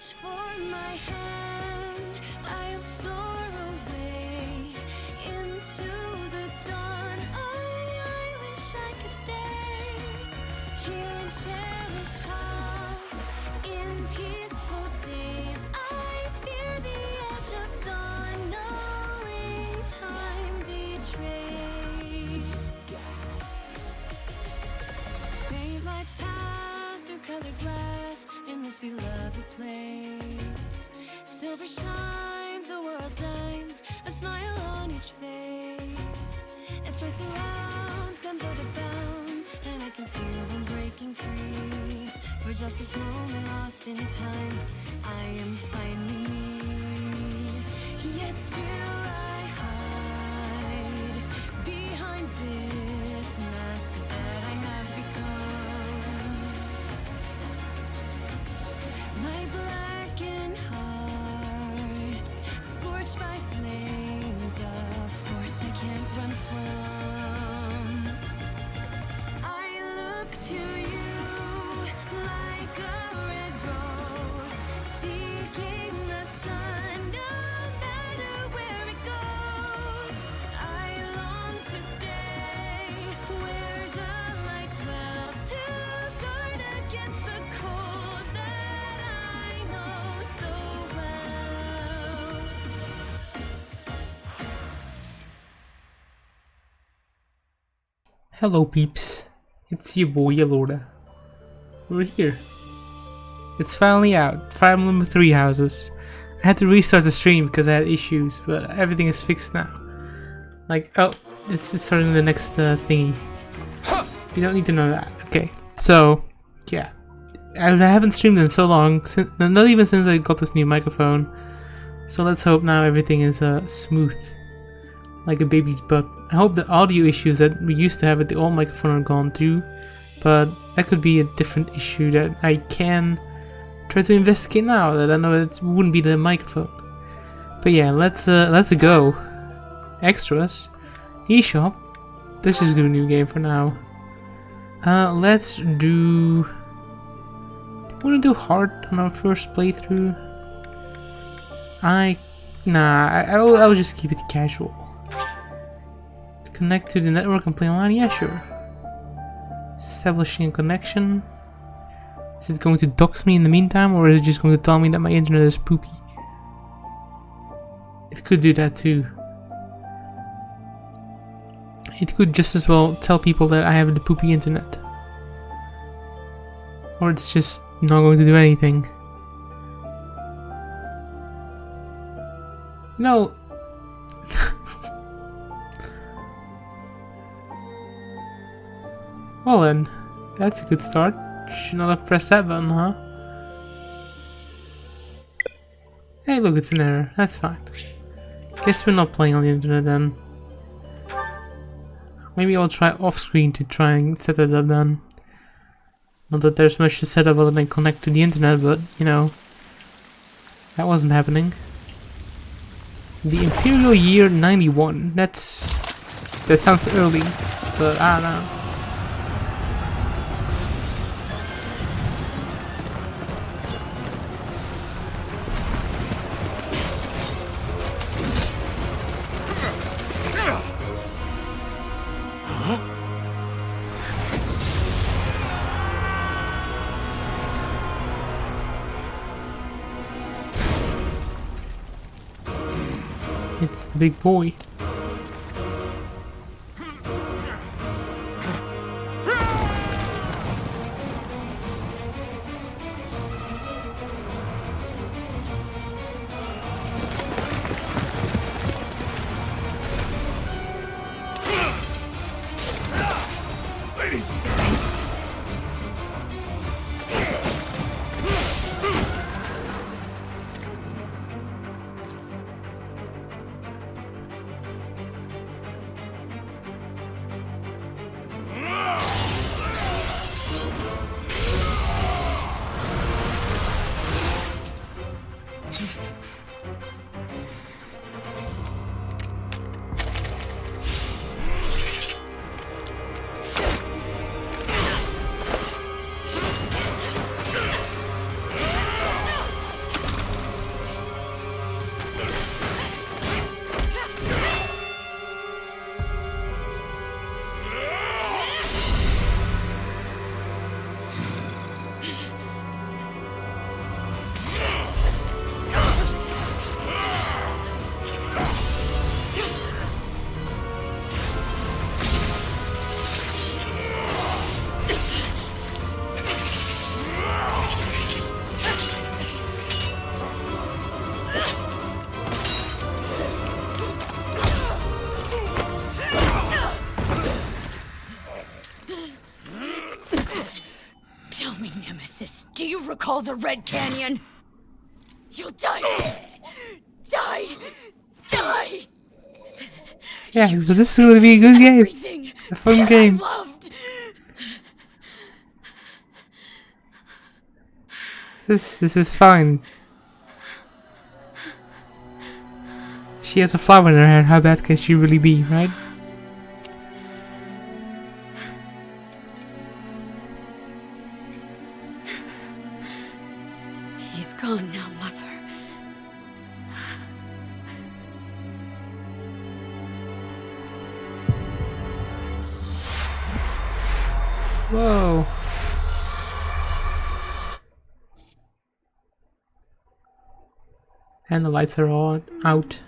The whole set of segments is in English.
reach for my hand, I'll soar away into the dawn. Oh, I wish I could stay here and cherish hearts in peaceful days. I fear the edge of dawn, knowing time betrays. Great lights pass through colored glass in this beloved place. Silver shines, the world dines, a smile on each face. As joy surrounds, come go to bounds, and I can feel them breaking free. For just this moment lost in time, I am finally me. Yet still I hide behind this mask that I have become. My blackened heart, scorched by flames of force I can't run from. I look to you like a red rose, seeking the sun, no matter where it goes. I long to stay where the light dwells, to guard against the cold that I know so well. Hello peeps, it's your boy Yalorda. We're here. It's finally out, Fire Emblem 3 Houses. I had to restart the stream because I had issues, but everything is fixed now. Like, oh, it's starting the next thingy. You don't need to know that. Okay, so, yeah. I haven't streamed in so long, not even since I got this new microphone. So let's hope now everything is smooth. Like a baby's butt. I hope the audio issues that we used to have with the old microphone are gone too, but that could be a different issue that I can try to investigate now that I know it wouldn't be the microphone. But yeah, let's go. Extras, eShop. Let's just do a new game for now. Let's do. I want to do hard on our first playthrough. I'll just keep it casual. Connect to the network and play online? Yeah, sure. Establishing a connection. Is it going to dox me in the meantime, or is it just going to tell me that my internet is poopy? It could do that too. It could just as well tell people that I have the poopy internet. Or it's just not going to do anything. You know... Well then, that's a good start. Should not have pressed that button, huh? Hey look, it's an error. That's fine. Guess we're not playing on the internet then. Maybe I'll try off screen to try and set it up then. Not that there's much to set up other than connect to the internet, but you know, that wasn't happening. The Imperial year 91. That sounds early, but I don't know. It's the big boy. Ladies! call the Red Canyon. You'll die. Die. Die. Yeah, so this is going to be a good game. Everything A fun that game. I loved. This is fine. She has a flower in her hair. How bad can she really be, right? He's gone now, Mother. Whoa. And the lights are all out.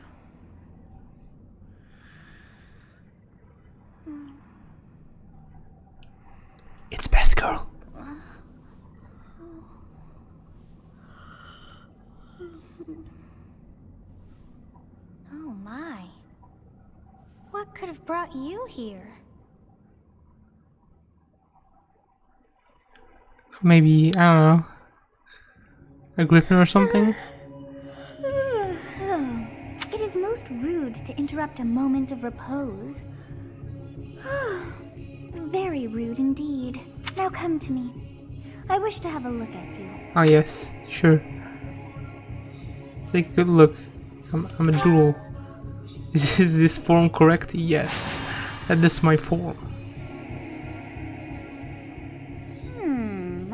It's best girl. Oh my. What could have brought you here? Maybe, I don't know, a griffin or something? It is most rude to interrupt a moment of repose. Very rude indeed. Now come to me. I wish to have a look at you. Oh yes, sure. Take a good look. I'm a drool. Is this form correct? Yes. That is my form.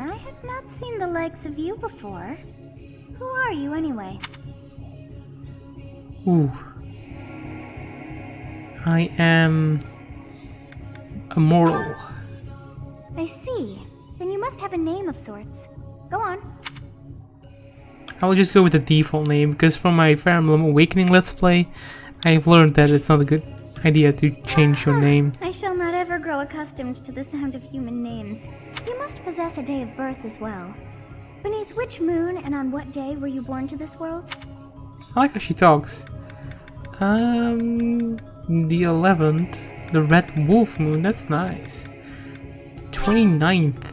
I had not seen the likes of you before. Who are you anyway? Ooh. I am a mortal. I see. Then you must have a name of sorts. Go on. I will just go with the default name because from my Fire Emblem Awakening Let's Play, I've learned that it's not a good idea to change your name. I shall not ever grow accustomed to the sound of human names. You must possess a day of birth as well. Beneath which moon and on what day were you born to this world? I like how she talks. The 11th, the Red Wolf Moon, that's nice. 29th.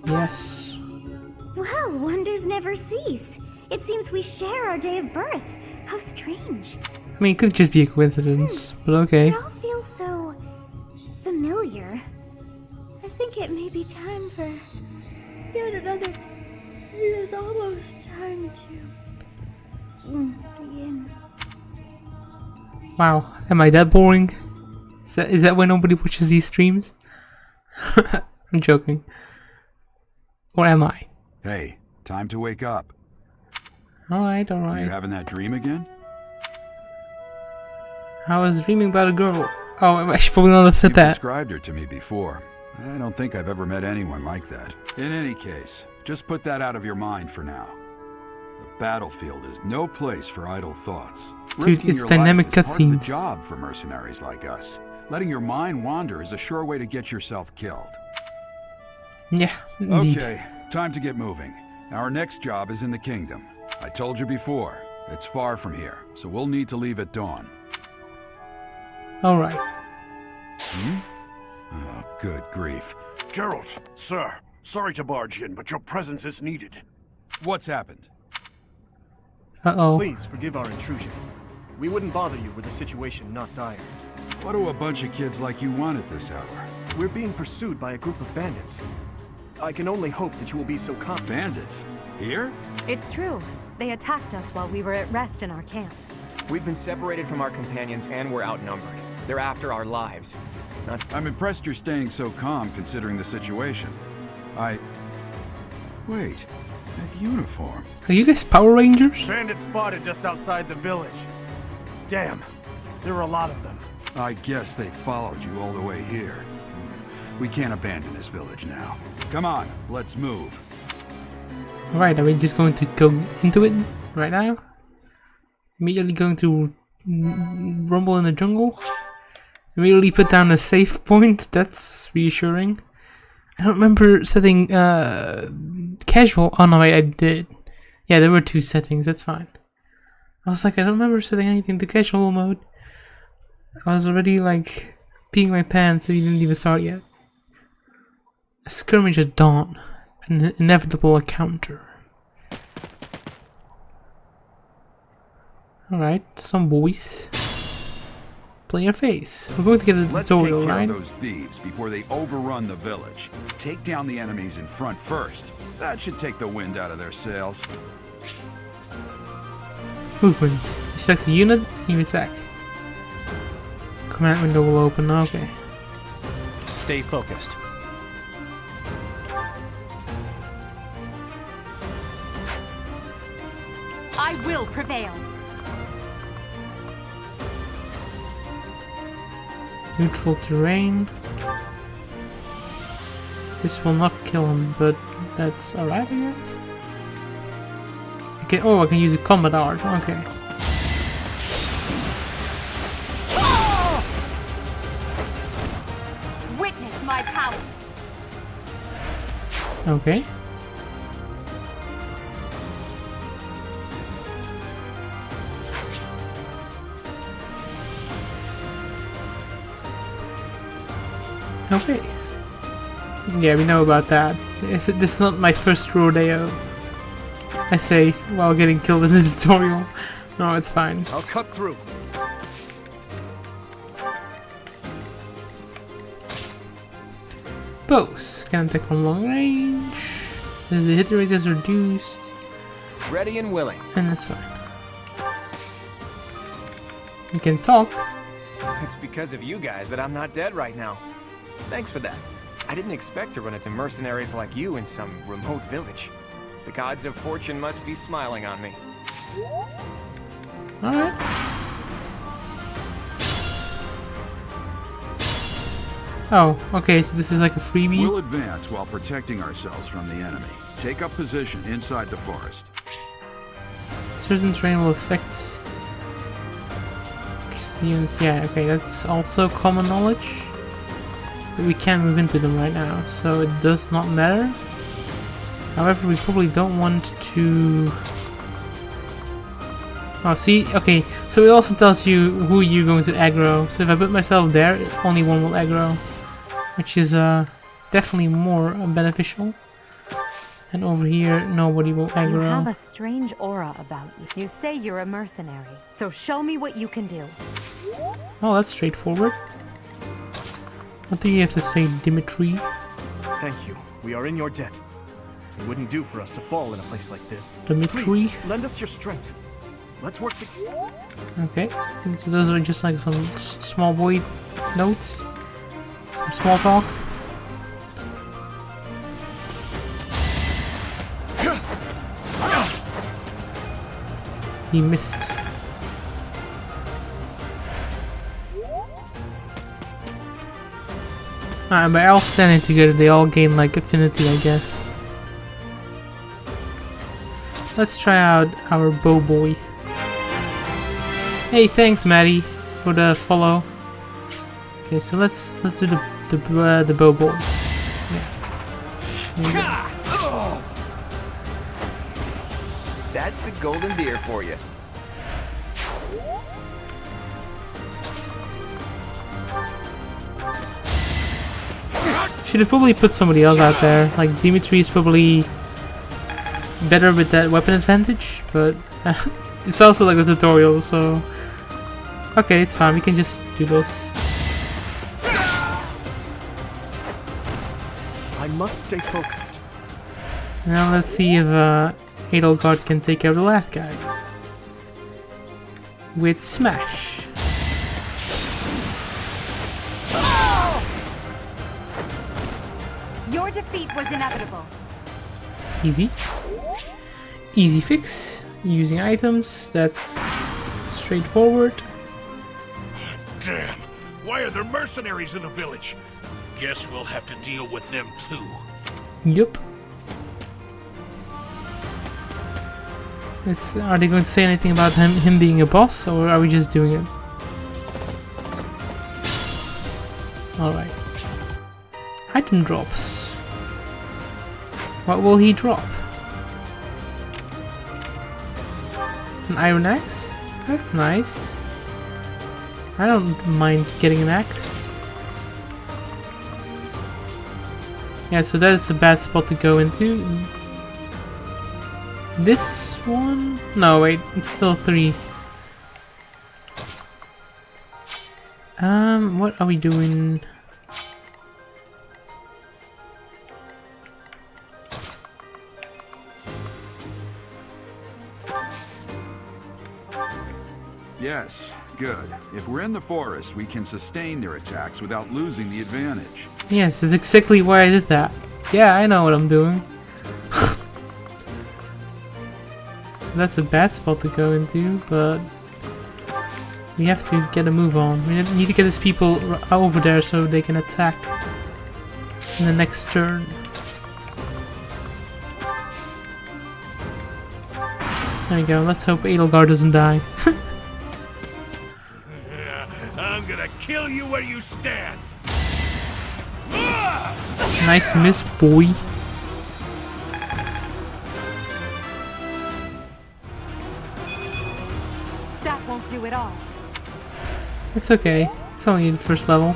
Yes. Well, wonders never cease. It seems we share our day of birth. How strange. I mean, it could just be a coincidence, but okay. It all feels so familiar. I think it may be time for yet another. It is almost time to begin. Wow, am I that boring? Is that why nobody watches these streams? I'm joking. Or am I? Hey, time to wake up. Alright, Are you alright. having that dream again? I was dreaming about a girl. Oh, I should probably not have said You've that. described her to me before. I don't think I've ever met anyone like that. In any case, just put that out of your mind for now. The battlefield is no place for idle thoughts. Dude, Risking it's your dynamic life is part of the cutscenes. job for mercenaries like us. Letting your mind wander is a sure way to get yourself killed. Yeah, indeed. Okay, time to get moving. Our next job is in the kingdom. I told you before, it's far from here, so we'll need to leave at dawn. Alright. Oh, good grief. Gerald, sir, sorry to barge in, but your presence is needed. What's happened? Uh-oh. Please forgive our intrusion. We wouldn't bother you with a situation not dire. What do a bunch of kids like you want at this hour? We're being pursued by a group of bandits. I can only hope that you will be so calm. Bandits? Here? It's true. They attacked us while we were at rest in our camp. We've been separated from our companions and we're outnumbered. They're after our lives. I'm impressed you're staying so calm considering the situation. Wait, that uniform. Are you guys Power Rangers? Bandits spotted just outside the village. Damn, there were a lot of them. I guess they followed you all the way here. We can't abandon this village now. Come on, let's move. Alright, are we just going to go into it right now? Immediately going to rumble in the jungle? Immediately put down a safe point? That's reassuring. I don't remember setting casual. Oh no, I did. Yeah, there were two settings, that's fine. I was like, I don't remember setting anything to casual mode. I was already like peeing my pants, so you didn't even start yet. A skirmish at dawn. an inevitable encounter. Alright, some boys. Play your face. We're going to get a tutorial, Let's take care right? of those thieves before they overrun the village. Take down the enemies in front first. That should take the wind out of their sails. Movement. You select the unit, you attack. Command window will open, okay. Stay focused. I will prevail. Neutral terrain. This will not kill him, but that's alright, I guess. Okay, oh, I can use a combat art, okay. Witness my power. Okay. Okay. Yeah, we know about that. This is not my first rodeo. I say while getting killed in the tutorial. No, it's fine. I'll cut through. Bows can attack from long range. The hit rate is reduced, Ready and willing. and that's fine. You can talk. It's because of you guys that I'm not dead right now. Thanks for that. I didn't expect to run into mercenaries like you in some remote village. The gods of fortune must be smiling on me. Alright. Oh, okay, so this is like a freebie. We'll advance while protecting ourselves from the enemy. Take up position inside the forest. Certain terrain will affect units. Yeah, okay, that's also common knowledge. But we can't move into them right now, so it does not matter. However, we probably don't want to... Oh, see? Okay, so it also tells you who you're going to aggro. So if I put myself there, only one will aggro. Which is definitely more beneficial. And over here, nobody will aggro. You have a strange aura about you. You say you're a mercenary, so show me what you can do. Oh, that's straightforward. What do you have to say, Dimitri? Thank you. We are in your debt. It wouldn't do for us to fall in a place like this. Dimitri? Please, lend us your strength. Let's work together. Okay, so those are just like some small boy notes. Some small talk. He missed. And by all standing together, they all gain like affinity, I guess. Let's try out our bow boy. Hey, thanks, Maddie, for the follow. Okay, so let's do the bow boy. Yeah. That's the golden deer for you. Should have probably put somebody else out there. Like Dimitri is probably better with that weapon advantage, but it's also like the tutorial, so okay, it's fine. We can just do this. I must stay focused. Now let's see if Edelgard can take care of the last guy with Smash. Your defeat was inevitable. Easy. Easy fix. Using items. That's straightforward. Damn! Why are there mercenaries in the village? Guess we'll have to deal with them too. Yup. Are they going to say anything about him being a boss, or are we just doing it? Alright. Item drops. What will he drop? An iron axe? That's nice. I don't mind getting an axe. Yeah, so that's a bad spot to go into. This one? No, wait, it's still 3. What are we doing? Yes, good. If we're in the forest, we can sustain their attacks without losing the advantage. Yes, that's exactly why I did that. Yeah, I know what I'm doing. So that's a bad spot to go into, but we have to get a move on. We need to get these people over there so they can attack in the next turn. There we go, let's hope Edelgard doesn't die. I'm gonna kill you where you stand. Nice miss, boy. That won't do it all. It's okay. It's only the first level.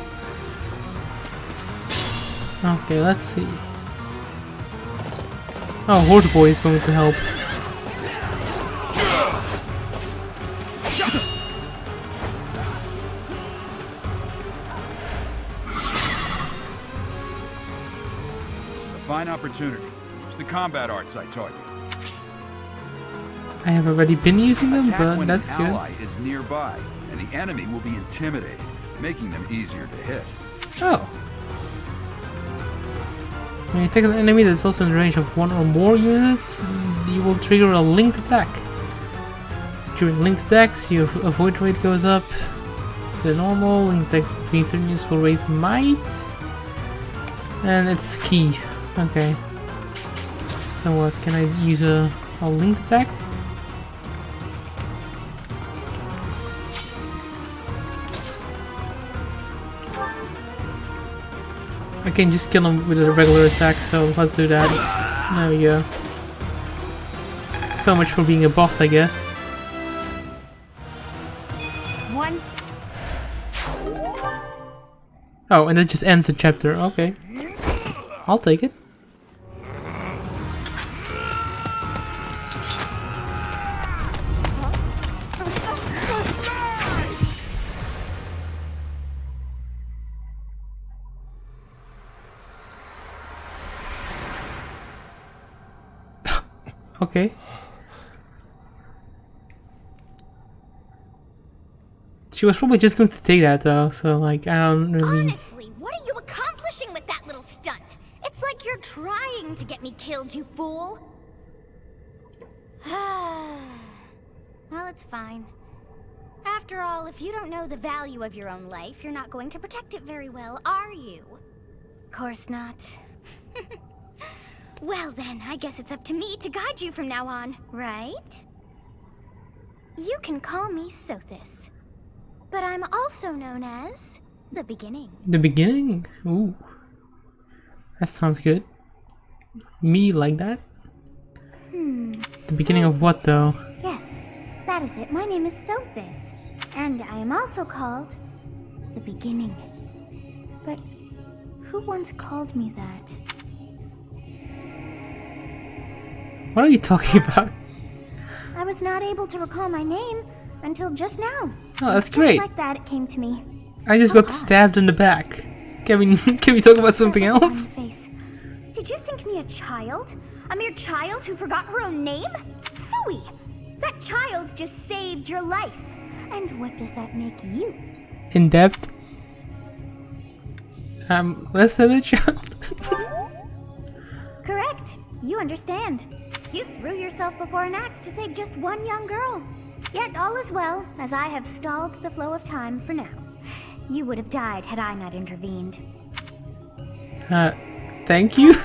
Okay, let's see. Oh, Horse Boy is going to help. This is a fine opportunity. Use the combat arts I taught you. I have already been using them, Attack but when that's an good. ally is nearby, and the enemy will be intimidated, making them easier to hit. Oh. When you attack an enemy that's also in range of 1 or more units, you will trigger a linked attack. During linked attacks, your avoid rate goes up. The normal linked attacks between certain units will raise might. And it's key. Okay. So what, can I use a linked attack? I can just kill him with a regular attack, so let's do that. There we go. So much for being a boss, I guess. Oh, and it just ends the chapter. Okay. I'll take it. Okay. She was probably just going to take that though, so like, I don't really... Honestly, what are you accomplishing with that little stunt? It's like you're trying to get me killed, you fool. Well, it's fine. After all, if you don't know the value of your own life, you're not going to protect it very well, are you? Course not. Well then, I guess it's up to me to guide you from now on, right? You can call me Sothis, but I'm also known as the Beginning. The Beginning? Ooh. That sounds good. Me like that? The beginning of what though? Yes, that is it. My name is Sothis, and I am also called the Beginning. But who once called me that? What are you talking about? I was not able to recall my name until just now. Oh, that's Just great. like that, it came to me. I just got stabbed in the back. Can we talk about something else? Face. Did you think me a child? A mere child who forgot her own name? Phooey! That child just saved your life. And what does that make you? In depth? Less than a child. Correct. You understand. You threw yourself before an axe to save just one young girl. Yet all is well, as I have stalled the flow of time for now. You would have died had I not intervened. Thank you?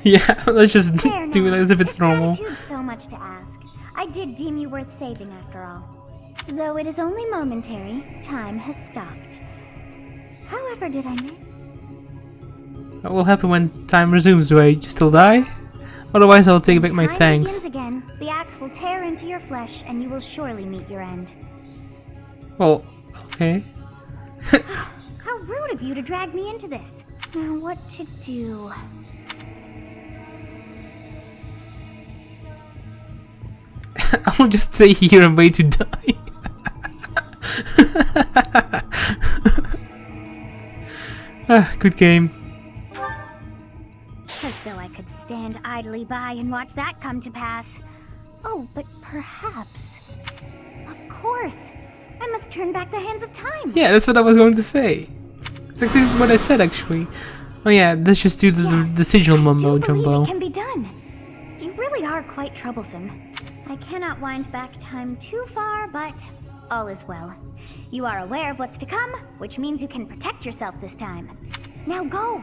Yeah, let's just There do it now. as if it's normal. Gratitude's so much to ask. I did deem you worth saving after all. Though it is only momentary, time has stopped. However did I make? What will happen when time resumes? Do I still die? Otherwise I'll take back my Time thanks. begins again. The axe will tear into your flesh, and you will surely meet your end. Well, okay. How rude of you to drag me into this. Now what to do? I'll just stay here and wait to die. Good game. As though I could stand idly by and watch that come to pass. Oh, but perhaps... Of course! I must turn back the hands of time! Yeah, that's what I was going to say. It's exactly what I said, actually. Oh yeah, let's just do the decisional mumbo jumbo. It can be done. You really are quite troublesome. I cannot wind back time too far, but all is well. You are aware of what's to come, which means you can protect yourself this time. Now go!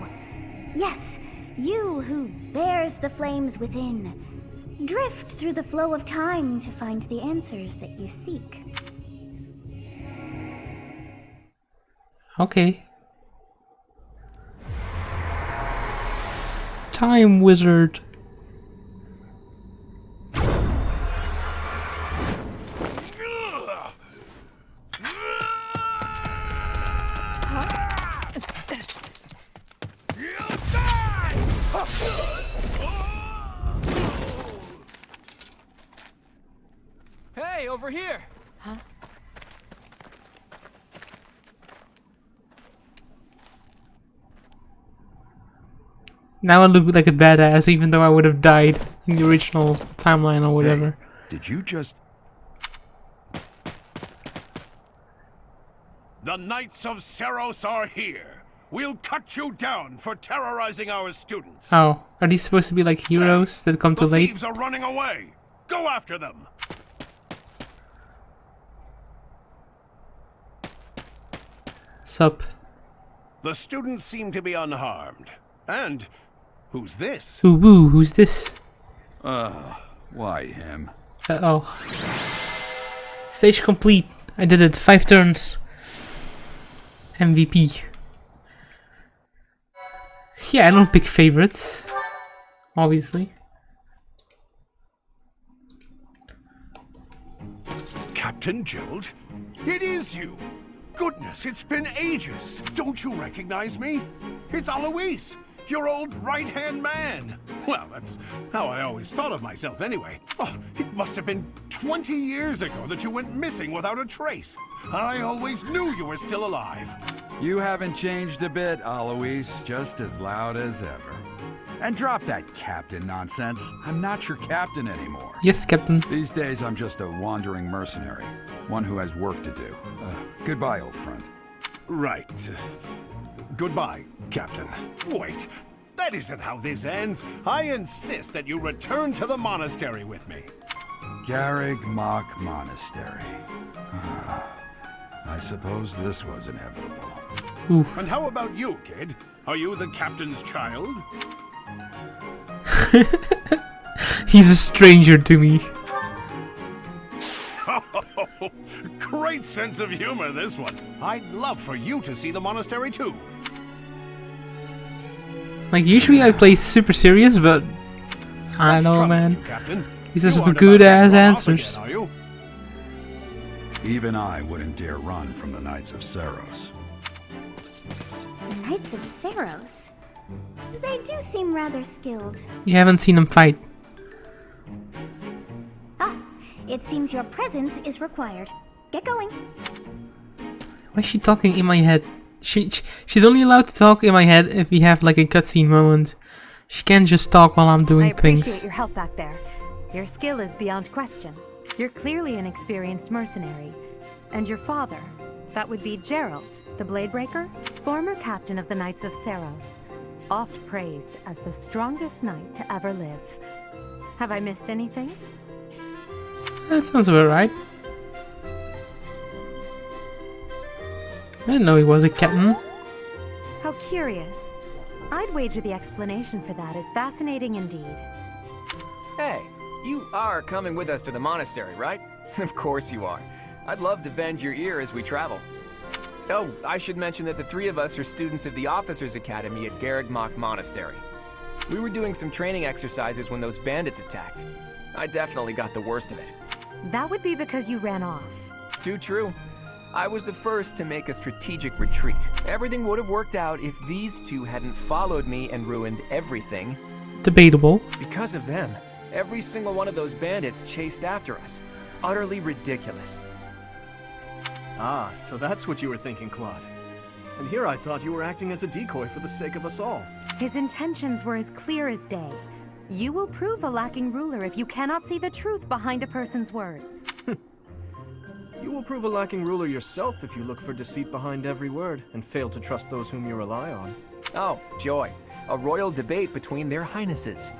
Yes, you who bears the flames within. Drift through the flow of time to find the answers that you seek. Okay. Time wizard. Hey, over here! Huh? Now I look like a badass, even though I would have died in the original timeline or whatever. Hey, did you just... The Knights of Seros are here. We'll cut you down for terrorizing our students. Oh, are these supposed to be like heroes that come too The late? thieves are running away. Go after them. Sup? The students seem to be unharmed. And who's this? Who's this? Why him? Oh. Stage complete. I did it. 5 turns. MVP. Yeah, I don't pick favorites. Obviously. Captain Gerald? It is you! Goodness, it's been ages! Don't you recognize me? It's Alois, your old right-hand man! Well, that's how I always thought of myself anyway. Oh, it must have been 20 years ago that you went missing without a trace. I always knew you were still alive. You haven't changed a bit, Alois. Just as loud as ever. And drop that captain nonsense. I'm not your captain anymore. Yes, Captain. These days, I'm just a wandering mercenary. One who has work to do. Goodbye, old friend. Right. Goodbye, Captain. Wait, that isn't how this ends. I insist that you return to the monastery with me. Garrig Mach Monastery. I suppose this was inevitable. Oof. And how about you, kid? Are you the captain's child? He's a stranger to me. Great sense of humor, this one. I'd love for you to see the monastery too. Like, usually I play super serious, but I don't know, man. These are some good ass answers. Again, are you? Even I wouldn't dare run from the Knights of Seros. The Knights of Seros? They do seem rather skilled. You haven't seen them fight. Ah, it seems your presence is required. Get going. Why is she talking in my head? She's only allowed to talk in my head if we have like a cutscene moment. She can't just talk while I'm doing I appreciate things. your help back there. Your skill is beyond question. You're clearly an experienced mercenary. And your father, that would be Gerald, the Bladebreaker, former captain of the Knights of Seros, oft praised as the strongest knight to ever live. Have I missed anything? That sounds about right. I didn't know he was a captain. How curious. I'd wager the explanation for that is fascinating indeed. Hey, you are coming with us to the monastery, right? Of course you are. I'd love to bend your ear as we travel. Oh, I should mention that the 3 of us are students of the Officers' Academy at Garrig Mach Monastery. We were doing some training exercises when those bandits attacked. I definitely got the worst of it. That would be because you ran off. Too true. I was the first to make a strategic retreat, Everything would have worked out if these two hadn't followed me and ruined everything. Debatable. Because of them, every single one of those bandits chased after us. Utterly ridiculous. Ah, so that's what you were thinking, Claude. And here I thought you were acting as a decoy for the sake of us all. His intentions were as clear as day. You will prove a lacking ruler if you cannot see the truth behind a person's words. You will prove a lacking ruler yourself if you look for deceit behind every word and fail to trust those whom you rely on. Oh, joy. A royal debate between their highnesses.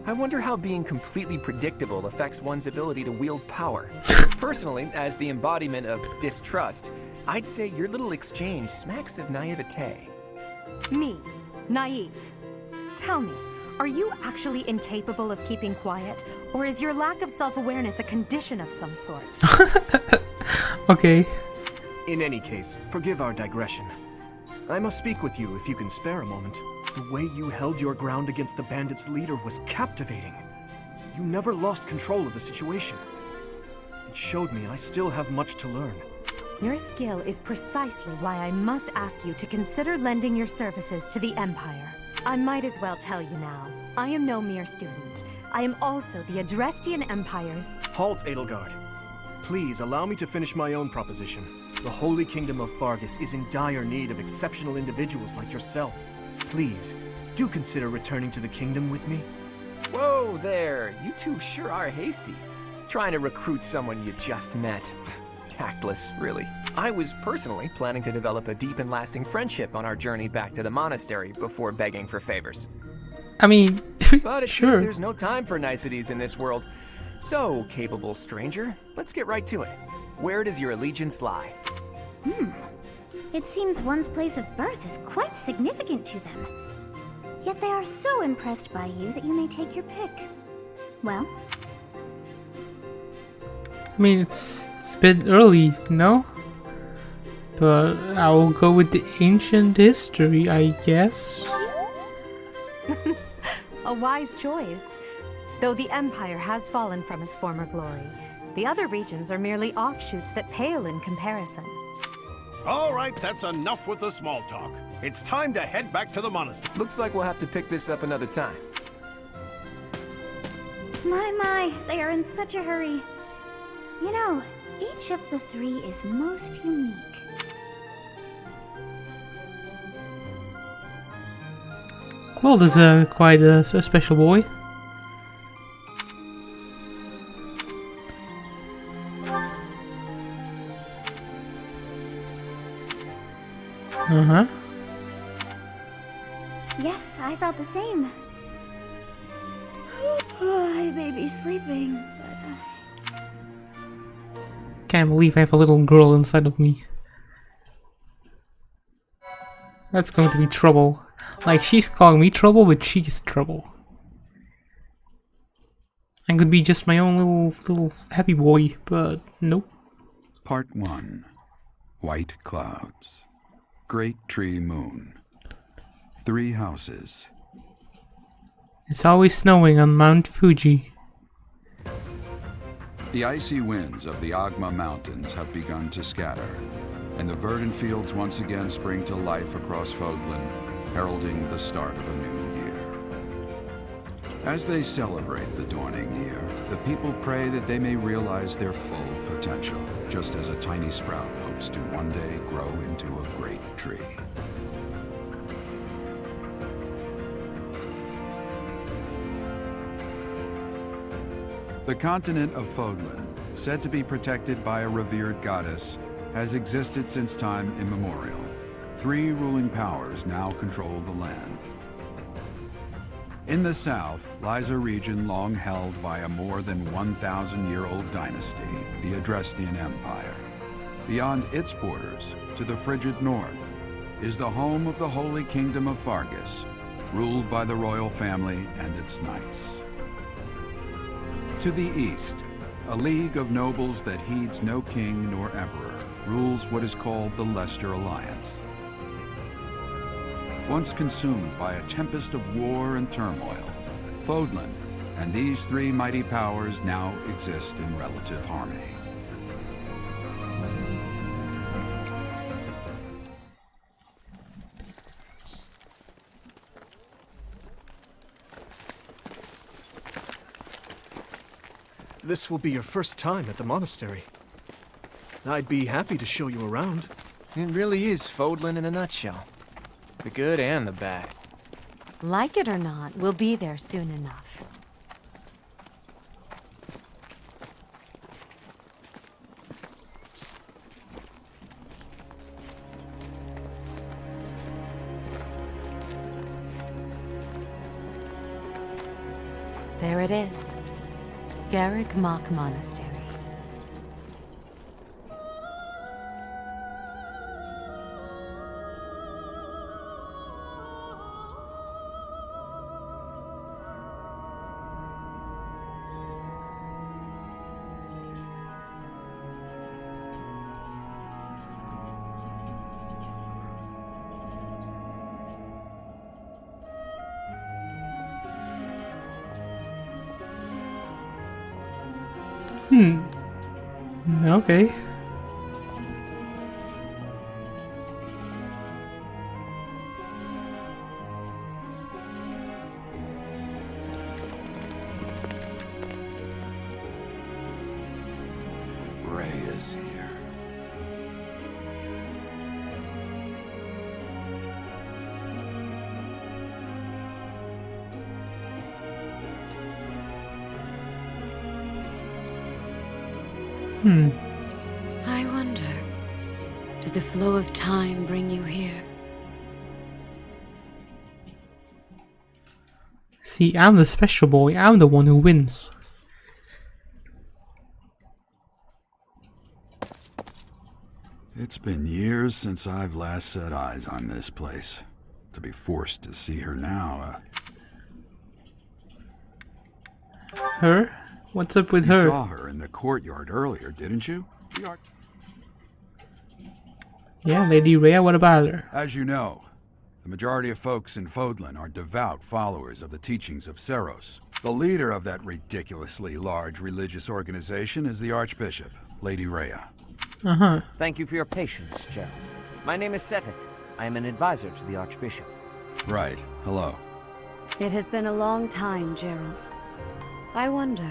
I wonder how being completely predictable affects one's ability to wield power. Personally, as the embodiment of distrust, I'd say your little exchange smacks of naivete. Me, naive. Tell me, are you actually incapable of keeping quiet, or is your lack of self-awareness a condition of some sort? Okay. In any case, forgive our digression. I must speak with you if you can spare a moment. The way you held your ground against the bandits' leader was captivating. You never lost control of the situation. It showed me I still have much to learn. Your skill is precisely why I must ask you to consider lending your services to the Empire. I might as well tell you now. I am no mere student. I am also the Adrestian Empire's... Halt, Edelgard. Please allow me to finish my own proposition. The Holy Kingdom of Fargus is in dire need of exceptional individuals like yourself. Please, do consider returning to the kingdom with me. Whoa there, you two sure are hasty. Trying to recruit someone you just met. Tactless, really. I was personally planning to develop a deep and lasting friendship on our journey back to the monastery before begging for favors. I mean, But it sure. seems there's no time for niceties in this world. So, capable stranger, let's get right to it. Where does your allegiance lie? It seems one's place of birth is quite significant to them. Yet they are so impressed by you that you may take your pick. Well, I mean, it's a bit early, no? But I will go with the ancient history, I guess. A wise choice. Though the Empire has fallen from its former glory, the other regions are merely offshoots that pale in comparison. All right, that's enough with the small talk. It's time to head back to the monastery. Looks like we'll have to pick this up another time. my, they are in such a hurry. You know, each of the three is most unique. Claude is quite a special boy. Uh-huh. Yes, I thought the same. I may be sleeping, but... Can't believe I have a little girl inside of me. That's going to be trouble. Like, she's calling me trouble, but she's trouble. I could be just my own little happy boy, but nope. Part 1. White Clouds. Great Tree Moon. 3 houses. It's always snowing on Mount Fuji. The icy winds of the Agma Mountains have begun to scatter, and the verdant fields once again spring to life across Fogland, heralding the start of a new year. As they celebrate the dawning year, the people pray that they may realize their full potential, just as a tiny sprout hopes to one day grow into a great tree. The continent of Fogland, said to be protected by a revered goddess, has existed since time immemorial. 3 ruling powers now control the land. In the south lies a region long held by a more than 1,000-year-old dynasty, the Adrestian Empire. Beyond its borders, to the frigid north, is the home of the Holy Kingdom of Fargus, ruled by the royal family and its knights. To the east, a league of nobles that heeds no king nor emperor rules what is called the Leicester Alliance. Once consumed by a tempest of war and turmoil, Fogland and these 3 mighty powers now exist in relative harmony. This will be your first time at the monastery. I'd be happy to show you around. It really is Fodlan in a nutshell. The good and the bad. Like it or not, we'll be there soon enough. There it is. Garrick Mach Monastery. Okay. Rhea's here. I wonder, did the flow of time bring you here? See, I'm the special boy. I'm the one who wins. It's been years since I've last set eyes on this place. To be forced to see her now, Her? What's up with You her? saw her in the courtyard earlier, didn't you? Yeah, Lady Rhea, what about her? As you know, the majority of folks in Fodlan are devout followers of the teachings of Seros. The leader of that ridiculously large religious organization is the Archbishop, Lady Rhea. Uh-huh. Thank you for your patience, Gerald. My name is Seteth. I am an advisor to the Archbishop. Right. Hello. It has been a long time, Gerald. I wonder,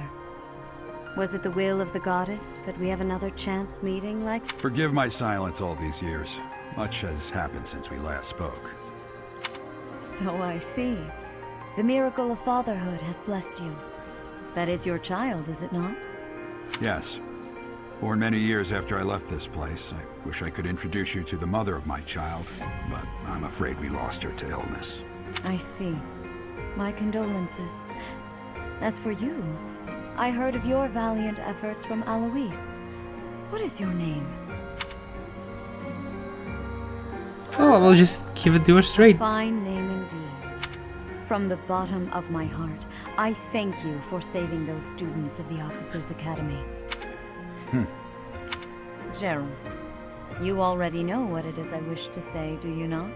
was it the will of the goddess that we have another chance meeting like... Forgive my silence all these years. Much has happened since we last spoke. So I see. The miracle of fatherhood has blessed you. That is your child, is it not? Yes. Born many years after I left this place, I wish I could introduce you to the mother of my child, but I'm afraid we lost her to illness. I see. My condolences. As for you, I heard of your valiant efforts from Alois. What is your name? Oh, we'll just give it to her straight. Fine name indeed. From the bottom of my heart, I thank you for saving those students of the Officers' Academy. Gerald, you already know what it is I wish to say, do you not?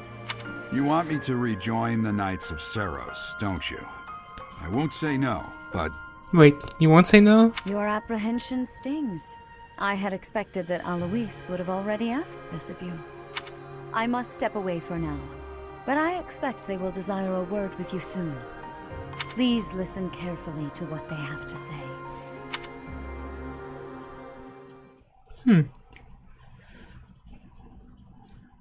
You want me to rejoin the Knights of Seros, don't you? I won't say no, but... Wait, you won't say no? Your apprehension stings. I had expected that Alois would have already asked this of you. I must step away for now, but I expect they will desire a word with you soon. Please listen carefully to what they have to say.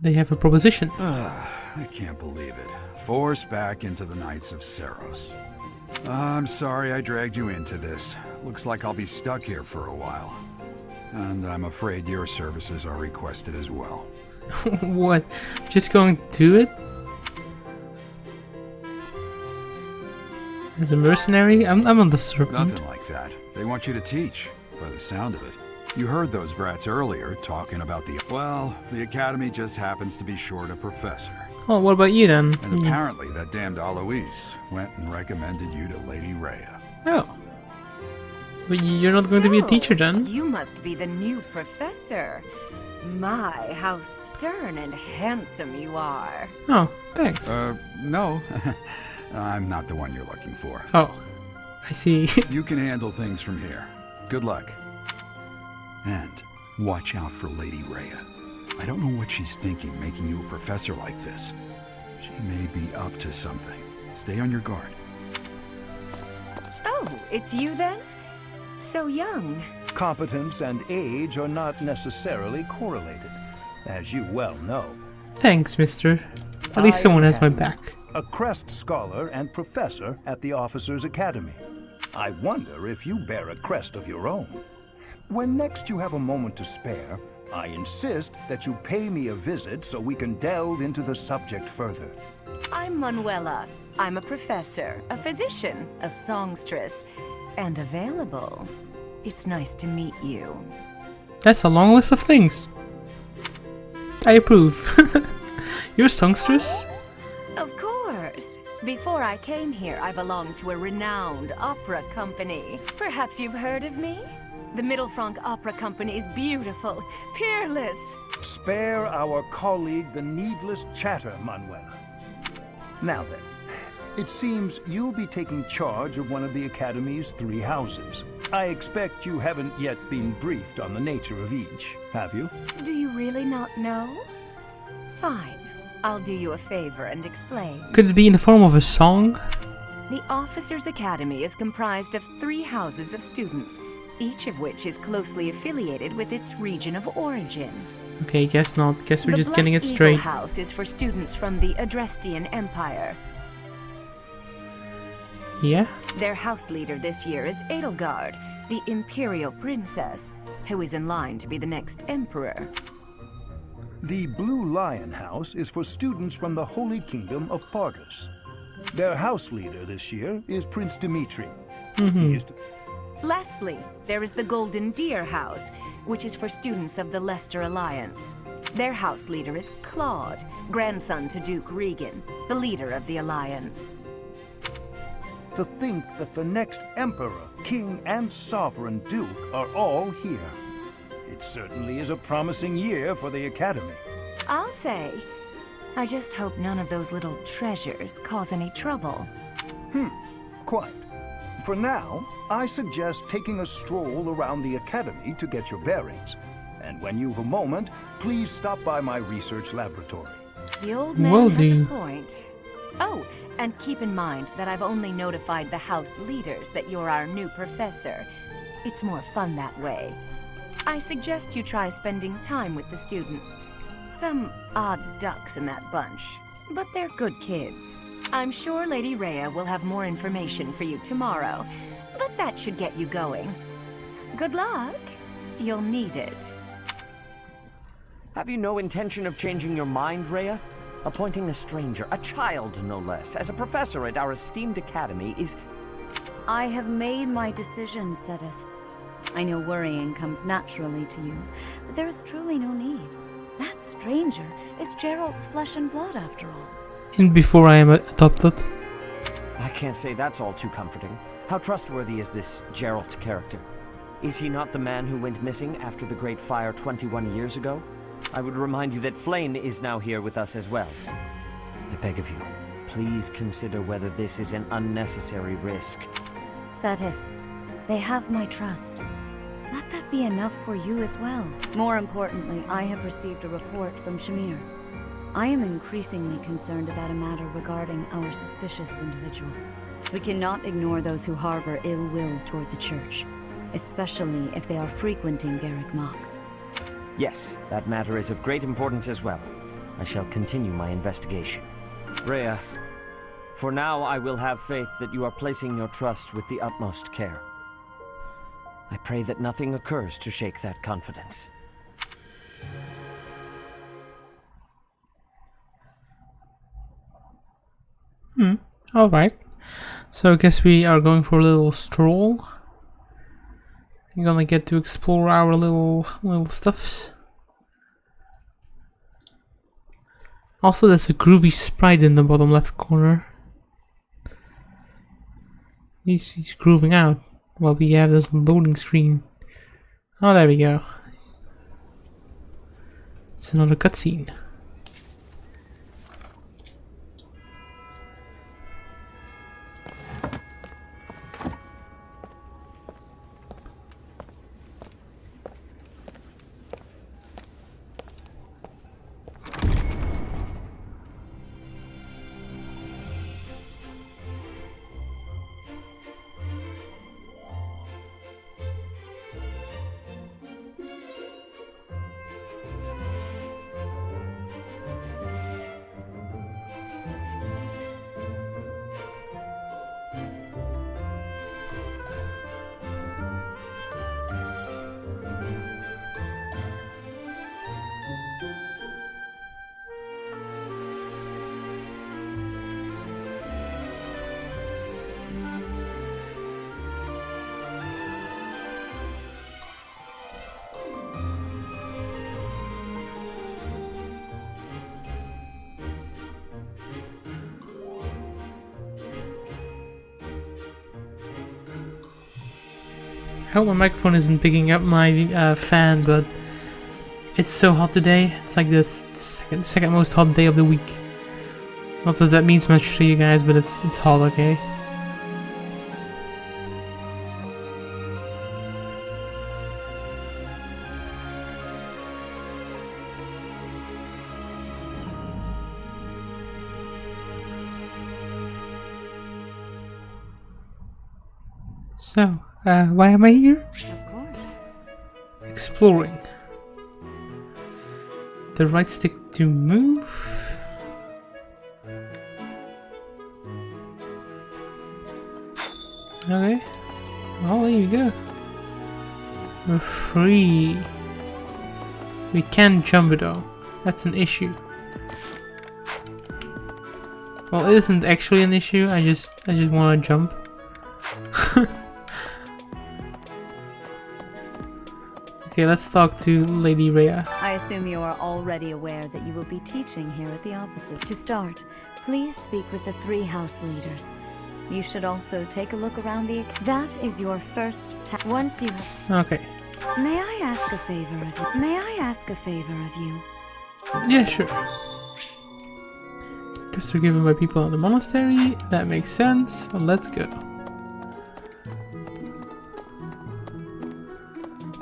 They have a proposition. I can't believe it. Forced back into the Knights of Seros. I'm sorry I dragged you into this. Looks like I'll be stuck here for a while. And I'm afraid your services are requested as well. What? Just going to it? As a mercenary? I'm on the serpent. Nothing like that. They want you to teach, by the sound of it. You heard those brats earlier talking about the... Well, the Academy just happens to be short a professor. Oh, what about you then? And apparently that damned Alois went and recommended you to Lady Rhea. Oh. But you're not going to be a teacher then? You must be the new professor. My, how stern and handsome you are. Oh, thanks. No. I'm not the one you're looking for. Oh, I see. You can handle things from here. Good luck. And watch out for Lady Rhea. I don't know what she's thinking making you a professor like this. She may be up to something. Stay on your guard. Oh, it's you then? So young. Competence and age are not necessarily correlated, as you well know. Thanks, mister. At least someone has my back. A Crest Scholar and Professor at the Officers' Academy. I wonder if you bear a crest of your own. When next you have a moment to spare, I insist that you pay me a visit so we can delve into the subject further. I'm Manuela. I'm a professor, a physician, a songstress, and available. It's nice to meet you. That's a long list of things. I approve. You're a songstress? Of course. Before I came here, I belonged to a renowned opera company. Perhaps you've heard of me? The Middlefranc Opera Company is beautiful, peerless. Spare our colleague the needless chatter, Manuela. Now then, it seems you'll be taking charge of one of the Academy's 3 houses. I expect you haven't yet been briefed on the nature of each, have you? Do you really not know? Fine. I'll do you a favor and explain. Could it be in the form of a song? The Officers' Academy is comprised of 3 houses of students, each of which is closely affiliated with its region of origin. Okay, guess not. Guess we're The just getting it Black straight. Eagle House is for students from the Adrestian Empire. Yeah? Their house leader this year is Edelgard, the Imperial princess, who is in line to be the next emperor. The Blue Lion House is for students from the Holy Kingdom of Fargus. Their house leader this year is Prince Dimitri. He used to... Lastly, there is the Golden Deer House, which is for students of the Leicester Alliance. Their house leader is Claude, grandson to Duke Regan, the leader of the Alliance. To think that the next Emperor, King, and Sovereign Duke are all here. It certainly is a promising year for the Academy. I'll say. I just hope none of those little treasures cause any trouble. Quite. For now, I suggest taking a stroll around the Academy to get your bearings. And when you've a moment, please stop by my research laboratory. The old man Will has do. a point. Oh, and keep in mind that I've only notified the house leaders that you're our new professor. It's more fun that way. I suggest you try spending time with the students. Some odd ducks in that bunch, but they're good kids. I'm sure Lady Rhea will have more information for you tomorrow, but that should get you going. Good luck. You'll need it. Have you no intention of changing your mind, Rhea? Appointing a stranger, a child no less, as a professor at our esteemed academy is... I have made my decision, Sedith. I know worrying comes naturally to you, but there is truly no need. That stranger is Gerald's flesh and blood, after all. And before I am adopted. I can't say that's all too comforting. How trustworthy is this Gerald character? Is he not the man who went missing after the Great Fire 21 years ago? I would remind you that Flane is now here with us as well. I beg of you, please consider whether this is an unnecessary risk. Sedith, they have my trust. Let that be enough for you as well. More importantly, I have received a report from Shamir. I am increasingly concerned about a matter regarding our suspicious individual. We cannot ignore those who harbor ill will toward the Church, especially if they are frequenting Garrick Mach. Yes, that matter is of great importance as well. I shall continue my investigation. Rhea, for now I will have faith that you are placing your trust with the utmost care. I pray that nothing occurs to shake that confidence. Alright. So I guess we are going for a little stroll. We're gonna get to explore our little stuffs. Also, there's a groovy sprite in the bottom left corner. He's grooving out while we have this loading screen. Oh, there we go. It's another cutscene. hope my microphone isn't picking up my fan, but it's so hot today. It's like the second most hot day of the week. Not that that means much to you guys, but it's hot, okay? So, why am I here? Of course. Exploring. The right stick to move. Okay. Well, there you go. We're free. We can't jump it though. That's an issue. Well, it isn't actually an issue. I just want to jump. Okay, let's talk to Lady Rhea. I assume you are already aware that you will be teaching here at the officer. To start, please speak with the 3 house leaders. You should also take a look around the... That is your first once you have... Okay. May I ask a favor of you? May I ask a favor of you? Yeah, sure. Guess they're given by people in the monastery. That makes sense. So let's go.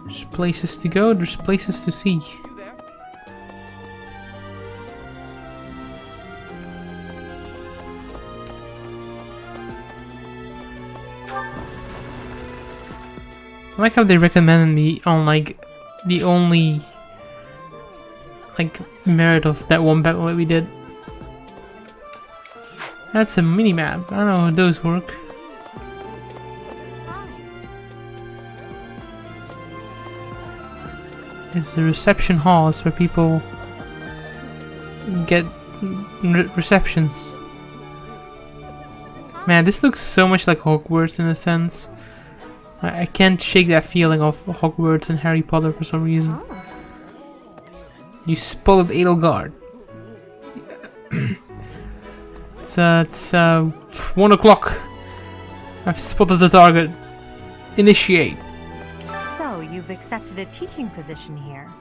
There's places to go, there's places to see. I like how they recommended me on like the only like merit of that one battle that we did. That's a mini map. I don't know how those work. It's the reception halls where people get receptions. Man, this looks so much like Hogwarts in a sense. I can't shake that feeling of Hogwarts and Harry Potter for some reason. You spotted Edelgard. It's 1 o'clock. I've spotted the target. Initiate. So, you've accepted a teaching position here.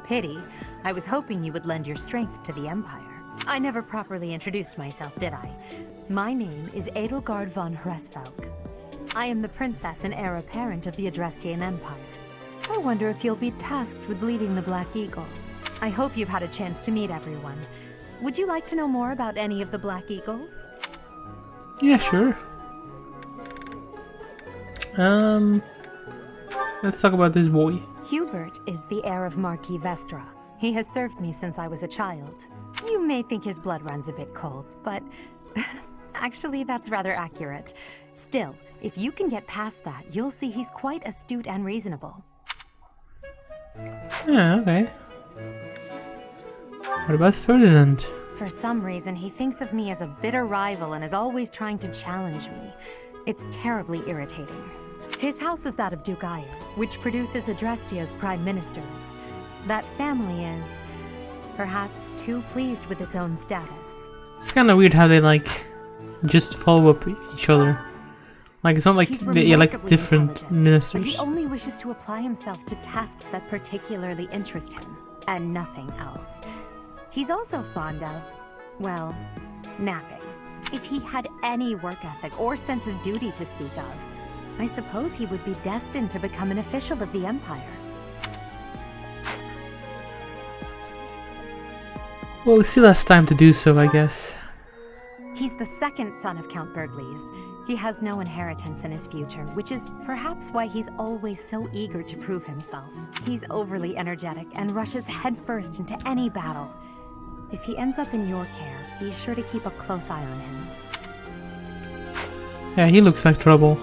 Pity. I was hoping you would lend your strength to the Empire. I never properly introduced myself, did I? My name is Edelgard von Hresvelg. I am the princess and heir apparent of the Adrestian Empire. I wonder if you'll be tasked with leading the Black Eagles. I hope you've had a chance to meet everyone. Would you like to know more about any of the Black Eagles? Yeah, sure. Let's talk about this boy. Hubert is the heir of Marquis Vestra. He has served me since I was a child. You may think his blood runs a bit cold, but actually that's rather accurate. Still, if you can get past that, you'll see he's quite astute and reasonable. Yeah, okay. What about Ferdinand? For some reason, he thinks of me as a bitter rival and is always trying to challenge me. It's terribly irritating. His house is that of Duke Ire, which produces Adrestia's prime ministers. That family is, perhaps, too pleased with its own status. It's kind of weird how they like just follow up each other. Like it's not like they elect different ministers. But he only wishes to apply himself to tasks that particularly interest him, and nothing else. He's also fond of, well, napping. If he had any work ethic or sense of duty to speak of, I suppose he would be destined to become an official of the Empire. Well, he still has time to do so, I guess. He's the second son of Count Bergles. He has no inheritance in his future, which is perhaps why he's always so eager to prove himself. He's overly energetic and rushes headfirst into any battle. If he ends up in your care, be sure to keep a close eye on him. Yeah, he looks like trouble.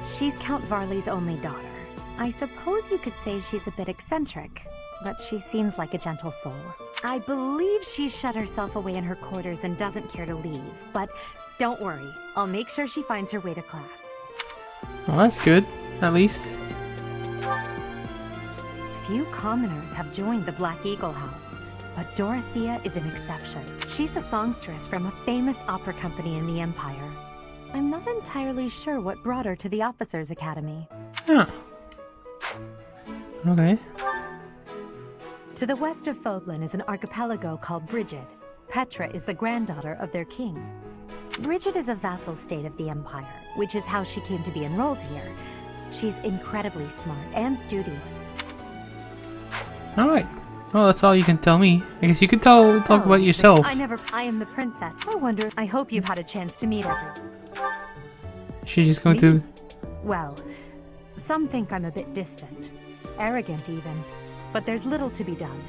She's Count Varley's only daughter. I suppose you could say she's a bit eccentric, but she seems like a gentle soul. I believe she's shut herself away in her quarters and doesn't care to leave, but don't worry, I'll make sure she finds her way to class. Well, that's good, at least. Few commoners have joined the Black Eagle House, but Dorothea is an exception. She's a songstress from a famous opera company in the Empire. I'm not entirely sure what brought her to the Officers' Academy. Huh. Okay. To the west of Fodlan is an archipelago called Brigid. Petra is the granddaughter of their king. Brigid is a vassal state of the Empire, which is how she came to be enrolled here. She's incredibly smart and studious. Alright. Well, that's all you can tell me. I guess you could talk about yourself. I am the princess. I hope you've had a chance to meet everyone. She's just going to... Well, some think I'm a bit distant. Arrogant, even. But there's little to be done.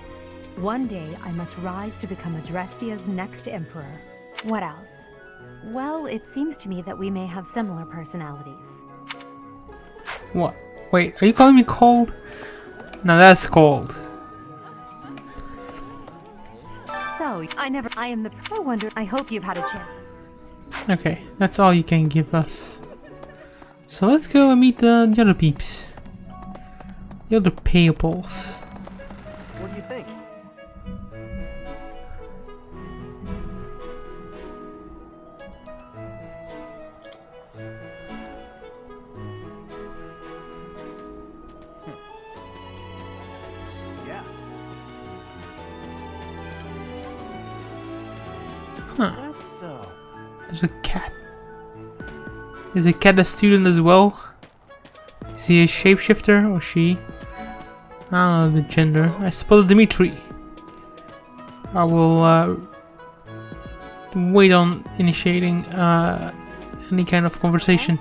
One day, I must rise to become Adrestia's next emperor. What else? Well, it seems to me that we may have similar personalities. What? Wait, are you calling me cold? No, that's cold. So, I hope you've had a chance. Okay, that's all you can give us. So let's go and meet the other peeps. The other payables. What do you think? Yeah. Huh. That's There's a cat. Is a cat a student as well? Is he a shapeshifter or she? I don't know the gender. I spotted Dimitri. I will wait on initiating any kind of conversation.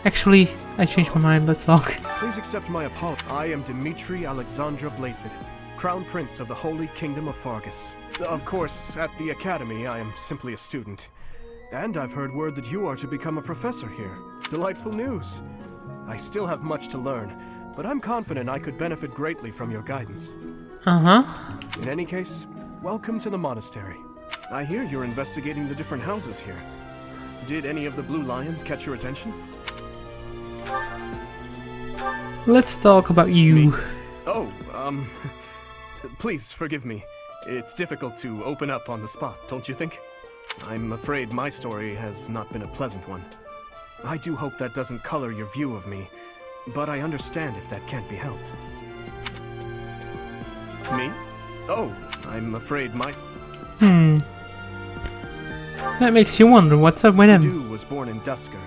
Actually, I changed my mind. Let's talk. Please accept my apology. I am Dimitri Alexandra Blayford, Crown Prince of the Holy Kingdom of Fargus. Of course, at the Academy, I am simply a student. And I've heard word that you are to become a professor here. Delightful news. I still have much to learn, but I'm confident I could benefit greatly from your guidance. Uh-huh. In any case, welcome to the monastery. I hear you're investigating the different houses here. Did any of the Blue Lions catch your attention? Let's talk about you. Oh, please forgive me. It's difficult to open up on the spot, don't you think? I'm afraid my story has not been a pleasant one. I do hope that doesn't color your view of me, but I understand if that can't be helped. Me? Oh, I'm afraid my... That makes you wonder what's up with him. Dudu was born in Dusker,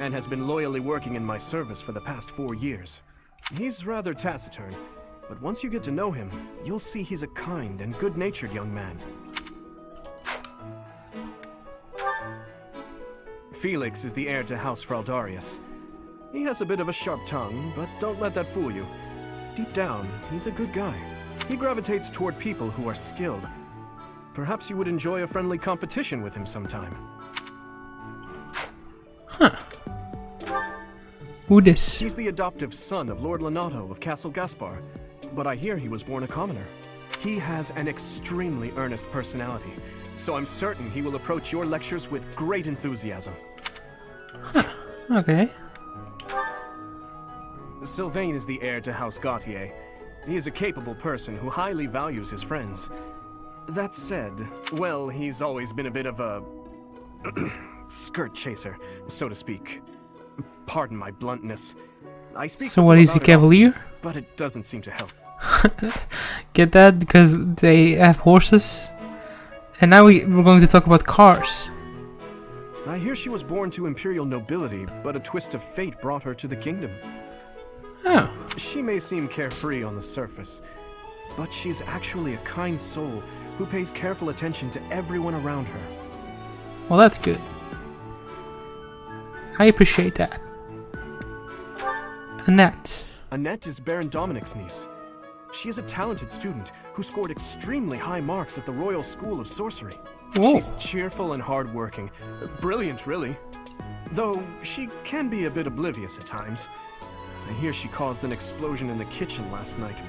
and has been loyally working in my service for the past 4 years. He's rather taciturn, but once you get to know him, you'll see he's a kind and good-natured young man. Felix is the heir to House Fraldarius. He has a bit of a sharp tongue, but don't let that fool you. Deep down, he's a good guy. He gravitates toward people who are skilled. Perhaps you would enjoy a friendly competition with him sometime. Huh. Who this? He's the adoptive son of Lord Lonato of Castle Gaspar, but I hear he was born a commoner. He has an extremely earnest personality, so I'm certain he will approach your lectures with great enthusiasm. Huh. Okay. Sylvain is the heir to House Gautier. He is a capable person who highly values his friends. That said, well, he's always been a bit of a... skirt chaser, so to speak. Pardon my bluntness. I speak so what is he, Cavalier? Often, but it doesn't seem to help. Get that? Because they have horses? And now we're going to talk about cars. I hear she was born to Imperial nobility, but a twist of fate brought her to the kingdom. Oh. She may seem carefree on the surface, but she's actually a kind soul who pays careful attention to everyone around her. Well, that's good. I appreciate that. Annette. Annette is Baron Dominic's niece. She is a talented student who scored extremely high marks at the Royal School of Sorcery. Whoa. She's cheerful and hardworking. Brilliant, really. Though she can be a bit oblivious at times. I hear she caused an explosion in the kitchen last night.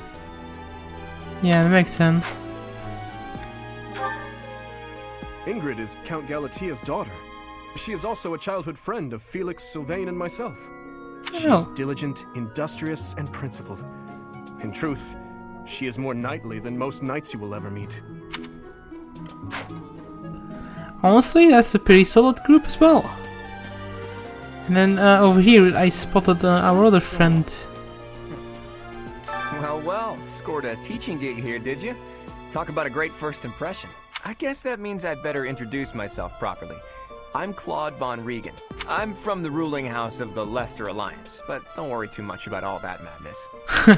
Yeah, that makes sense. Ingrid is Count Galatia's daughter. She is also a childhood friend of Felix, Sylvain, and myself. She is diligent, industrious, and principled. In truth, she is more knightly than most knights you will ever meet. Honestly, that's a pretty solid group as well. And then over here I spotted our other friend. Well, scored a teaching gig here, did you? Talk about a great first impression. I guess that means I'd better introduce myself properly. I'm Claude Von Regan. I'm from the ruling house of the Leicester Alliance, but don't worry too much about all that madness.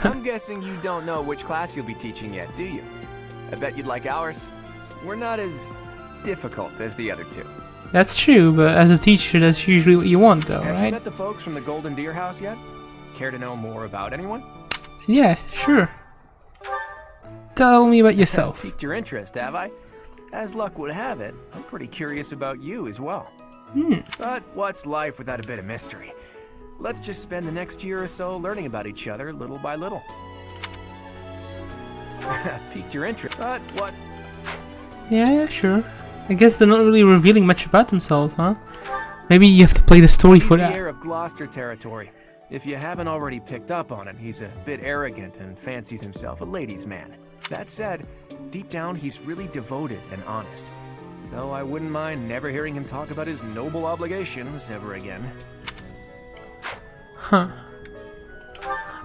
I'm guessing you don't know which class you'll be teaching yet, do you? I bet you'd like ours. We're not as difficult as the other two. That's true, but as a teacher, that's usually what you want, though, Have right? you met the folks from the Golden Deer House yet? Care to know more about anyone? Yeah, sure. Tell me about yourself. Piqued your interest, have I? As luck would have it, I'm pretty curious about you as well. But what's life without a bit of mystery? Let's just spend the next year or so learning about each other little by little. Piqued your interest, but what? Yeah, sure. I guess they're not really revealing much about themselves, huh? Maybe you have to play the story for He's that. the heir of Gloucester territory. If you haven't already picked up on it, he's a bit arrogant and fancies himself a ladies' man. That said, deep down he's really devoted and honest. Though I wouldn't mind never hearing him talk about his noble obligations ever again. Huh.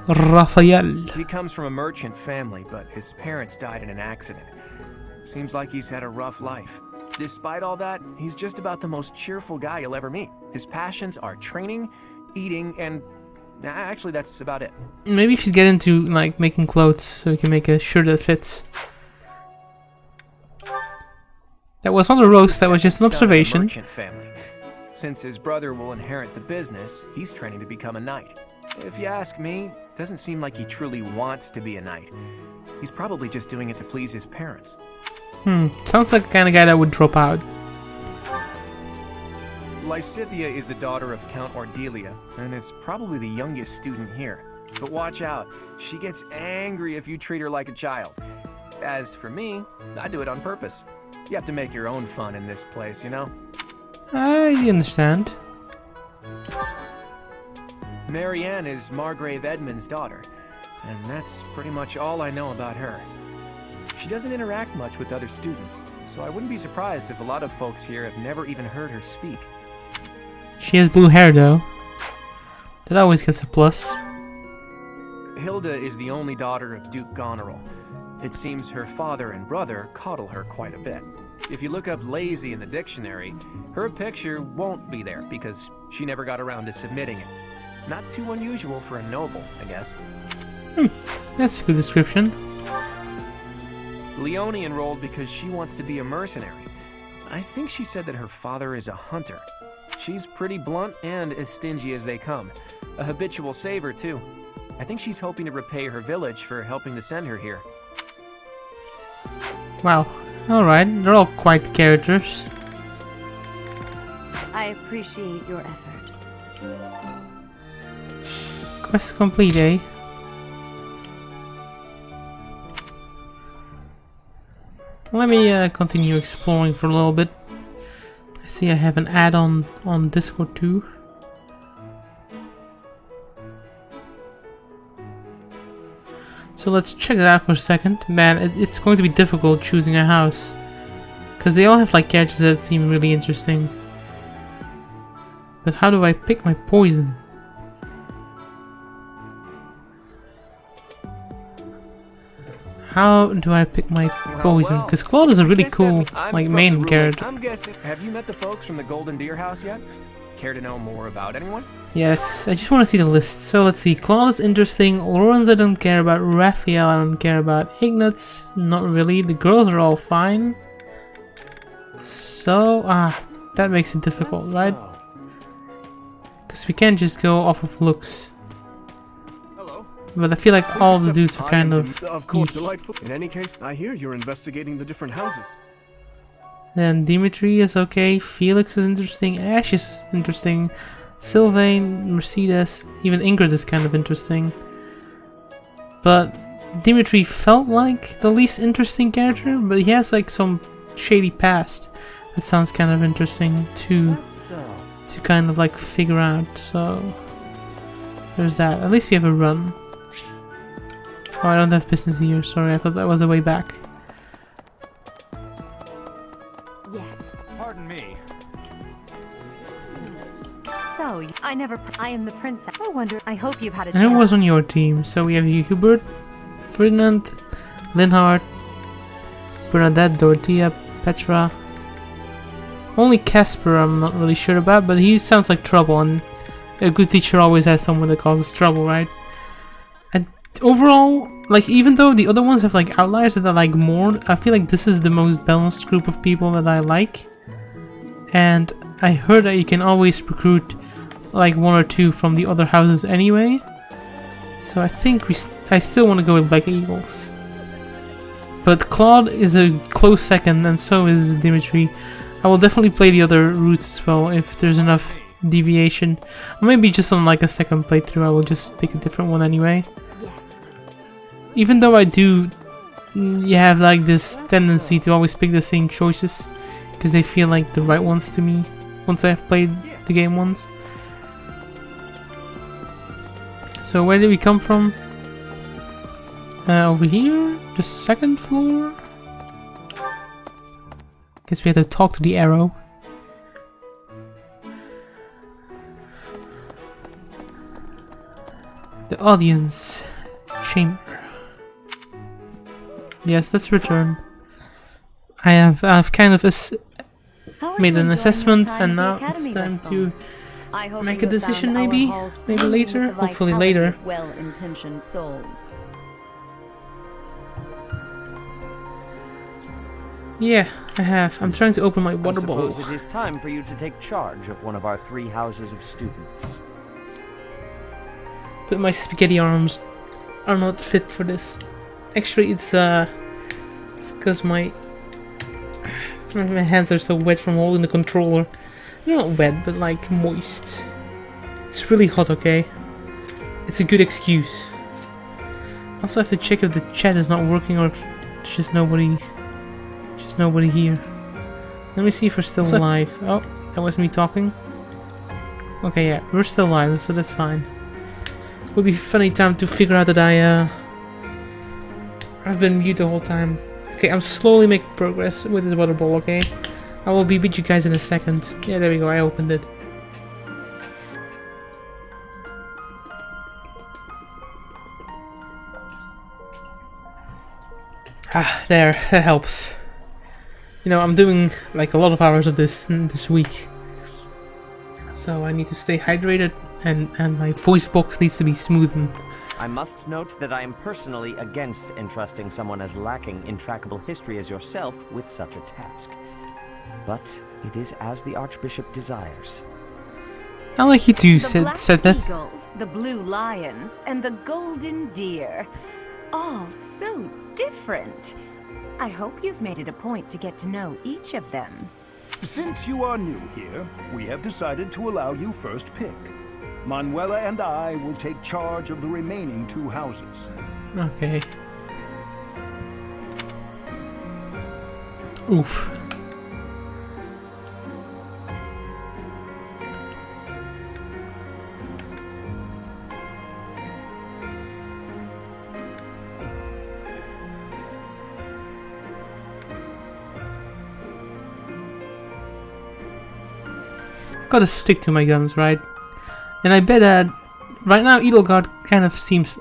Raphael. He comes from a merchant family, but his parents died in an accident. Seems like he's had a rough life. Despite all that, he's just about the most cheerful guy you'll ever meet. His passions are training, eating, and actually that's about it. Maybe you should get into like making clothes so you can make a shirt that fits. That was not a roast, that was just an observation. Merchant family. Since his brother will inherit the business, he's training to become a knight. If you ask me, it doesn't seem like he truly wants to be a knight. He's probably just doing it to please his parents. Sounds like the kind of guy that would drop out. Lysithea is the daughter of Count Ordelia, and is probably the youngest student here. But watch out, she gets angry if you treat her like a child. As for me, I do it on purpose. You have to make your own fun in this place, you know? I understand. Marianne is Margrave Edmund's daughter, and that's pretty much all I know about her. She doesn't interact much with other students, so I wouldn't be surprised if a lot of folks here have never even heard her speak. She has blue hair though. That always gets a plus. Hilda is the only daughter of Duke Goneril. It seems her father and brother coddle her quite a bit. If you look up lazy in the dictionary, her picture won't be there because she never got around to submitting it. Not too unusual for a noble, I guess. That's a good description. Leone enrolled because she wants to be a mercenary. I think she said that her father is a hunter. She's pretty blunt and as stingy as they come. A habitual saver, too. I think she's hoping to repay her village for helping to send her here. Wow. Alright, they're all quite characters. I appreciate your effort. Quest complete, eh? Let me continue exploring for a little bit. I see I have an add-on on Discord too. So let's check that out for a second. Man, it's going to be difficult choosing a house. Because they all have like gadgets that seem really interesting. But how do I pick my poison? How do I pick my poison? Because Claude is a really cool like main character. I'm guessing. Have you met the folks from the Golden Deer House yet? Care to know more about anyone? Yes, I just want to see the list. So let's see. Claude is interesting. Lawrence I don't care about. Raphael I don't care about. Ignatz, not really. The girls are all fine. So, that makes it difficult, right? Because we can't just go off of looks. But I feel like all the dudes are kind of course, delightful. In any case, I hear you're investigating the different houses. Then Dimitri is okay, Felix is interesting, Ash is interesting, Sylvain, Mercedes, even Ingrid is kind of interesting. But Dimitri felt like the least interesting character, but he has like some shady past. That sounds kind of interesting to kind of like figure out, so there's that. At least we have a run. Oh, I don't have business here, sorry, I thought that was a way back. Yes. Pardon me. So, I am the princess. I wonder. I hope you've had a And who chance. was on your team? So we have Hubert, Ferdinand, Linhart, Bernadette, Dorothea, Petra. Only Casper I'm not really sure about, but he sounds like trouble, and a good teacher always has someone that causes trouble, right? And overall, like, even though the other ones have like outliers that I like more, I feel like this is the most balanced group of people that I like. And I heard that you can always recruit like one or two from the other houses anyway. So I think I still want to go with Black Eagles. But Claude is a close second, and so is Dimitri. I will definitely play the other routes as well if there's enough deviation. Or maybe just on like a second playthrough I will just pick a different one anyway. Yes. Even though I do, you have like this tendency to always pick the same choices because they feel like the right ones to me once I've played the game once. So where did we come from? Over here? The second floor? Guess we had to talk to the arrow. The audience chamber. Yes, let's return. I've kind of made an assessment, and now it's time to make a decision. Maybe later. Hopefully later. Well-intentioned souls. Yeah, I have. I'm trying to open my water I bottle. suppose it is time for you to take charge of one of our 3 houses of students. But my spaghetti arms are not fit for this. Actually, it's because my hands are so wet from holding the controller. They're not wet, but like moist. It's really hot, okay? It's a good excuse. Also, I have to check if the chat is not working or if there's just nobody here. Let me see if we're still live. Oh, that was me talking. Okay, yeah, we're still live, so that's fine. Would be a funny time to figure out that I've been mute the whole time. Okay, I'm slowly making progress with this water bowl, okay? I will be with you guys in a second. Yeah, there we go, I opened it. Ah, there, that helps. You know, I'm doing like a lot of hours of this week. So I need to stay hydrated, and my voice box needs to be smoothened. I must note that I am personally against entrusting someone as lacking in trackable history as yourself with such a task. But it is as the Archbishop desires. I like you too, The black said that. eagles, the blue lions, and the golden deer. All so different. I hope you've made it a point to get to know each of them. Since you are new here, we have decided to allow you first pick. Manuela and I will take charge of the remaining 2 houses. Okay. Oof. Gotta stick to my guns, right? And I bet that right now Edelgard kind of seems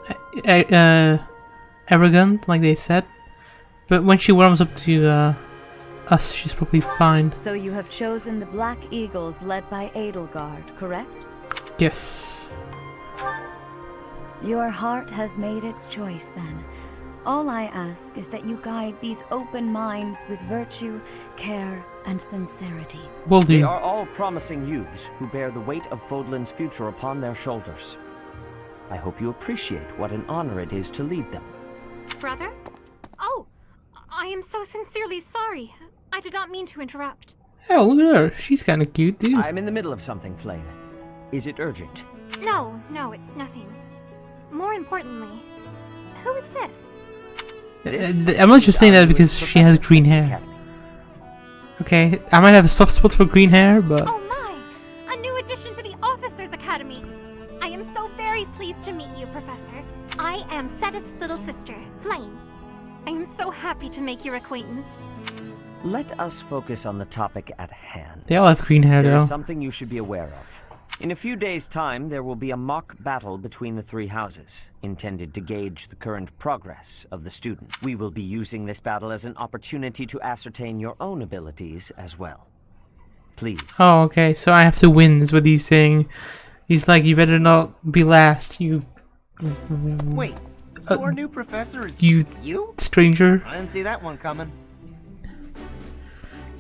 arrogant, like they said. But when she warms up to us, she's probably fine. So you have chosen the Black Eagles led by Edelgard, correct? Yes. Your heart has made its choice then. All I ask is that you guide these open minds with virtue, care, and sincerity. Will do. They are all promising youths who bear the weight of Fodlan's future upon their shoulders. I hope you appreciate what an honor it is to lead them. Brother? Oh, I am so sincerely sorry. I did not mean to interrupt. Oh, look at her. She's kind of cute, dude. I'm in the middle of something, Flame. Is it urgent? No, it's nothing. More importantly, who is this? I'm not just saying that because she has green hair. Okay, I might have a soft spot for green hair, but... Oh my! A new addition to the Officers Academy! I am so very pleased to meet you, Professor. I am Sedith's little sister, Flame. I am so happy to make your acquaintance. Let us focus on the topic at hand. They all have green hair, There though. is something you should be aware of. In a few days' time, there will be a mock battle between the three houses, intended to gauge the current progress of the student. We will be using this battle as an opportunity to ascertain your own abilities as well. Please. Oh, okay, so I have to win is what he's saying. He's like, you better not be last, you... Wait, so our new professor is you? Stranger? I didn't see that one coming.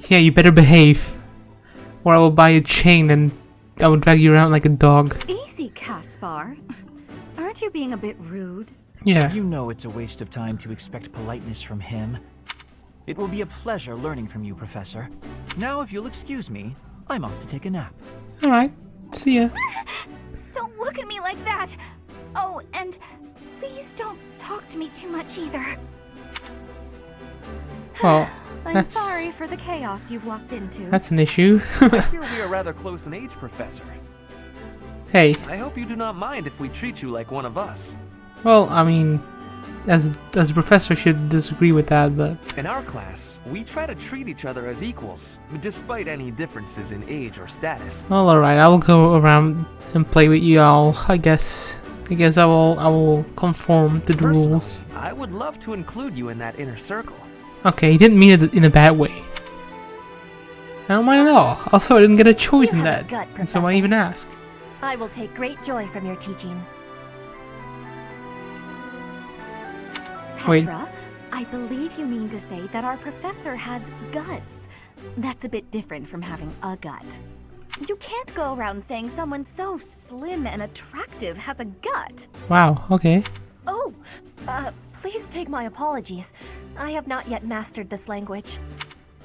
Yeah, you better behave. Or I will buy a chain and I will drag you around like a dog. Easy, Caspar. Aren't you being a bit rude? Yeah. You know it's a waste of time to expect politeness from him. It will be a pleasure learning from you, Professor. Now, if you'll excuse me, I'm off to take a nap. Alright, see ya. Don't look at me like that! Oh, and please don't talk to me too much either. Well, I'm that's... sorry for the chaos you've walked into. That's an issue. I hear we are rather close in age, Professor. Hey. I hope you do not mind if we treat you like one of us. Well, I mean, as a professor should disagree with that, but... In our class, we try to treat each other as equals, despite any differences in age or status. Well, alright, I will go around and play with you all, I guess. I will conform to the rules. I would love to include you in that inner circle. Okay, he didn't mean it in a bad way. I don't mind at all. Also, I didn't get a choice in that, and so I even ask. I will take great joy from your teachings. Wait. Petra, I believe you mean to say that our professor has guts. That's a bit different from having a gut. You can't go around saying someone so slim and attractive has a gut. Wow, okay. Oh, please take my apologies. I have not yet mastered this language.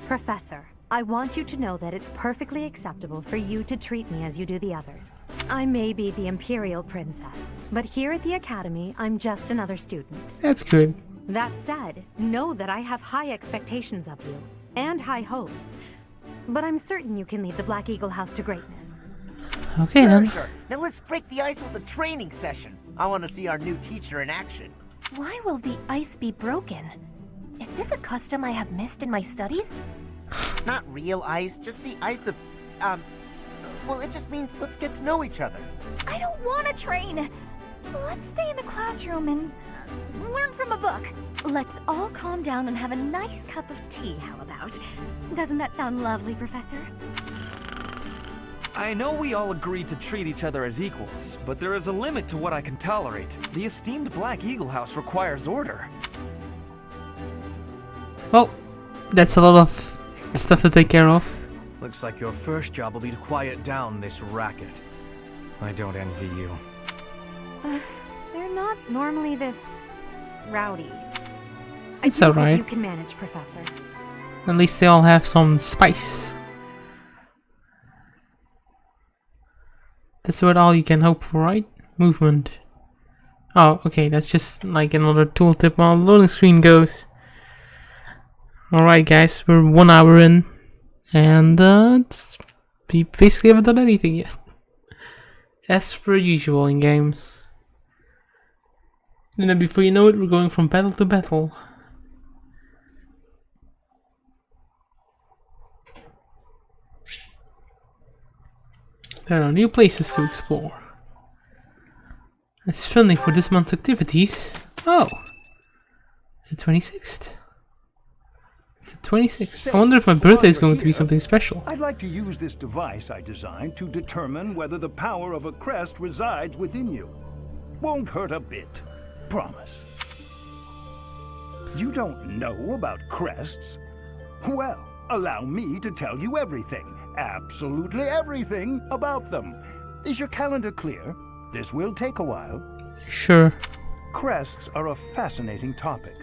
Professor, I want you to know that it's perfectly acceptable for you to treat me as you do the others. I may be the Imperial princess, but here at the Academy, I'm just another student. That's good. That said, know that I have high expectations of you, and high hopes. But I'm certain you can lead the Black Eagle House to greatness. Okay then. Sure. Now let's break the ice with a training session. I want to see our new teacher in action. Why will the ice be broken? Is this a custom I have missed in my studies? Not real ice, just the ice of, well, it just means let's get to know each other. I don't want to train. Let's stay in the classroom and learn from a book. Let's all calm down and have a nice cup of tea, how about? Doesn't that sound lovely, Professor? I know we all agree to treat each other as equals, but there is a limit to what I can tolerate. The esteemed Black Eagle House requires order. Well, that's a lot of stuff to take care of. Looks like your first job will be to quiet down this racket. I don't envy you. They're not normally this rowdy. It's I do alright. hope you can manage, Professor. At least they all have some spice. That's about all you can hope for, right? Movement. Oh, okay, that's just like another tooltip while the loading screen goes. Alright guys, we're 1 hour in. And we basically haven't done anything yet. As per usual in games. And then before you know it, we're going from battle to battle. There are new places to explore. It's funding for this month's activities. Oh! It's the 26th. It's the 26th. I wonder if my birthday is going to be something special. I'd like to use this device I designed to determine whether the power of a crest resides within you. Won't hurt a bit. Promise. You don't know about crests? Well, allow me to tell you everything. Absolutely everything about them. Is your calendar clear? This will take a while. Sure. Crests are a fascinating topic.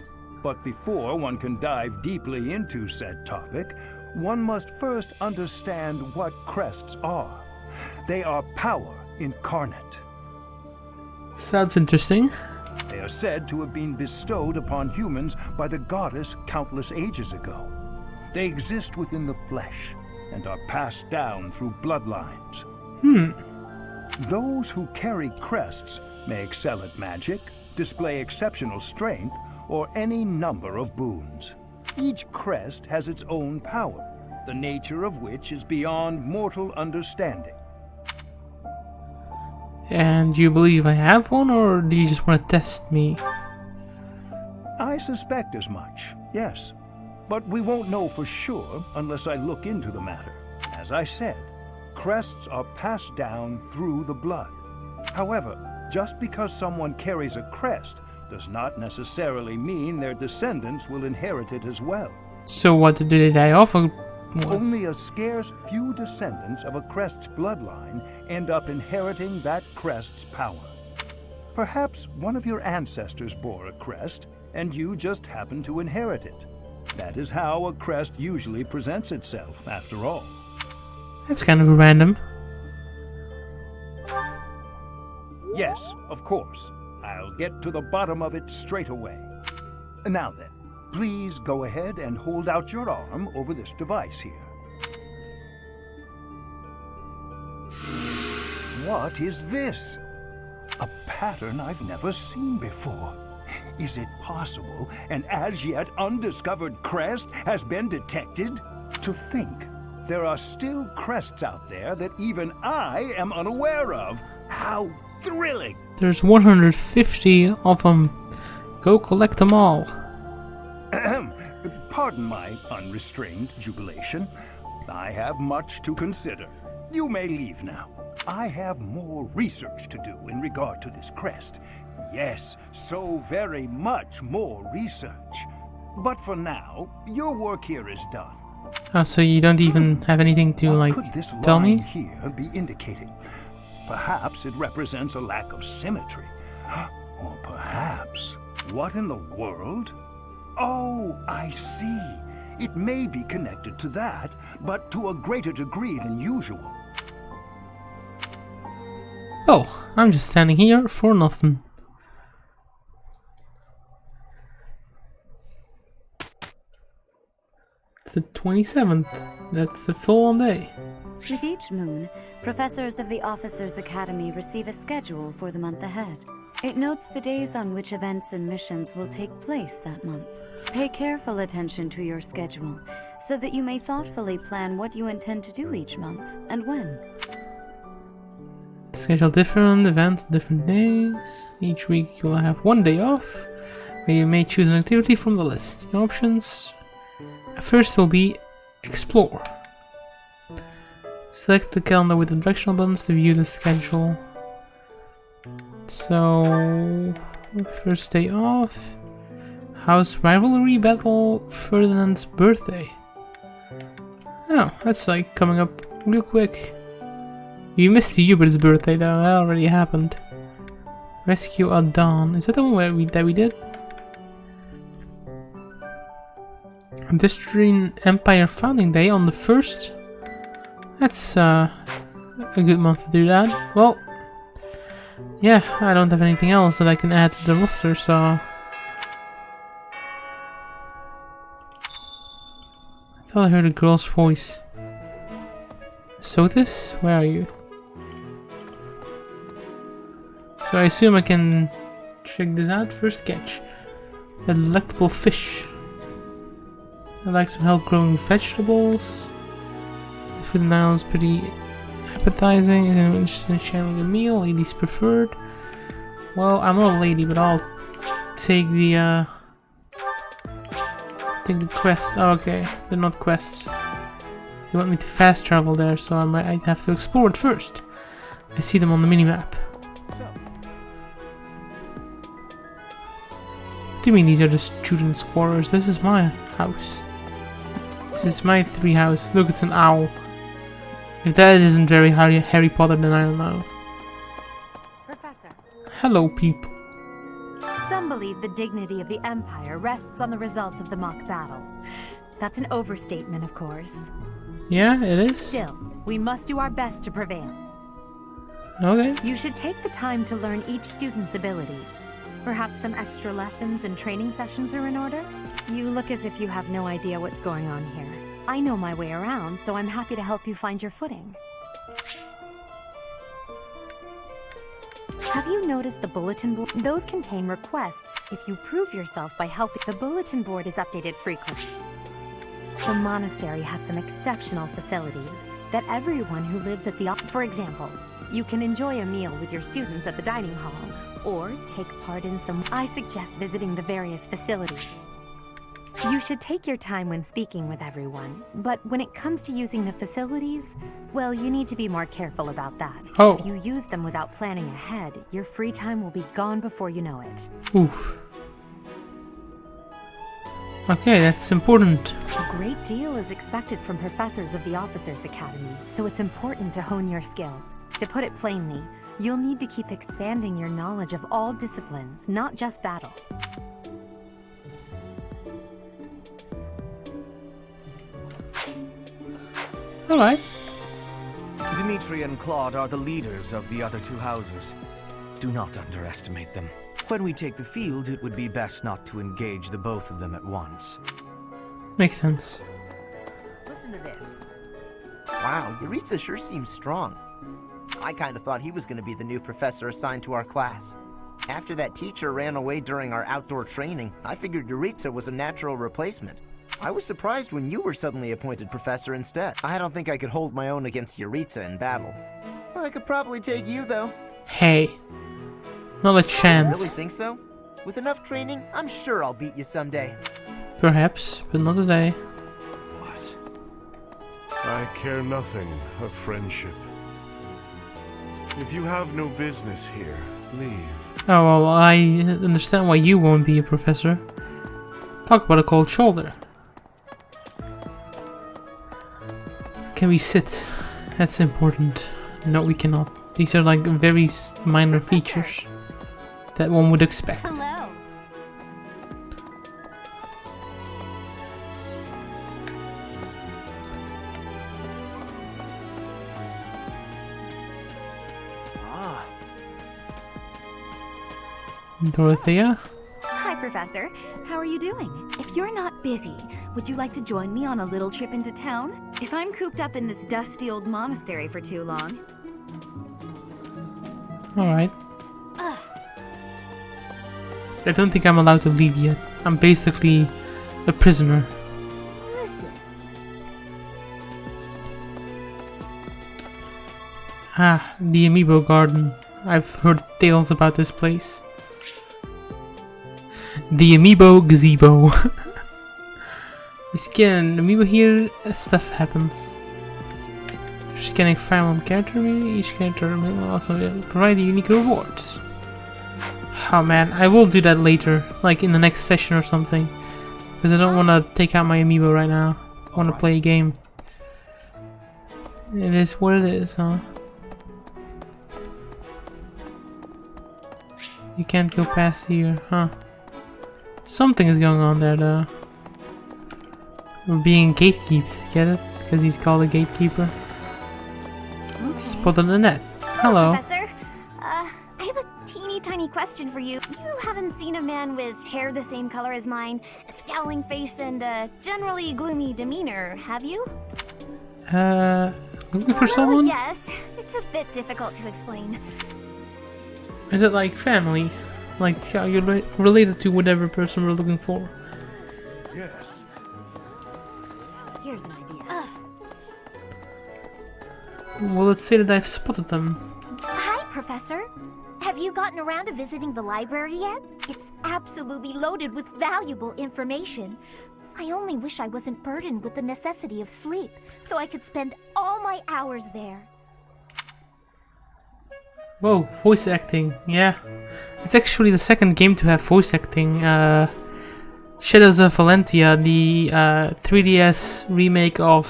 But before one can dive deeply into said topic, one must first understand what crests are. They are power incarnate. Sounds interesting. They are said to have been bestowed upon humans by the goddess countless ages ago. They exist within the flesh and are passed down through bloodlines. Those who carry crests may excel at magic, display exceptional strength, or any number of boons. Each crest has its own power, the nature of which is beyond mortal understanding. And do you believe I have one, or do you just want to test me? I suspect as much, yes. But we won't know for sure unless I look into the matter. As I said, crests are passed down through the blood. However, just because someone carries a crest does not necessarily mean their descendants will inherit it as well. So what, did they die off, or what? Only a scarce few descendants of a crest's bloodline end up inheriting that crest's power. Perhaps one of your ancestors bore a crest, and you just happen to inherit it. That is how a crest usually presents itself, after all. That's kind of random. Yes, of course. I'll get to the bottom of it straight away. Now then, please go ahead and hold out your arm over this device here. What is this? A pattern I've never seen before. Is it possible an as yet undiscovered crest has been detected? To think, there are still crests out there that even I am unaware of. How thrilling! There's 150 of them. Go collect them all. Pardon my unrestrained jubilation. I have much to consider. You may leave now. I have more research to do in regard to this crest. Yes, so very much more research. But for now, your work here is done. Oh, so you don't even have anything to, like, What could this tell line me? here be indicating? Perhaps it represents a lack of symmetry. Or perhaps, what in the world? Oh, I see. It may be connected to that, but to a greater degree than usual. Oh, I'm just standing here for nothing. It's the 27th. That's a full-on day. With each moon, professors of the Officers' Academy receive a schedule for the month ahead. It notes the days on which events and missions will take place that month. Pay careful attention to your schedule, so that you may thoughtfully plan what you intend to do each month, and when. Schedule different events, different days. Each week you'll have one day off, where you may choose an activity from the list. Your options first will be Explore. Select the calendar with the directional buttons to view the schedule. So, first day off. House Rivalry Battle Ferdinand's birthday. Oh, that's like coming up real quick. You missed Hubert's birthday though, that already happened. Rescue at Dawn. Is that the one where we did? Austrian Empire Founding Day on the 1st. That's a good month to do that. Well, yeah, I don't have anything else that I can add to the roster, so I thought I heard a girl's voice. Sotis? Where are you? So I assume I can check this out. First catch. A delectable fish. I'd like some help growing vegetables. The food now is pretty appetizing. Is anyone interested in sharing a meal? Ladies preferred. Well, I'm not a lady, but I'll take the quest. Oh, okay, they're not quests. You want me to fast travel there, so I might have to explore it first. I see them on the minimap. What do you mean these are the students' quarters? This is my house. This is my tree house. Look, it's an owl. If that isn't very Harry Potter, then I don't know. Professor. Hello, people. Some believe the dignity of the Empire rests on the results of the mock battle. That's an overstatement, of course. Yeah, it is. Still, we must do our best to prevail. Okay. You should take the time to learn each student's abilities. Perhaps some extra lessons and training sessions are in order? You look as if you have no idea what's going on here. I know my way around, so I'm happy to help you find your footing. Have you noticed the bulletin board? Those contain requests if you prove yourself by helping. The bulletin board is updated frequently. The monastery has some exceptional facilities that everyone who lives at the... For example, You can enjoy a meal with your students at the dining hall, or take part in some... I suggest visiting the various facilities. You should take your time when speaking with everyone, but when it comes to using the facilities, well, you need to be more careful about that. Oh. If you use them without planning ahead, your free time will be gone before you know it. Oof. Okay, that's important. A great deal is expected from professors of the Officers Academy, so it's important to hone your skills. To put it plainly, you'll need to keep expanding your knowledge of all disciplines, not just battle. Alright. Dimitri and Claude are the leaders of the other two houses. Do not underestimate them. When we take the field, it would be best not to engage the both of them at once. Makes sense. Listen to this. Wow, Yuritsa sure seems strong. I kind of thought he was going to be the new professor assigned to our class. After that teacher ran away during our outdoor training, I figured Yuritsa was a natural replacement. I was surprised when you were suddenly appointed professor instead. I don't think I could hold my own against Yuritsa in battle. Well, I could probably take you, though. Hey. Not a chance. You really think so? With enough training, I'm sure I'll beat you someday. Perhaps, but not today. What? I care nothing of friendship. If you have no business here, leave. Oh, well, I understand why you won't be a professor. Talk about a cold shoulder. Can we sit? That's important. No, we cannot. These are like very minor features that one would expect. Hello. Dorothea? Hi, Professor. How are you doing? If you're not busy, would you like to join me on a little trip into town? If I'm cooped up in this dusty old monastery for too long. Alright. I don't think I'm allowed to leave yet. I'm basically a prisoner. Listen. Ah, the Amiibo Garden. I've heard tales about this place. The Amiibo Gazebo. You scan an Amiibo here, stuff happens. Scanning Fire Emblem character, each character will also provide unique rewards. Oh man, I will do that later, like in the next session or something. Because I don't want to take out my Amiibo right now. I want to play a game. It is what it is, huh? You can't go past here, huh? Something is going on there though. We're being gatekeeped, get it? Because he's called a gatekeeper. Okay. Spotted Annette. Hello. Professor, I have a teeny tiny question for you. You haven't seen a man with hair the same color as mine, a scowling face, and a generally gloomy demeanor, have you? Looking for someone? Yes. It's a bit difficult to explain. Is it like family? Like how you're related to whatever person we're looking for? Yes. Here's an idea. Well, let's say that I've spotted them. Hi, Professor. Have you gotten around to visiting the library yet? It's absolutely loaded with valuable information. I only wish I wasn't burdened with the necessity of sleep, so I could spend all my hours there. Whoa, voice acting, yeah. It's actually the second game to have voice acting. Shadows of Valentia, the 3DS remake of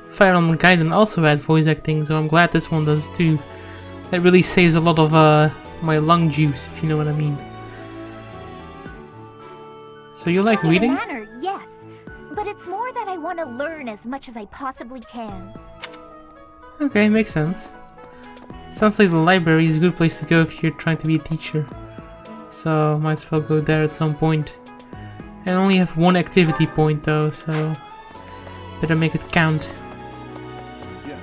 Fire Emblem Gaiden, also had voice acting, so I'm glad this one does too. That really saves a lot of my lung juice, if you know what I mean. So you like reading? In a manner, yes. But it's more that I want to learn as much as I possibly can. Okay, makes sense. Sounds like the library is a good place to go if you're trying to be a teacher. So, might as well go there at some point. I only have one activity point though, so better make it count. Yes.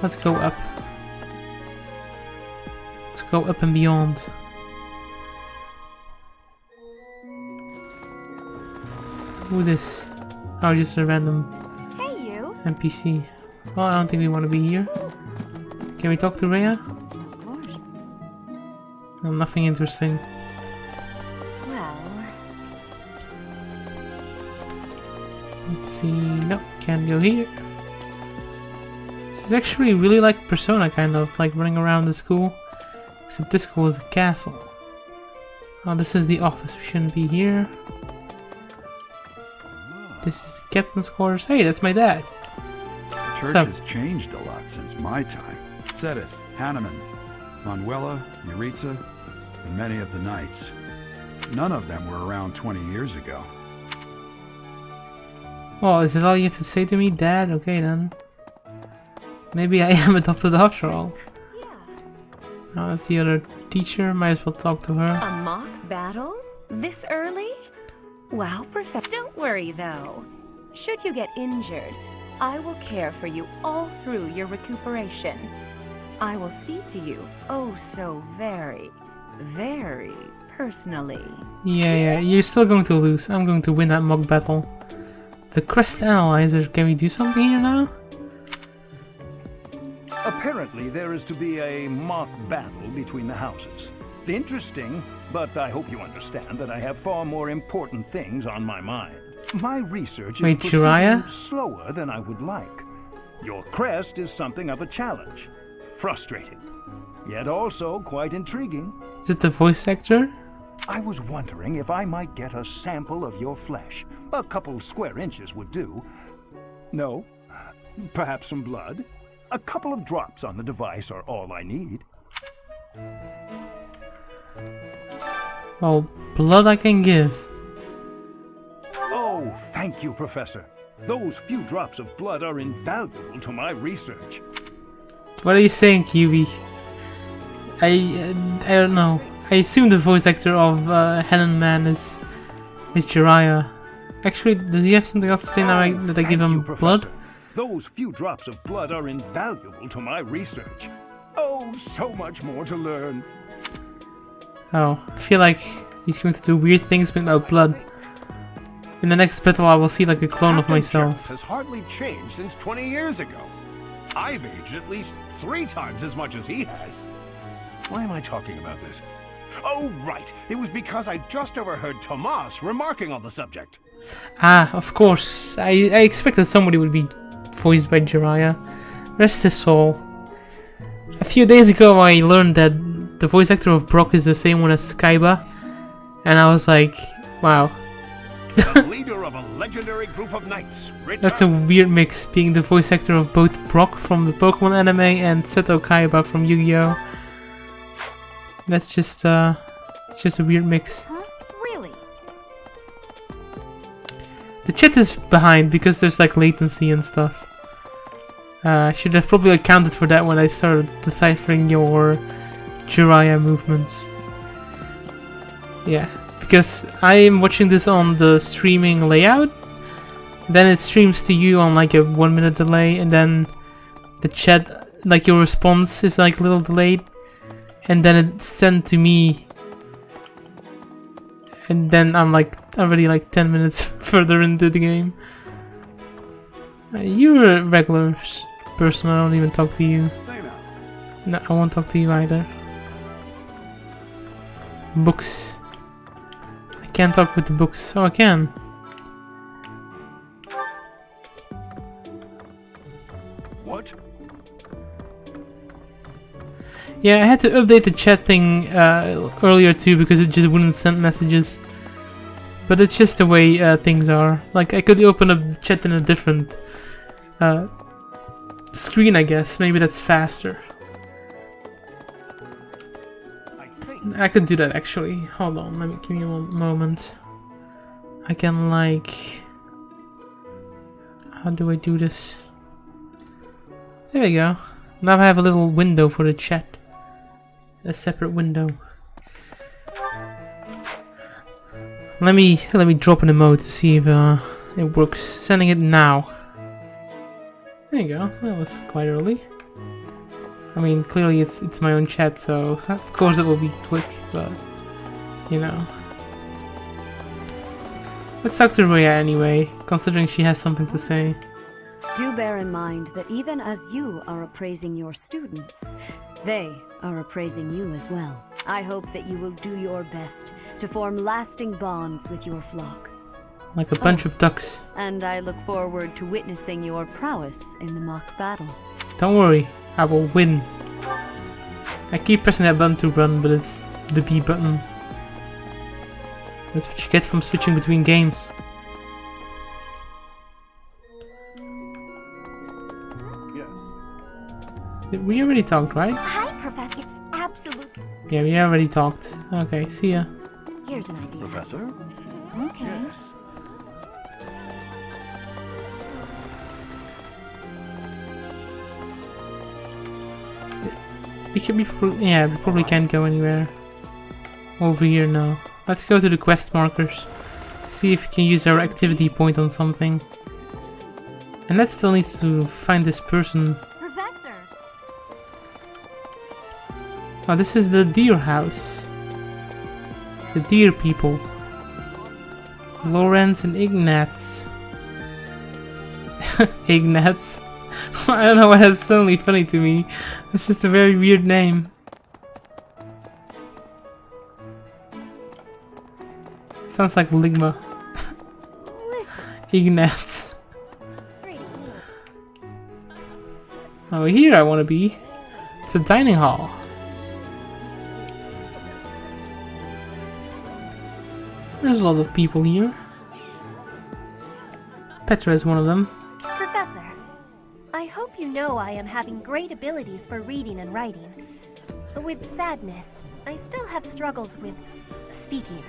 Let's go up. Let's go up and beyond. Who this? Oh, just a random Hey, you. NPC. Well, I don't think we want to be here. Can we talk to Rhea? Of course. No, nothing interesting. Well, Let's see. No, can't go here. This is actually really like Persona, kind of like running around the school. Except this school is a castle. Oh, this is the office. We shouldn't be here. This is the captain's quarters. Hey, that's my dad. The church has changed a lot since my time. Sedith, Hanneman, Manuela, Yuritsa, and many of the knights. None of them were around 20 years ago. Well, is that all you have to say to me, Dad? Okay then. Maybe I am adopted after all. Oh, that's the other teacher. Might as well talk to her. A mock battle? This early? Wow, Professor. Don't worry, though. Should you get injured, I will care for you all through your recuperation. I will see to you, oh so very, very personally. Yeah, you're still going to lose. I'm going to win that mock battle. The Crest Analyzer. Can we do something here now? Apparently, there is to be a mock battle between the houses. Interesting, but I hope you understand that I have far more important things on my mind. My research is proceeding slower than I would like. Your crest is something of a challenge. Frustrating, yet also quite intriguing. Is it the voice actor? I was wondering if I might get a sample of your flesh. A couple square inches would do. No? Perhaps some blood? A couple of drops on the device are all I need. Well, blood I can give. Oh, thank you, Professor. Those few drops of blood are invaluable to my research. What are you saying, Kiwi? I don't know. I assume the voice actor of Hannenman is Jiraiya. Actually, does he have something else to say now that I give him blood? Those few drops of blood are invaluable to my research. Oh, so much more to learn. Oh, I feel like he's going to do weird things with my blood. In the next battle, I will see like a clone of myself. Has hardly changed since 20 years ago. I've aged at least 3 times as much as he has. Why am I talking about this? Oh, right. It was because I just overheard Tomas remarking on the subject. Ah, of course. I expected somebody would be voiced by Jiraiya. Rest his soul. A few days ago, I learned that the voice actor of Brock is the same one as Skyba, and I was like, wow. The leader of a legendary group of knights. That's a weird mix, being the voice actor of both Brock from the Pokemon anime and Seto Kaiba from Yu-Gi-Oh! That's just it's just a weird mix. Huh? Really? The chat is behind because there's like latency and stuff. I should have probably accounted for that when I started deciphering your Jiraiya movements. Yeah, because I am watching this on the streaming layout, then it streams to you on like a 1 minute delay, and then the chat, like your response is like a little delayed, and then it's sent to me, and then I'm like already like 10 minutes further into the game. You're a regular person, I don't even talk to you. No, I won't talk to you either. Books. I can't talk with the books. Oh, I can. What? Yeah, I had to update the chat thing earlier too because it just wouldn't send messages. But it's just the way things are. Like, I could open a chat in a different screen, I guess. Maybe that's faster. I could do that actually. Hold on, let me give me one moment. I can like... How do I do this? There we go. Now I have a little window for the chat. A separate window. Let me drop an emote to see if it works. Sending it now. There you go. That was quite early. I mean, clearly it's my own chat, so of course it will be quick, but you know. Let's talk to Rhea anyway, considering she has something to say. Do bear in mind that even as you are appraising your students, they are appraising you as well. I hope that you will do your best to form lasting bonds with your flock. Like a bunch of ducks. And I look forward to witnessing your prowess in the mock battle. Don't worry, I will win. I keep pressing that button to run, but it's the B button. That's what you get from switching between games. We already talked, right? Hi, Professor. It's absolute. Yeah, we already talked. Okay, see ya. Here's an idea. Professor? Okay. Yes. We probably can't go anywhere over here now. Let's go to the quest markers. See if we can use our activity point on something. And that still needs to find this person. Professor. Oh, this is the deer house. The deer people. Lawrence and Ignatz. Ignatz. I don't know why that's suddenly funny to me. It's just a very weird name. Sounds like Ligma. Ignatz. Oh, here I want to be. It's a dining hall. There's a lot of people here. Petra is one of them. Professor, I hope you know I am having great abilities for reading and writing. With sadness, I still have struggles with speaking.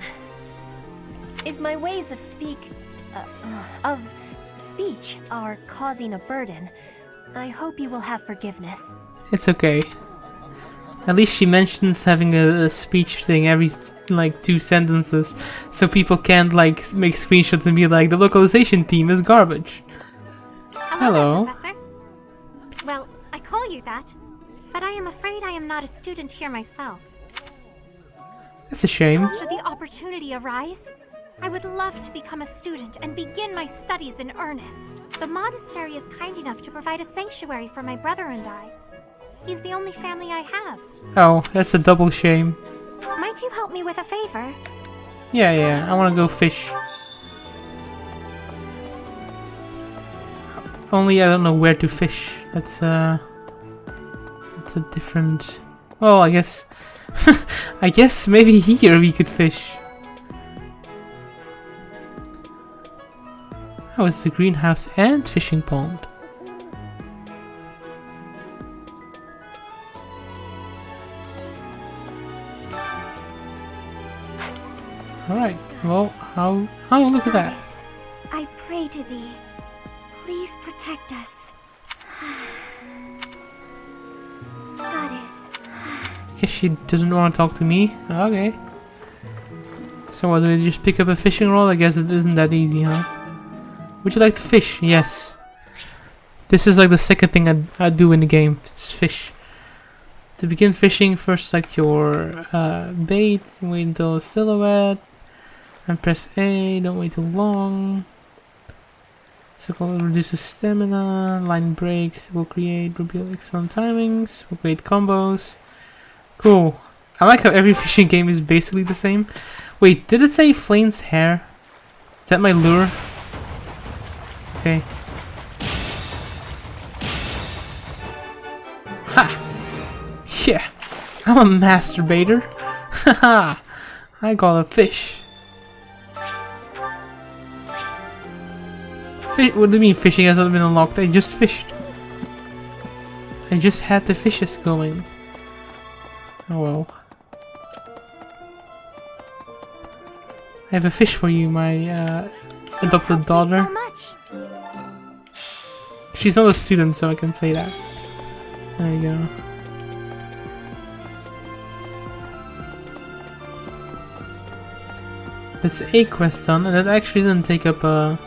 If my ways of speech are causing a burden, I hope you will have forgiveness. It's okay. At least she mentions having a speech thing every like 2 sentences, so people can't like make screenshots and be like, the localization team is garbage. Hello. Professor. Well, I call you that, but I am afraid I am not a student here myself. That's a shame. Should the opportunity arise, I would love to become a student and begin my studies in earnest. The monastery is kind enough to provide a sanctuary for my brother and I. He's the only family I have. Oh, that's a double shame. Might you help me with a favor? Yeah, I want to go fish. Only I don't know where to fish. That's a different... Well, I guess... I guess maybe here we could fish. Oh, it's the greenhouse and fishing pond. Alright, well, oh, look at that. I pray to thee. Please protect us. Goddess. Guess she doesn't want to talk to me. Okay. So what, do we just pick up a fishing rod? I guess it isn't that easy, huh? Would you like to fish? Yes. This is like the second thing I do in the game. It's fish. To begin fishing, first select your bait, wait until a silhouette, and press A, don't wait too long. Circle reduces stamina, line breaks, will reveal excellent timings, will create combos. Cool. I like how every fishing game is basically the same. Wait, did it say Flame's hair? Is that my lure? Okay. Ha! Yeah, I'm a masturbator. Haha! I got a fish. What do you mean fishing hasn't been unlocked? I just fished. I just had the fishes going. Oh well. I have a fish for you, my adopted daughter. So much. She's not a student, so I can say that. There you go. That's a quest done, and that actually didn't take up an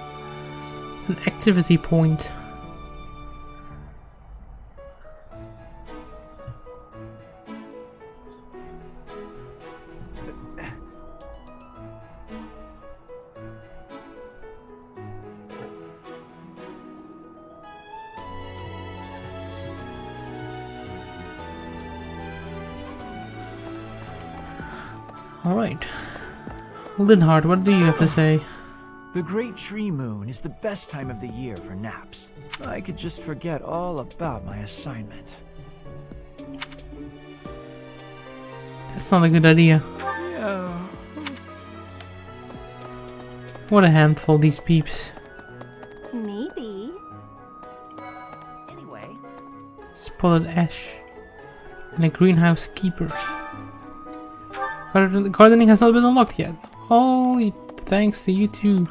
activity point. Alright. Linhart, what do you have to say? The Great Tree Moon is the best time of the year for naps. I could just forget all about my assignment. That's not a good idea. Yeah. What a handful, these peeps. Maybe. Anyway. Spotted ash. And a greenhouse keeper. Gardening has not been unlocked yet. Holy thanks to you too.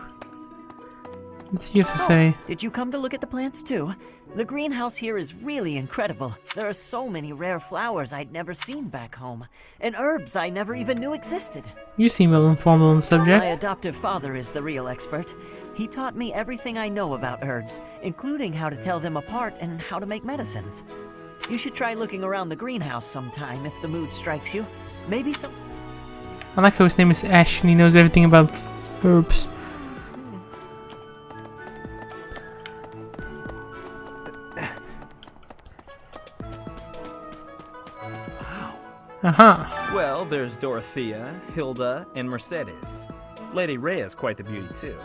What do you have to say? Did you come to look at the plants too? The greenhouse here is really incredible. There are so many rare flowers I'd never seen back home, and herbs I never even knew existed. You seem well informed on the subject. My adoptive father is the real expert. He taught me everything I know about herbs, including how to tell them apart and how to make medicines. You should try looking around the greenhouse sometime if the mood strikes you. Maybe some... I like how his name is Ash and he knows everything about herbs. Aha! Well, there's Dorothea, Hilda, and Mercedes. Lady Rhea's quite the beauty too.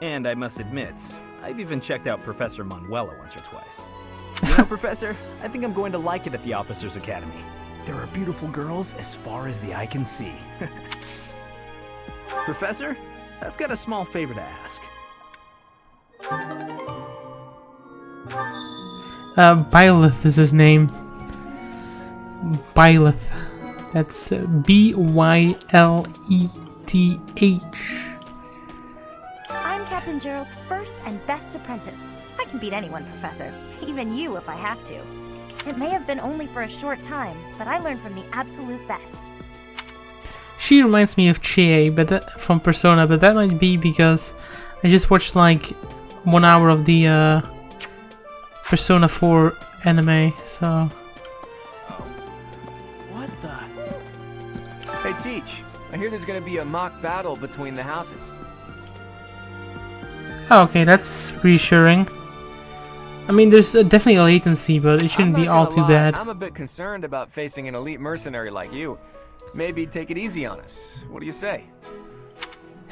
And I must admit, I've even checked out Professor Manuela once or twice. You know, Professor, I think I'm going to like it at the Officers Academy. There are beautiful girls as far as the eye can see. Professor, I've got a small favor to ask. Byleth is his name. Byleth. That's B-Y-L-E-T-H. I'm Captain Gerald's first and best apprentice. I can beat anyone, Professor. Even you if I have to. It may have been only for a short time, but I learned from the absolute best. She reminds me of Chie, but from Persona, but that might be because I just watched like 1 hour of the Persona 4 anime, so... What the? Hey, Teach. I hear there's gonna be a mock battle between the houses. Oh, okay, that's reassuring. I mean, there's definitely a latency, but it shouldn't be all too bad. I'm a bit concerned about facing an elite mercenary like you. Maybe take it easy on us. What do you say?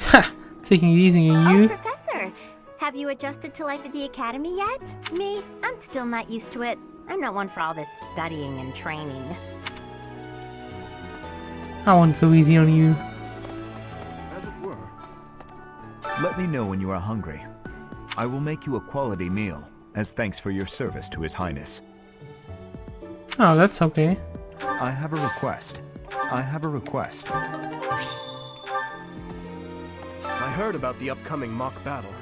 Ha! Taking it easy on you? Oh, Professor! Have you adjusted to life at the academy yet? Me? I'm still not used to it. I'm not one for all this studying and training. I won't go easy on you. As it were. Let me know when you are hungry. I will make you a quality meal, as thanks for your service to His Highness. Oh, that's okay. I have a request. I have a request. I heard about the upcoming mock battle.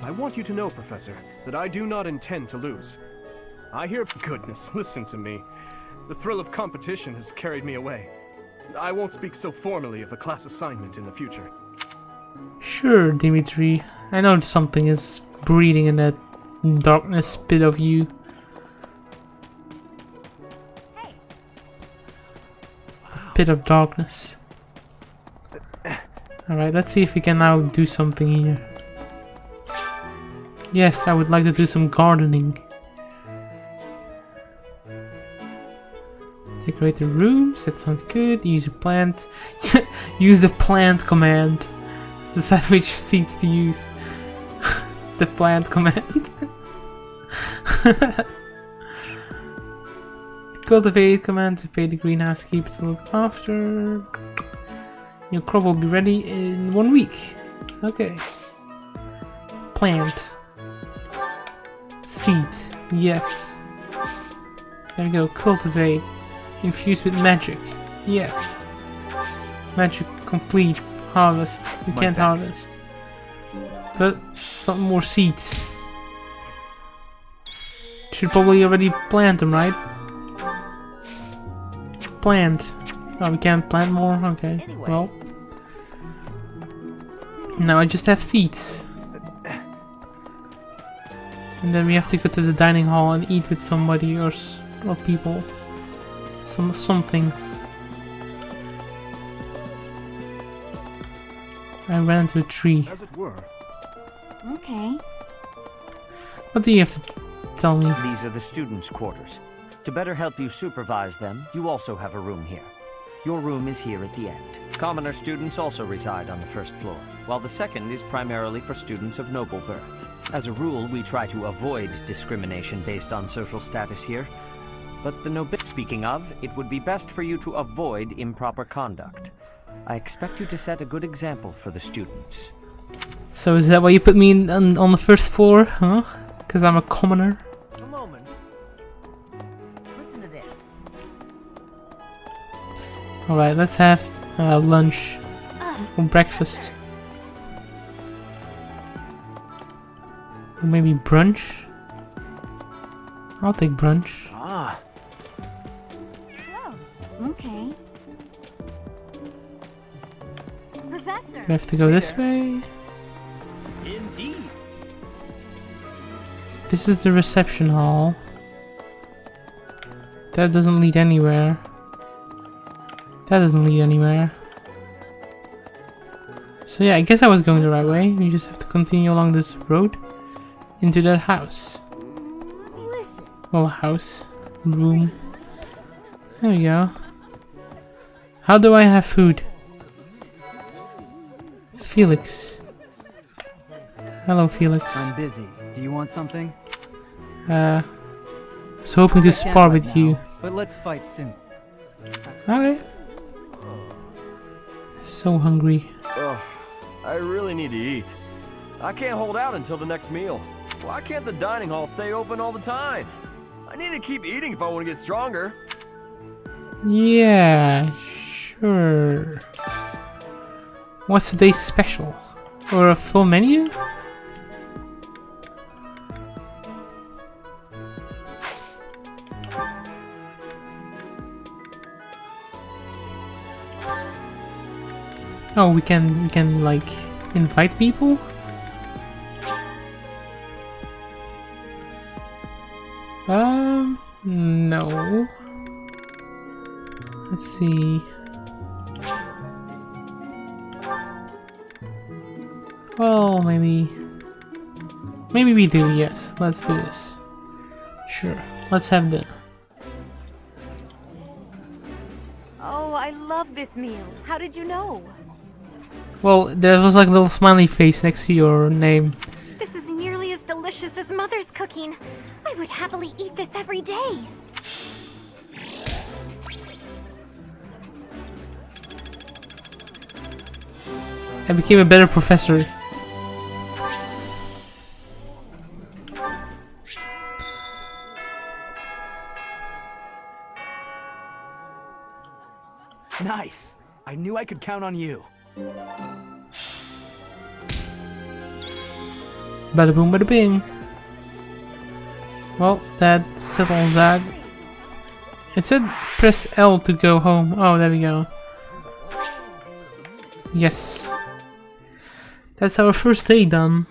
I want you to know, Professor, that I do not intend to lose. I hear... Goodness, listen to me. The thrill of competition has carried me away. I won't speak so formally of a class assignment in the future. Sure, Dimitri. I know something is breeding in that darkness bit of you. Bit of darkness. Alright, let's see if we can now do something here. Yes, I would like to do some gardening. Decorate the rooms, that sounds good. Use a plant. Use the plant command. Decide which seeds to use. The plant command. Cultivate command to pay the greenhouse keeper to look after. Your crop will be ready in 1 week. Okay. Plant. Seed. Yes. There we go. Cultivate. Infused with magic. Yes. Magic complete. Harvest. You can't harvest. But some more seeds. Should probably already plant them, right? Plant. Oh, we can't plant more? Okay. Anyway. Well. Now I just have seeds. And then we have to go to the dining hall and eat with somebody or people. Some things. I ran into a tree. As it were. Okay. What do you have to tell me? These are the students' quarters. To better help you supervise them, you also have a room here. Your room is here at the end. Commoner students also reside on the first floor, while the second is primarily for students of noble birth. As a rule, we try to avoid discrimination based on social status here. But the nobility, speaking of, it would be best for you to avoid improper conduct. I expect you to set a good example for the students. So is that why you put me on the first floor, huh? Because I'm a commoner? A moment. Listen to this. Alright, let's have lunch or breakfast. Or maybe brunch? I'll take brunch. Ah. Okay. Professor. Do I have to go this way? Indeed. This is the reception hall. That doesn't lead anywhere. That doesn't lead anywhere. So yeah, I guess I was going the right way. You just have to continue along this road into that house. Listen. Well, house. Room. There we go. How do I have food? Felix. Hello, Felix. I'm busy. Do you want something? I was hoping to spar with you. But let's fight soon. Okay. So hungry. Ugh, I really need to eat. I can't hold out until the next meal. Why can't the dining hall stay open all the time? I need to keep eating if I want to get stronger. Yeah, sure. What's today's special? Or a full menu? Oh, we can like invite people? No. Let's see. Well, maybe we do, yes. Let's do this. Sure. Let's have dinner. Oh, I love this meal. How did you know? Well, there was like a little smiley face next to your name. This is nearly as delicious as Mother's cooking. I would happily eat this every day. I became a better professor. Nice. I knew I could count on you. Bada boom, bada bing. Well, that settles that. It said press L to go home. Oh, there we go. Yes. That's our first day done.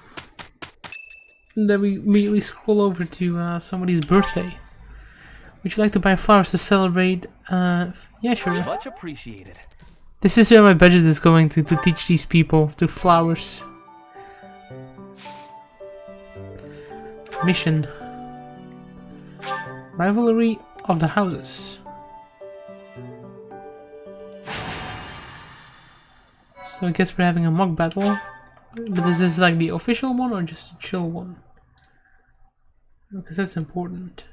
And then we immediately scroll over to somebody's birthday. Would you like to buy flowers to celebrate? Yeah, sure. Much appreciated. This is where my budget is going to teach these people to flowers. Mission. Rivalry of the houses. So I guess we're having a mock battle. But is this like the official one or just a chill one? Because that's important.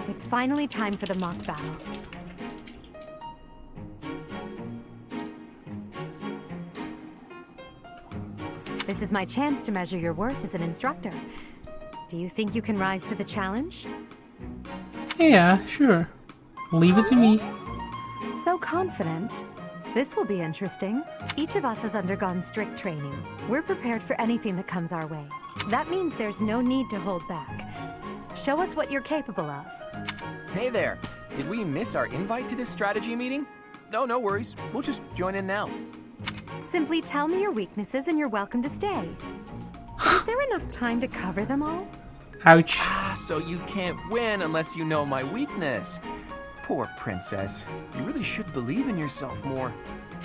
It's finally time for the mock battle. This is my chance to measure your worth as an instructor. Do you think you can rise to the challenge? Yeah, sure. Leave it to me. So confident. This will be interesting. Each of us has undergone strict training. We're prepared for anything that comes our way. That means there's no need to hold back. Show us what you're capable of. Hey there. Did we miss our invite to this strategy meeting? No worries. We'll just join in now. Simply tell me your weaknesses and you're welcome to stay. Is there enough time to cover them all? Ouch. So you can't win unless you know my weakness. Poor princess. You really should believe in yourself more.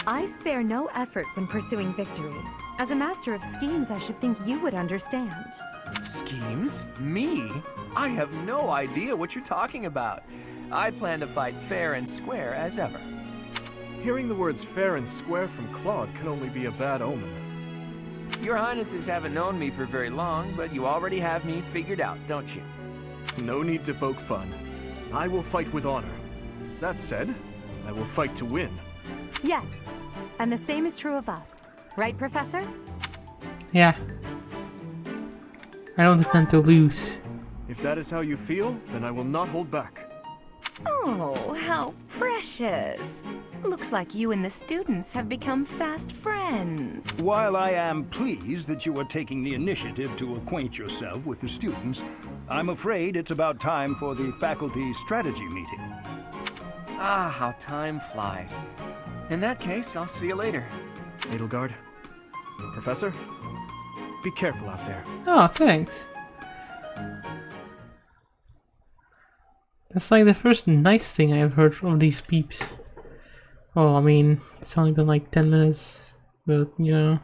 I spare no effort when pursuing victory. As a master of schemes, I should think you would understand. Schemes? Me? I have no idea what you're talking about. I plan to fight fair and square as ever. Hearing the words fair and square from Claude can only be a bad omen. Your Highnesses haven't known me for very long, but you already have me figured out, don't you? No need to poke fun. I will fight with honor. That said, I will fight to win. Yes, and the same is true of us. Right, Professor? Yeah. I don't intend to lose. If that is how you feel, then I will not hold back. Oh, how precious. Looks like you and the students have become fast friends. While I am pleased that you are taking the initiative to acquaint yourself with the students, I'm afraid it's about time for the faculty strategy meeting. Ah, how time flies. In that case, I'll see you later. Edelgard, Professor, be careful out there. Oh, thanks. That's like the first nice thing I've heard from these peeps. Oh, I mean, it's only been like 10 minutes, but you know.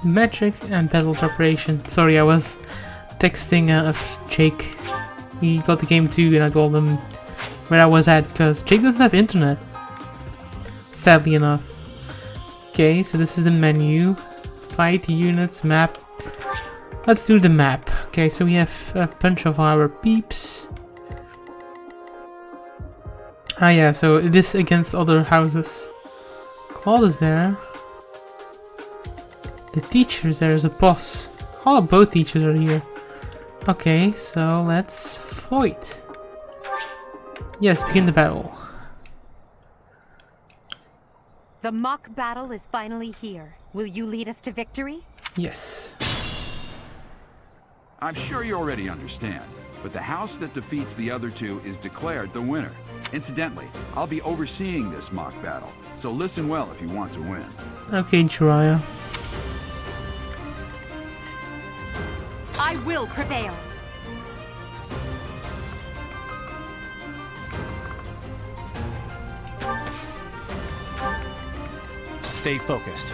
Magic and battle preparation. Sorry, I was texting Jake. He got the game too, and I told him where I was at because Jake doesn't have internet. Sadly enough. Okay, so this is the menu. Fight, units, map. Let's do the map. Okay, so we have a bunch of our peeps. Ah yeah, so it is against other houses. Claude is there. The teachers, there's a boss. Both teachers are here. Okay, so let's fight. Yes, begin the battle. The mock battle is finally here. Will you lead us to victory? Yes. I'm sure you already understand, but the house that defeats the other two is declared the winner. Incidentally, I'll be overseeing this mock battle, so listen well if you want to win. Okay, Jiraiya. I will prevail. Stay focused.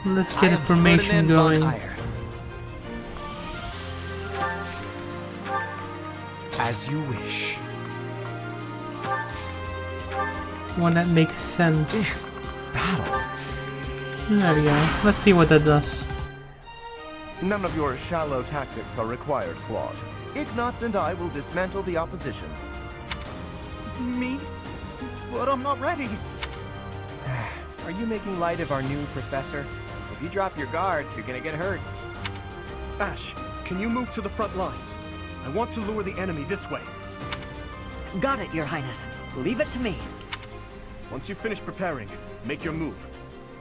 Let's get a formation going. As you wish. One that makes sense. Battle. There we go. Let's see what that does. None of your shallow tactics are required, Claude. Ignatz and I will dismantle the opposition. Me? But I'm not ready. Are you making light of our new professor? If you drop your guard, you're gonna get hurt. Ash, can you move to the front lines? I want to lure the enemy this way. Got it, Your Highness. Leave it to me. Once you finish preparing, make your move.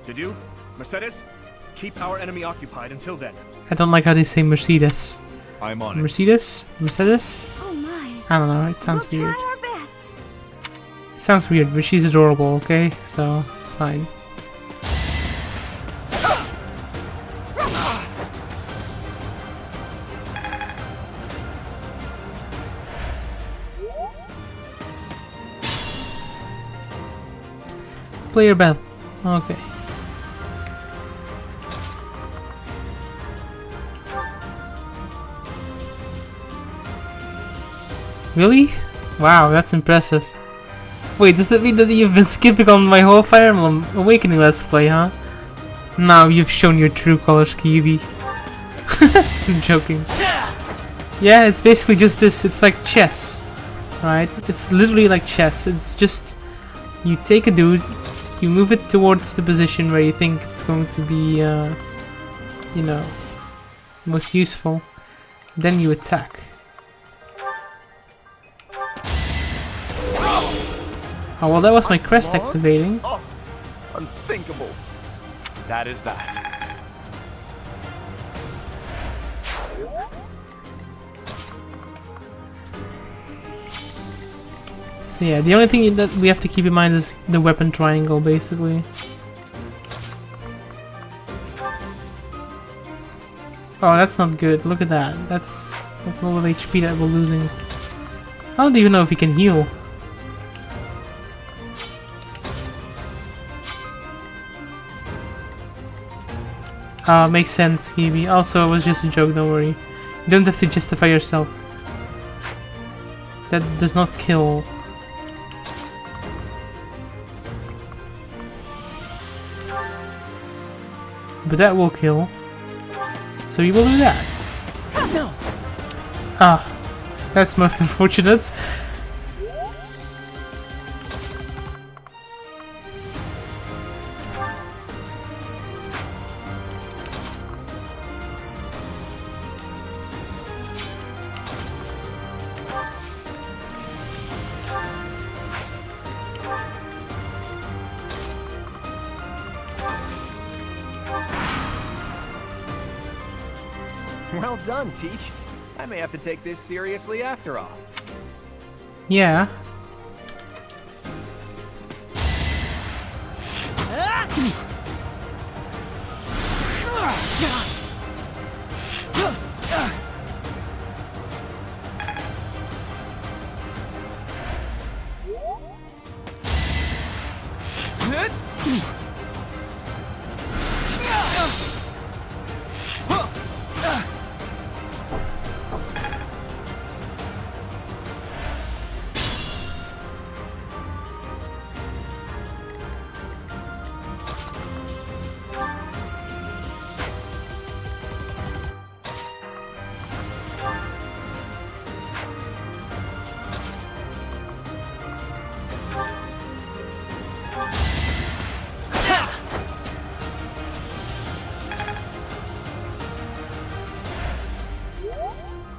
Did you? Mercedes? Keep our enemy occupied until then. I don't like how they say Mercedes. I'm on it. Mercedes? Mercedes? Oh my. I don't know, it sounds weird. Try our best. It sounds weird, but she's adorable, okay? So, it's fine. Player battle. Okay. Really? Wow, that's impressive. Wait, does that mean that you've been skipping on my whole Fire Emblem Awakening Let's Play, huh? Now you've shown your true colors, Kiwi. I'm joking. Yeah, it's basically just this. It's like chess. Right? It's literally like chess. It's just You take a dude, you move it towards the position where you think it's going to be, you know, most useful. Then you attack. Oh, well, that was my crest activating. Oh, unthinkable. That is that. So yeah, the only thing that we have to keep in mind is the weapon triangle, basically. Oh, that's not good. Look at that. That's a lot of HP that we're losing. I don't even know if he can heal. Makes sense, Kiwi. Also, it was just a joke, don't worry. You don't have to justify yourself. That does not kill. But that will kill. So you will do that. No. Ah, that's most unfortunate. Well done, Teach. I may have to take this seriously after all. Yeah.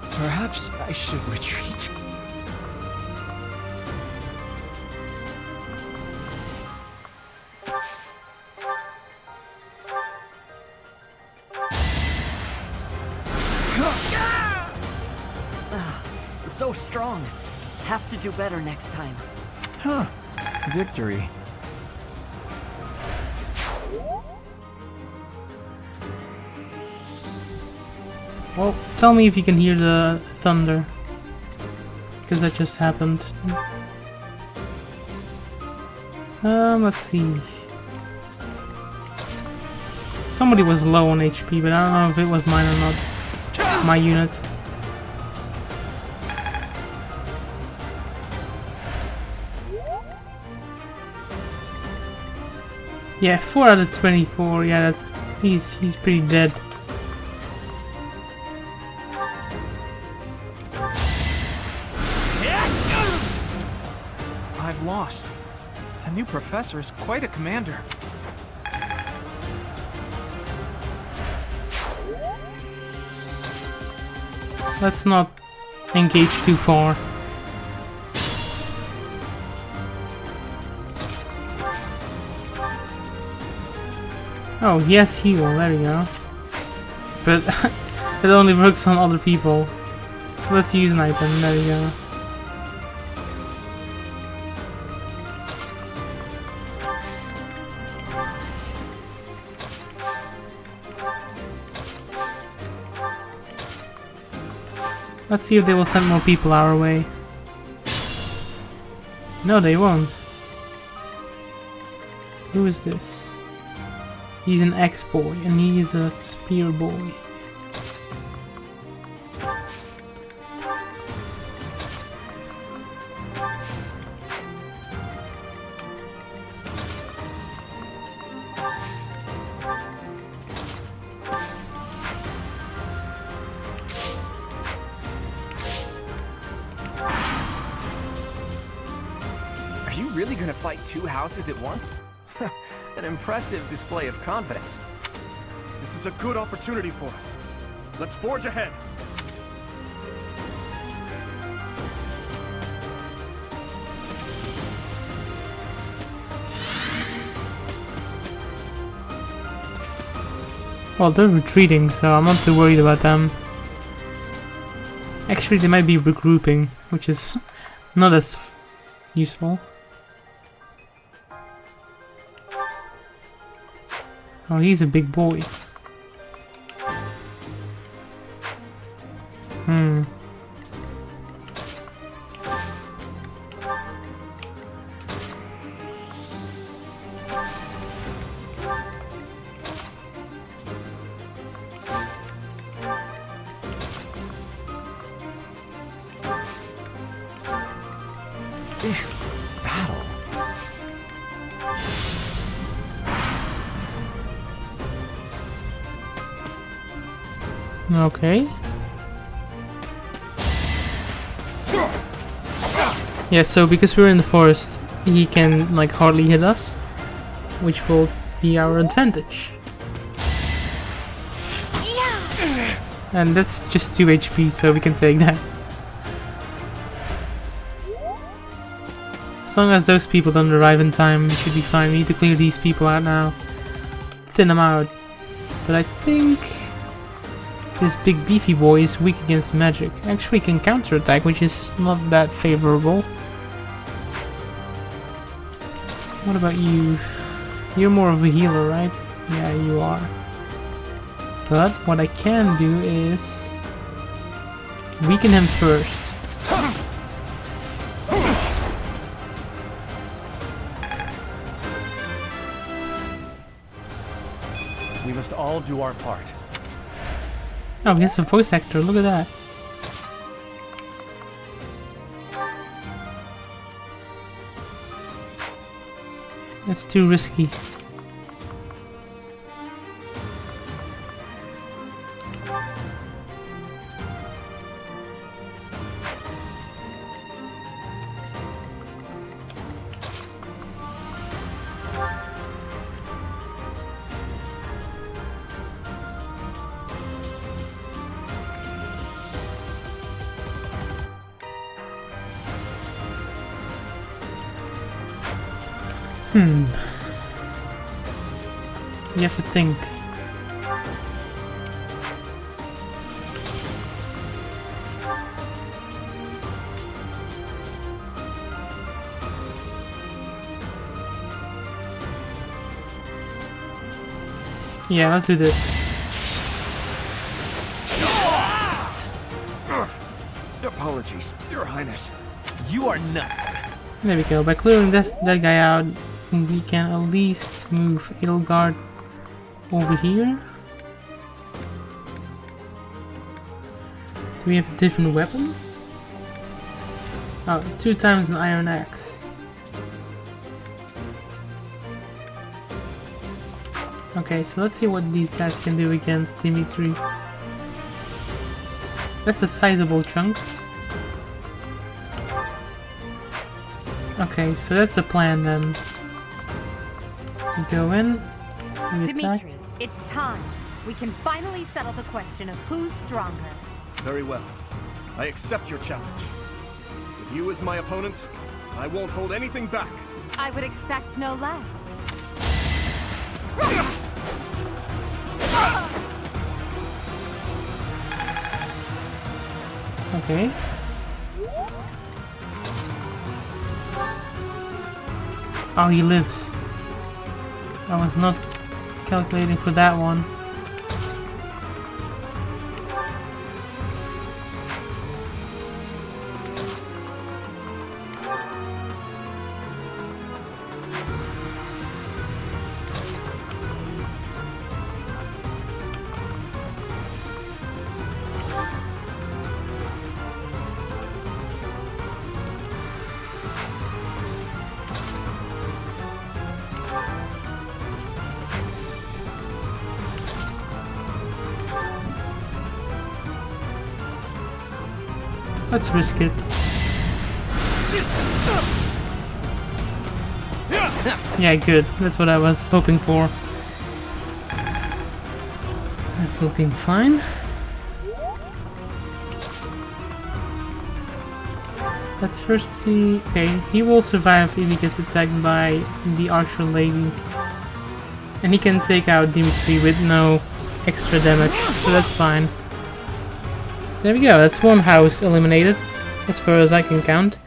Perhaps I should retreat. So strong. Have to do better next time. Huh. Victory. Well, tell me if you can hear the thunder. Because that just happened. Let's see. Somebody was low on HP, but I don't know if it was mine or not. My unit. Yeah, 4 out of 24. Yeah, that's he's pretty dead. I've lost. The new professor is quite a commander. Let's not engage too far. Oh, yes, heal. There we go. But it only works on other people. So let's use an item. There we go. Let's see if they will send more people our way. No, they won't. Who is this? He's an ex-boy, and he's a spear boy. Are you really gonna fight 2 houses at once? An impressive display of confidence. This is a good opportunity for us. Let's forge ahead. Well, they're retreating, so I'm not too worried about them. Actually, they might be regrouping, which is not as useful. Oh, he's a big boy. Battle. Okay. Yeah, so because we're in the forest, he can like hardly hit us, which will be our advantage. And that's just 2 HP, so we can take that. As long as those people don't arrive in time, we should be fine. We need to clear these people out now. Thin them out. But I think this big beefy boy is weak against magic. Actually can counterattack, which is not that favorable. What about you? You're more of a healer, right? Yeah, you are. But what I can do is weaken him first. We must all do our part. Oh, he has a voice actor, look at that. That's too risky. You have to think. Yeah, let's do this. Apologies, Your Highness. You are not. There we go. By clearing that guy out, we can at least move Edelgard over here. Do we have a different weapon? Oh, 2 times an iron axe. Okay, so let's see what these guys can do against Dimitri. That's a sizable chunk. Okay, so that's the plan then. We go in. We Dimitri, it's time. We can finally settle the question of who's stronger. Very well. I accept your challenge. With you as my opponent, I won't hold anything back. I would expect no less. Okay. Oh, he lives. I was not calculating for that one. Let's risk it. Yeah, good. That's what I was hoping for. That's looking fine. Let's first see... Okay, he will survive if he gets attacked by the Archer Lady. And he can take out Dimitri with no extra damage, so that's fine. There we go, that's one house eliminated, as far as I can count.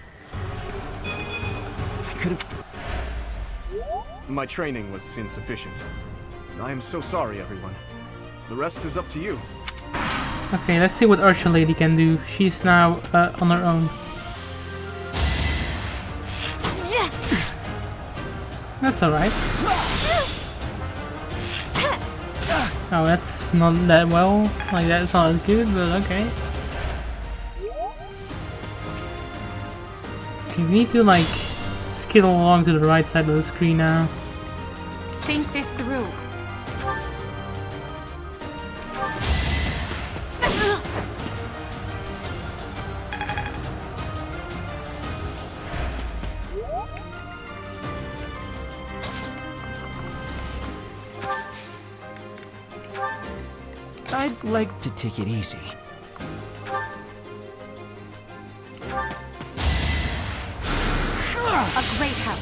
My training was insufficient. I am so sorry, everyone. The rest is up to you. Okay, let's see what Archer Lady can do. She's now on her own. That's alright. Oh, that's not that well. Like, that's not as good, but okay. Okay, we need to, like, skittle along to the right side of the screen now. Think this through. I'd like to take it easy. A great help.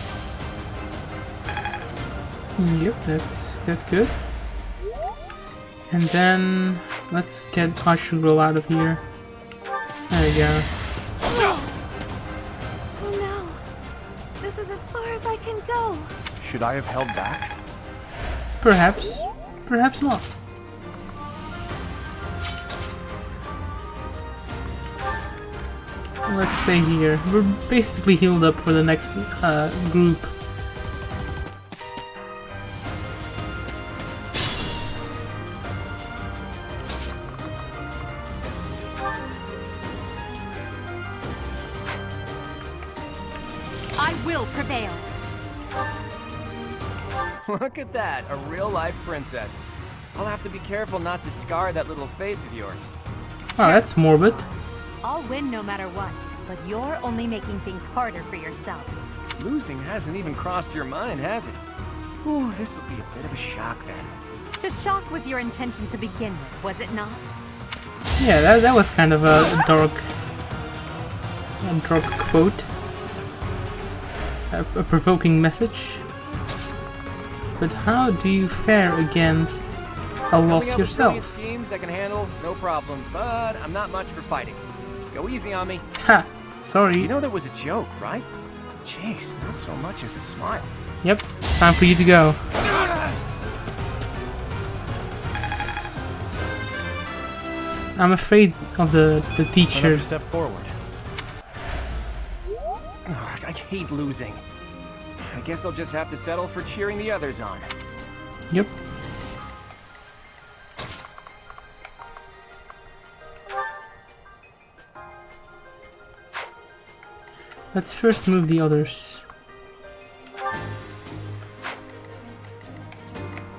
Yep, that's good. And then let's get Archer Girl out of here. There we go. Oh no. This is as far as I can go. Should I have held back? Perhaps. Perhaps not. Let's stay here. We're basically healed up for the next group. I will prevail. Look at that, a real-life princess. I'll have to be careful not to scar that little face of yours. Oh, that's morbid. I'll win no matter what, but you're only making things harder for yourself. Losing hasn't even crossed your mind, has it? Ooh, this'll be a bit of a shock then. To shock was your intention to begin with, was it not? Yeah, that was kind of a dark quote. A provoking message. But how do you fare against a loss yourself? Schemes I can handle, no problem, but I'm not much for fighting. Go easy on me. Ha! Sorry. You know that was a joke, right? Jeez, not so much as a smile. Yep, it's time for you to go. I'm afraid of the teacher. Another step forward. Ugh, I hate losing. I guess I'll just have to settle for cheering the others on. Yep. Let's first move the others.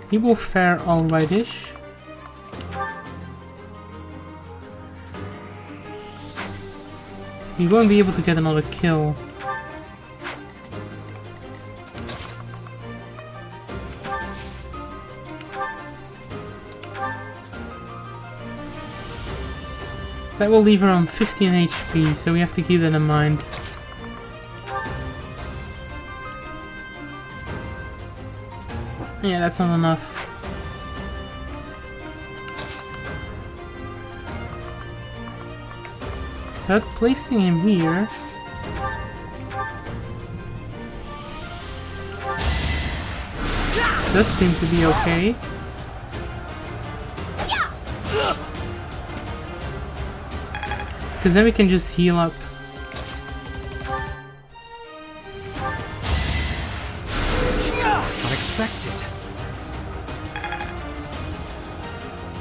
He will fare alright-ish. He won't be able to get another kill. That will leave her on 15 HP, so we have to keep that in mind. Yeah, that's not enough. But placing him here... does seem to be okay. Because then we can just heal up. Unexpected.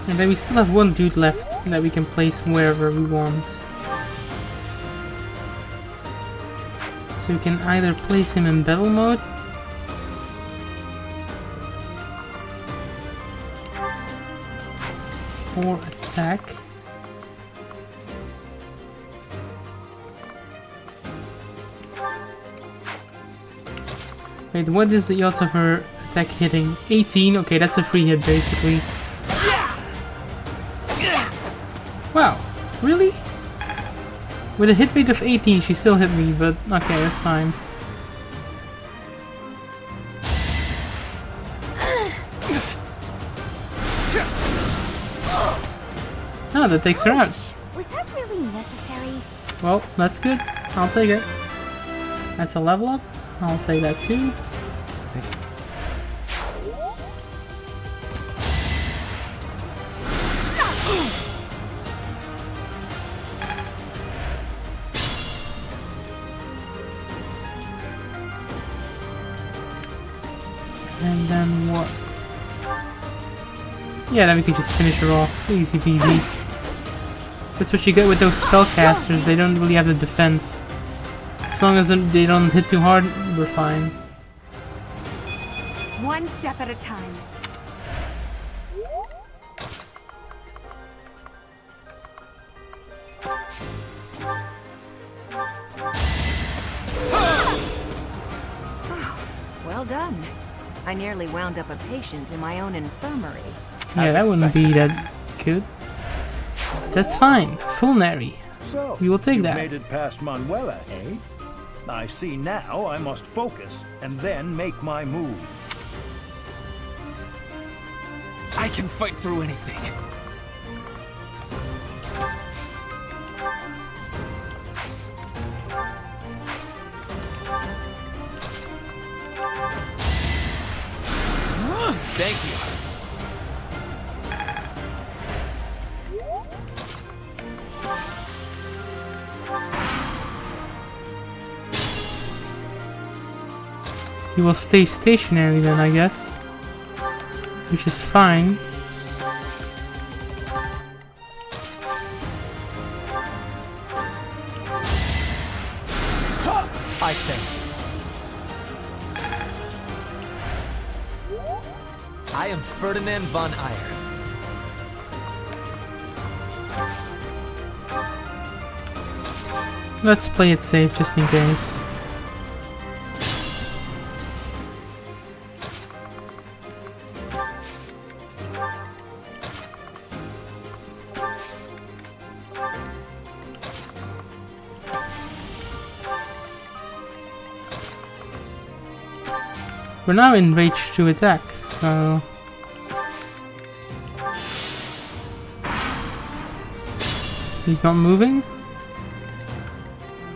And then we still have one dude left that we can place wherever we want. So we can either place him in battle mode, or attack. Wait, what is the odds of her attack hitting? 18. Okay, that's a free hit basically. Wow, really? With a hit rate of 18, she still hit me, but okay, that's fine. Ah, that takes her out. Was that really necessary? Well, that's good. I'll take it. That's a level up. I'll take that too. And then what? Yeah, then we can just finish her off. Easy peasy. That's what you get with those spellcasters. They don't really have the defense. As long as they don't hit too hard, we're fine. One step at a time. Well done. I nearly wound up a patient in my own infirmary. Yeah, that wouldn't be that good. That's fine. Fulnary. So, we will take you that. made it past Manuela, eh? I see now I must focus and then make my move. I can fight through anything. Thank you. You will stay stationary then, I guess. Which is fine. I thank you. I am Ferdinand von Eyre. Let's play it safe just in case. We're now in range to attack, so... He's not moving?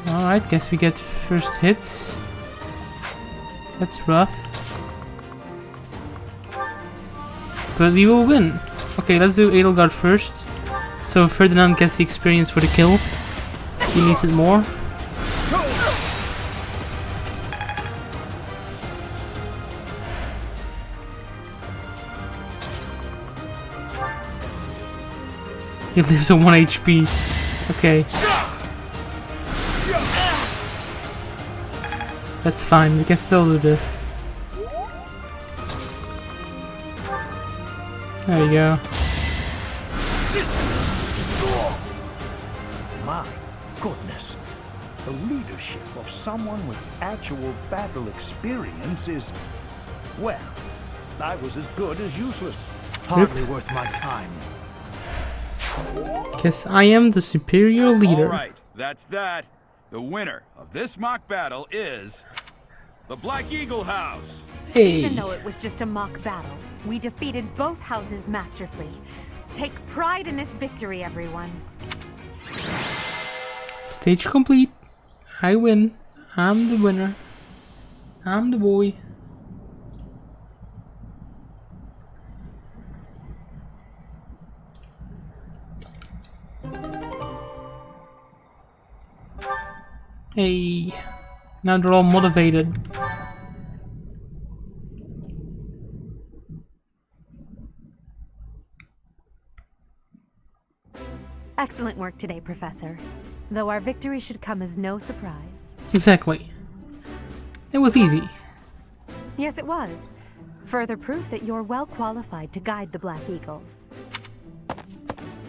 Alright, guess we get first hits. That's rough. But we will win. Okay, let's do Edelgard first. So Ferdinand gets the experience for the kill. He needs it more. He lives on 1 HP. Okay. That's fine, we can still do this. There you go. My goodness. The leadership of someone with actual battle experience is... well, I was as good as useless. Hardly worth my time. Guess I am the superior leader. Alright, that's that. The winner of this mock battle is... the Black Eagle House! Hey. Even though it was just a mock battle, we defeated both houses masterfully. Take pride in this victory, everyone. Stage complete. I win. I'm the winner. I'm the boy. Hey, now they're all motivated. Excellent work today, Professor. Though our victory should come as no surprise. Exactly. It was easy. Yes, it was. Further proof that you're well qualified to guide the Black Eagles.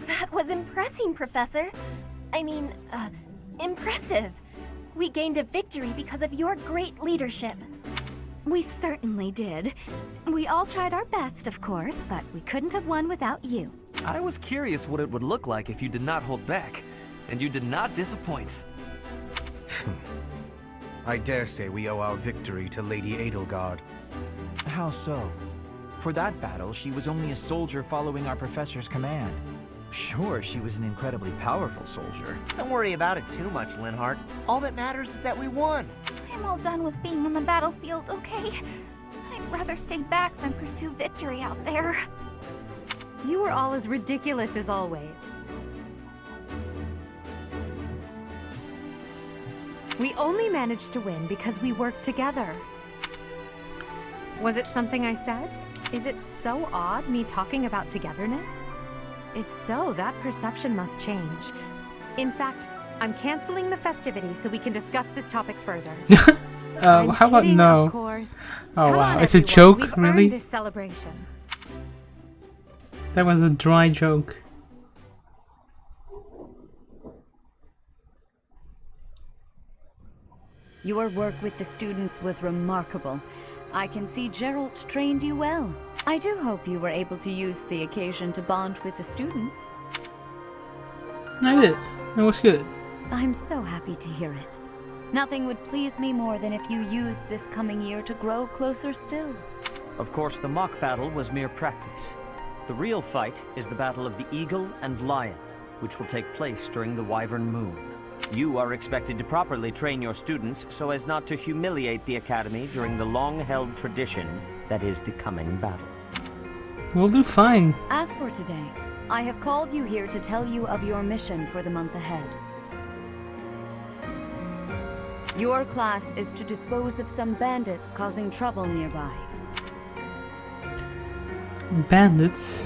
That was impressing, Professor. I mean, impressive. We gained a victory because of your great leadership. We certainly did. We all tried our best, of course, but we couldn't have won without you. I was curious what it would look like if you did not hold back, and you did not disappoint. I dare say we owe our victory to Lady Edelgard. How so? For that battle, she was only a soldier following our professor's command. Sure, she was an incredibly powerful soldier. Don't worry about it too much, Linhardt. All that matters is that we won. I'm all done with being on the battlefield, okay? I'd rather stay back than pursue victory out there. You were all as ridiculous as always. We only managed to win because we worked together. Was it something I said? Is it so odd, me talking about togetherness? If so, that perception must change. In fact, I'm canceling the festivities so we can discuss this topic further. How about no? Of course. Oh Come wow, on, it's a everyone. joke, We've really? earned this celebration. That was a dry joke. Your work with the students was remarkable. I can see Geralt trained you well. I do hope you were able to use the occasion to bond with the students. I did. It was good. I'm so happy to hear it. Nothing would please me more than if you used this coming year to grow closer still. Of course, the mock battle was mere practice. The real fight is the battle of the Eagle and Lion, which will take place during the Wyvern Moon. You are expected to properly train your students so as not to humiliate the Academy during the long-held tradition that is the coming battle. We'll do fine. As for today, I have called you here to tell you of your mission for the month ahead. Your class is to dispose of some bandits causing trouble nearby. Bandits?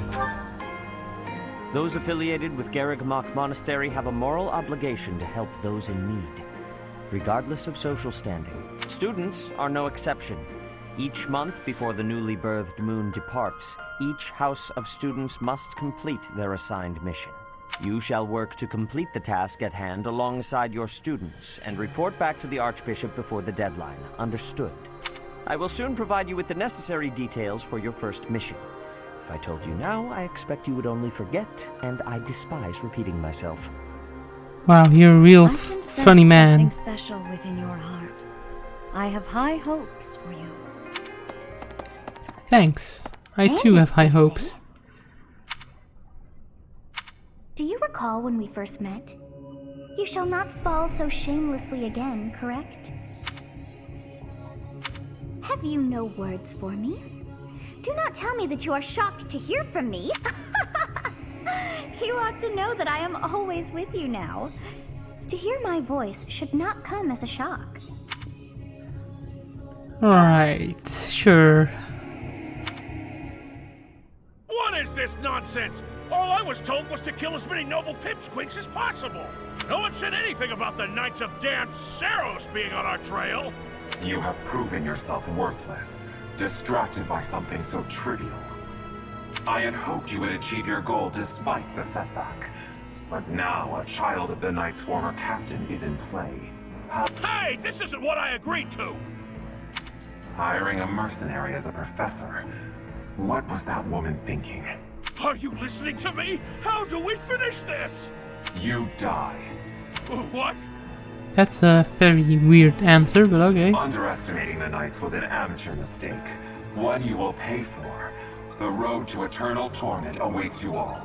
Those affiliated with Garreg-Mach Monastery have a moral obligation to help those in need, regardless of social standing. Students are no exception. Each month before the newly birthed moon departs, each house of students must complete their assigned mission. You shall work to complete the task at hand alongside your students and report back to the Archbishop before the deadline. Understood? I will soon provide you with the necessary details for your first mission. If I told you now, I expect you would only forget, and I despise repeating myself. Wow, you're a real I can sense funny man. something special within your heart. I have high hopes for you. Thanks. I too have high hopes. Do you recall when we first met? You shall not fall so shamelessly again, correct? Have you no words for me? Do not tell me that you are shocked to hear from me. You ought to know that I am always with you now. To hear my voice should not come as a shock. Alright, sure. What is this nonsense? All I was told was to kill as many noble pipsqueaks as possible. No one said anything about the Knights of Damned Saros being on our trail. You have proven yourself worthless, distracted by something so trivial. I had hoped you would achieve your goal despite the setback. But now a child of the Knight's former captain is in play. Hey, this isn't what I agreed to! Hiring a mercenary as a professor. What was that woman thinking? Are you listening to me? How do we finish this? You die. What? That's a very weird answer, but okay. Underestimating the Knights was an amateur mistake. One you will pay for. The road to eternal torment awaits you all.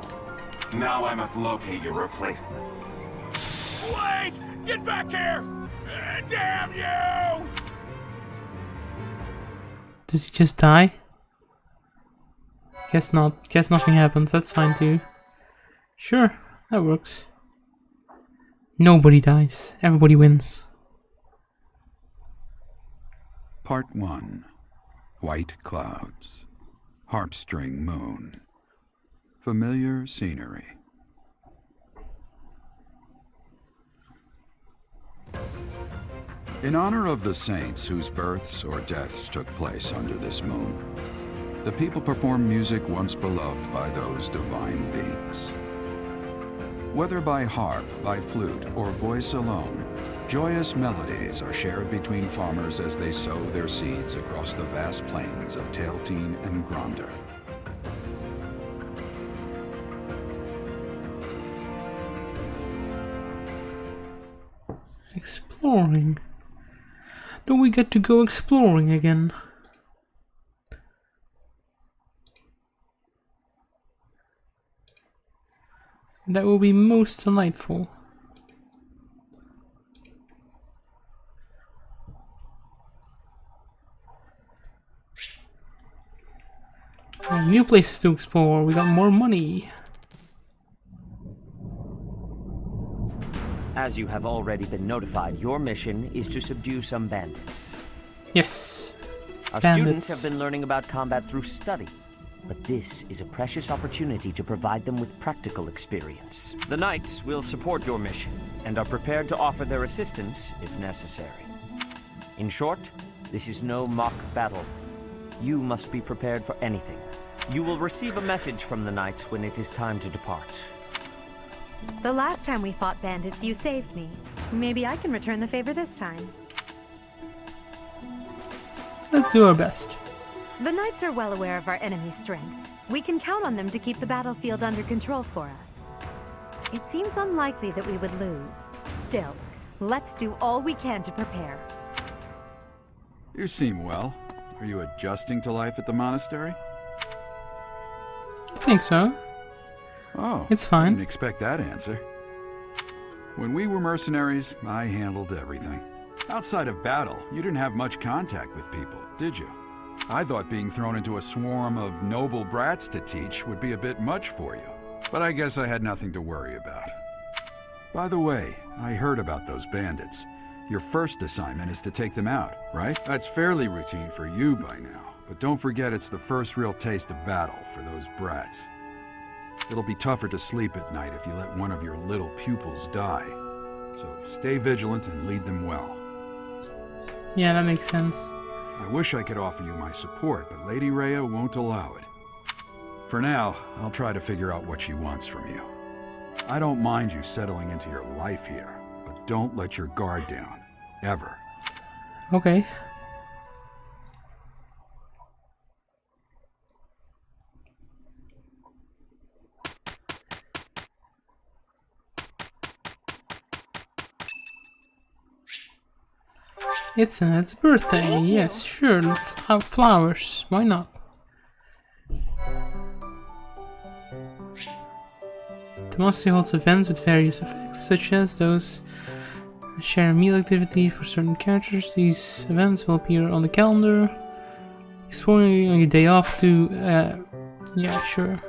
Now I must locate your replacements. Wait! Get back here! Damn you! Does he just die? Guess not. Guess nothing happens. That's fine too. Sure, that works. Nobody dies. Everybody wins. Part 1. White Clouds. Heartstring Moon. Familiar scenery. In honor of the saints whose births or deaths took place under this moon, the people perform music once beloved by those divine beings. Whether by harp, by flute, or voice alone, Joyous melodies are shared between farmers as they sow their seeds across the vast plains of Tailteen and Gronder. Exploring. Do we get to go exploring again? That will be most delightful. New places to explore. We got more money. As you have already been notified, your mission is to subdue some bandits. Yes. Our bandits. Students have been learning about combat through study, but this is a precious opportunity to provide them with practical experience. The Knights will support your mission and are prepared to offer their assistance if necessary. In short, this is no mock battle. You must be prepared for anything. You will receive a message from the Knights when it is time to depart. The last time we fought bandits, you saved me. Maybe I can return the favor this time. Let's do our best. The Knights are well aware of our enemy's strength. We can count on them to keep the battlefield under control for us. It seems unlikely that we would lose. Still, let's do all we can to prepare. You seem well. Are you adjusting to life at the monastery? I think so. Oh, it's fine. I didn't expect that answer. When we were mercenaries, I handled everything. Outside of battle, you didn't have much contact with people, did you? I thought being thrown into a swarm of noble brats to teach would be a bit much for you. But I guess I had nothing to worry about. By the way, I heard about those bandits. Your first assignment is to take them out, right? That's fairly routine for you by now. But don't forget it's the first real taste of battle for those brats. It'll be tougher to sleep at night if you let one of your little pupils die. So stay vigilant and lead them well. Yeah, that makes sense. I wish I could offer you my support, but Lady Rhea won't allow it. For now, I'll try to figure out what she wants from you. I don't mind you settling into your life here, but don't let your guard down. Ever. Okay. It's Annette's birthday. Yes, sure. Flowers. Why not? The monastery holds events with various effects, such as those share a meal activity for certain characters. These events will appear on the calendar. Exploring on your day off to... yeah, sure.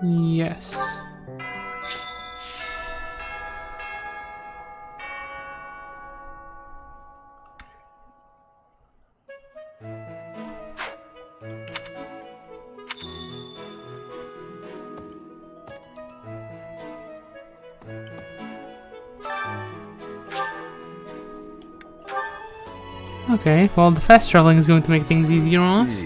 Yes. Okay, well, the fast traveling is going to make things easier on us.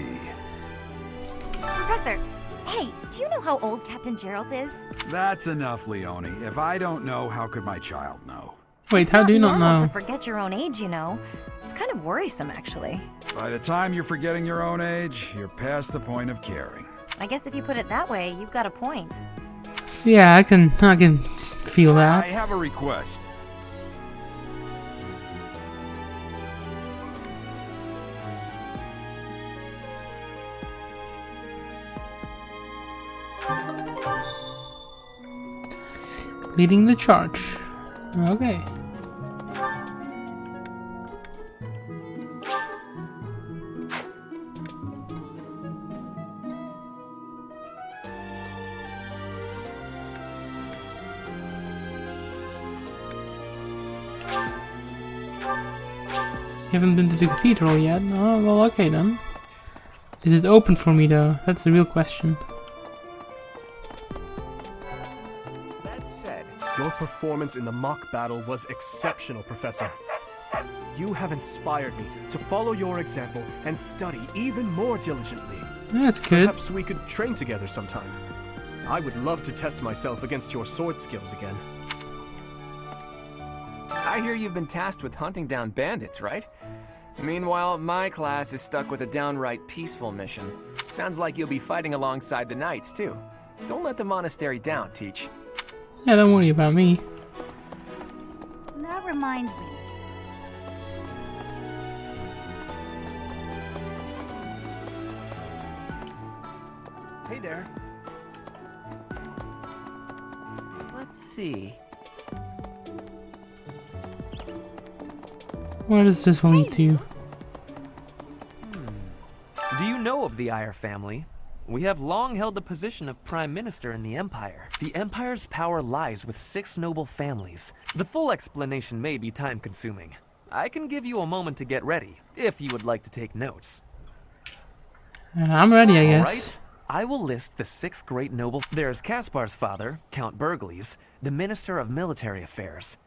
Professor, hey, do you know how old Captain Gerald is? That's enough, Leone. If I don't know, how could my child know? Wait, how do you not know? To forget your own age, you know. It's kind of worrisome, actually. By the time you're forgetting your own age, you're past the point of caring. I guess if you put it that way, you've got a point. Yeah, I can feel that. I have a request. Leading the charge. Okay. You haven't been to the cathedral yet? Oh, well, okay then. Is it open for me though? That's the real question. Your performance in the mock battle was exceptional, Professor. You have inspired me to follow your example and study even more diligently. That's good. Perhaps we could train together sometime. I would love to test myself against your sword skills again. I hear you've been tasked with hunting down bandits, right? Meanwhile, my class is stuck with a downright peaceful mission. Sounds like you'll be fighting alongside the knights, too. Don't let the monastery down, Teach. Yeah, don't worry about me. That reminds me. Hey there. Let's see. Where does this lead to? Do you know of the Ire family? We have long held the position of Prime Minister in the Empire. The Empire's power lies with 6 noble families. The full explanation may be time-consuming. I can give you a moment to get ready, if you would like to take notes. I'm ready, I guess. Alright, I will list the 6 great noble... There's Caspar's father, Count Burgles, the Minister of Military Affairs.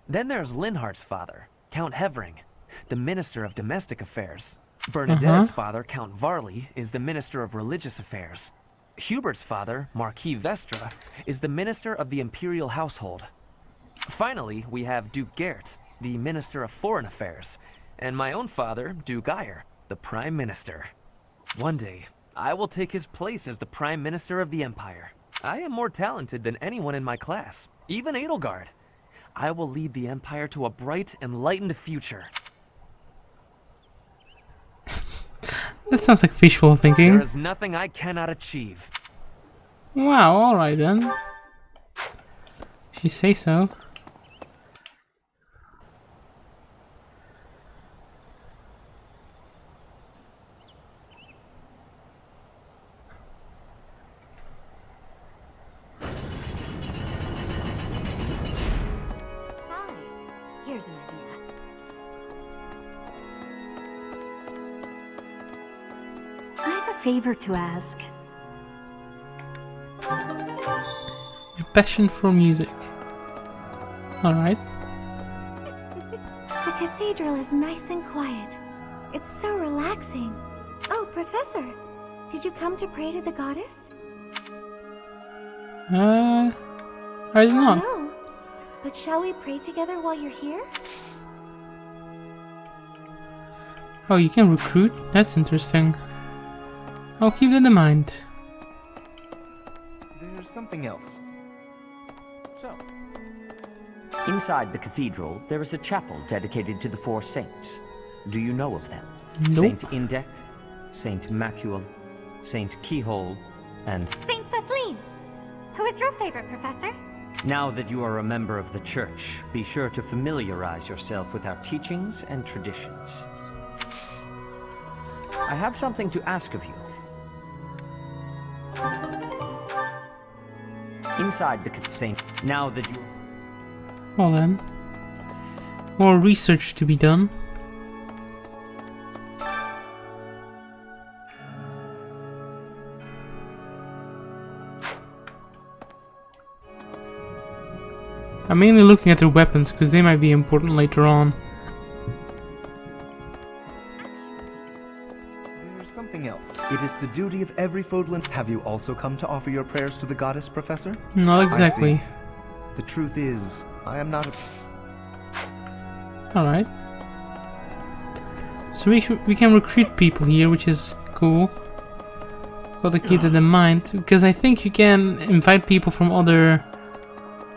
Then there's Linhardt's father, Count Hevering, the Minister of Domestic Affairs. Bernadetta's father, Count Varley, is the Minister of Religious Affairs. Hubert's father, Marquis Vestra, is the Minister of the Imperial Household. Finally, we have Duke Geert, the Minister of Foreign Affairs, and my own father, Duke Ire, the Prime Minister. One day, I will take his place as the Prime Minister of the Empire. I am more talented than anyone in my class, even Edelgard. I will lead the Empire to a bright, enlightened future. That sounds like visual thinking. There is nothing I cannot achieve. Wow, alright then. If you say so. Hi. Here's an idea. I have a favor to ask. Your passion for music. Alright. The cathedral is nice and quiet. It's so relaxing. Oh, Professor, did you come to pray to the goddess? I did not. No. But shall we pray together while you're here? Oh, you can recruit? That's interesting. I'll keep that in mind. There's something else. So, inside the cathedral, there is a chapel dedicated to the 4 saints. Do you know of them? Nope. Saint Indek, Saint Macuel, Saint Keyhole, and... Saint Sethlin! Who is your favorite, Professor? Now that you are a member of the Church, be sure to familiarize yourself with our teachings and traditions. I have something to ask of you. Inside the Saint, now that you... Well then. More research to be done. I'm mainly looking at their weapons because they might be important later on. There's something else. It is the duty of every Fodlan. Have you also come to offer your prayers to the goddess, Professor? Not exactly. I see. The truth is, I am not a... Alright. So we can recruit people here, which is cool. Gotta keep that in mind, because I think you can invite people from other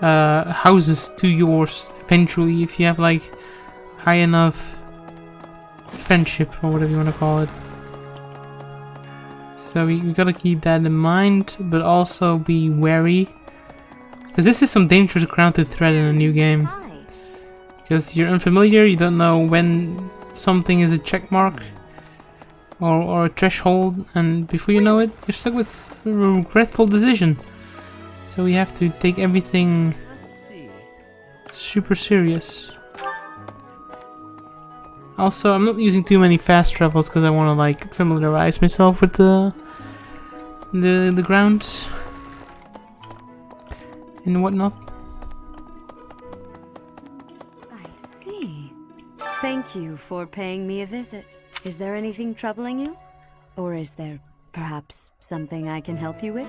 houses to yours eventually if you have like high enough friendship or whatever you want to call it. So we gotta keep that in mind, but also be wary, because this is some dangerous ground to tread in a new game. Because you're unfamiliar, you don't know when something is a check mark or a threshold, and before you know it, you're stuck with a regretful decision. So we have to take everything super serious. Also, I'm not using too many fast travels because I want to like familiarize myself with the ground and whatnot. I see. Thank you for paying me a visit. Is there anything troubling you? Or is there perhaps something I can help you with?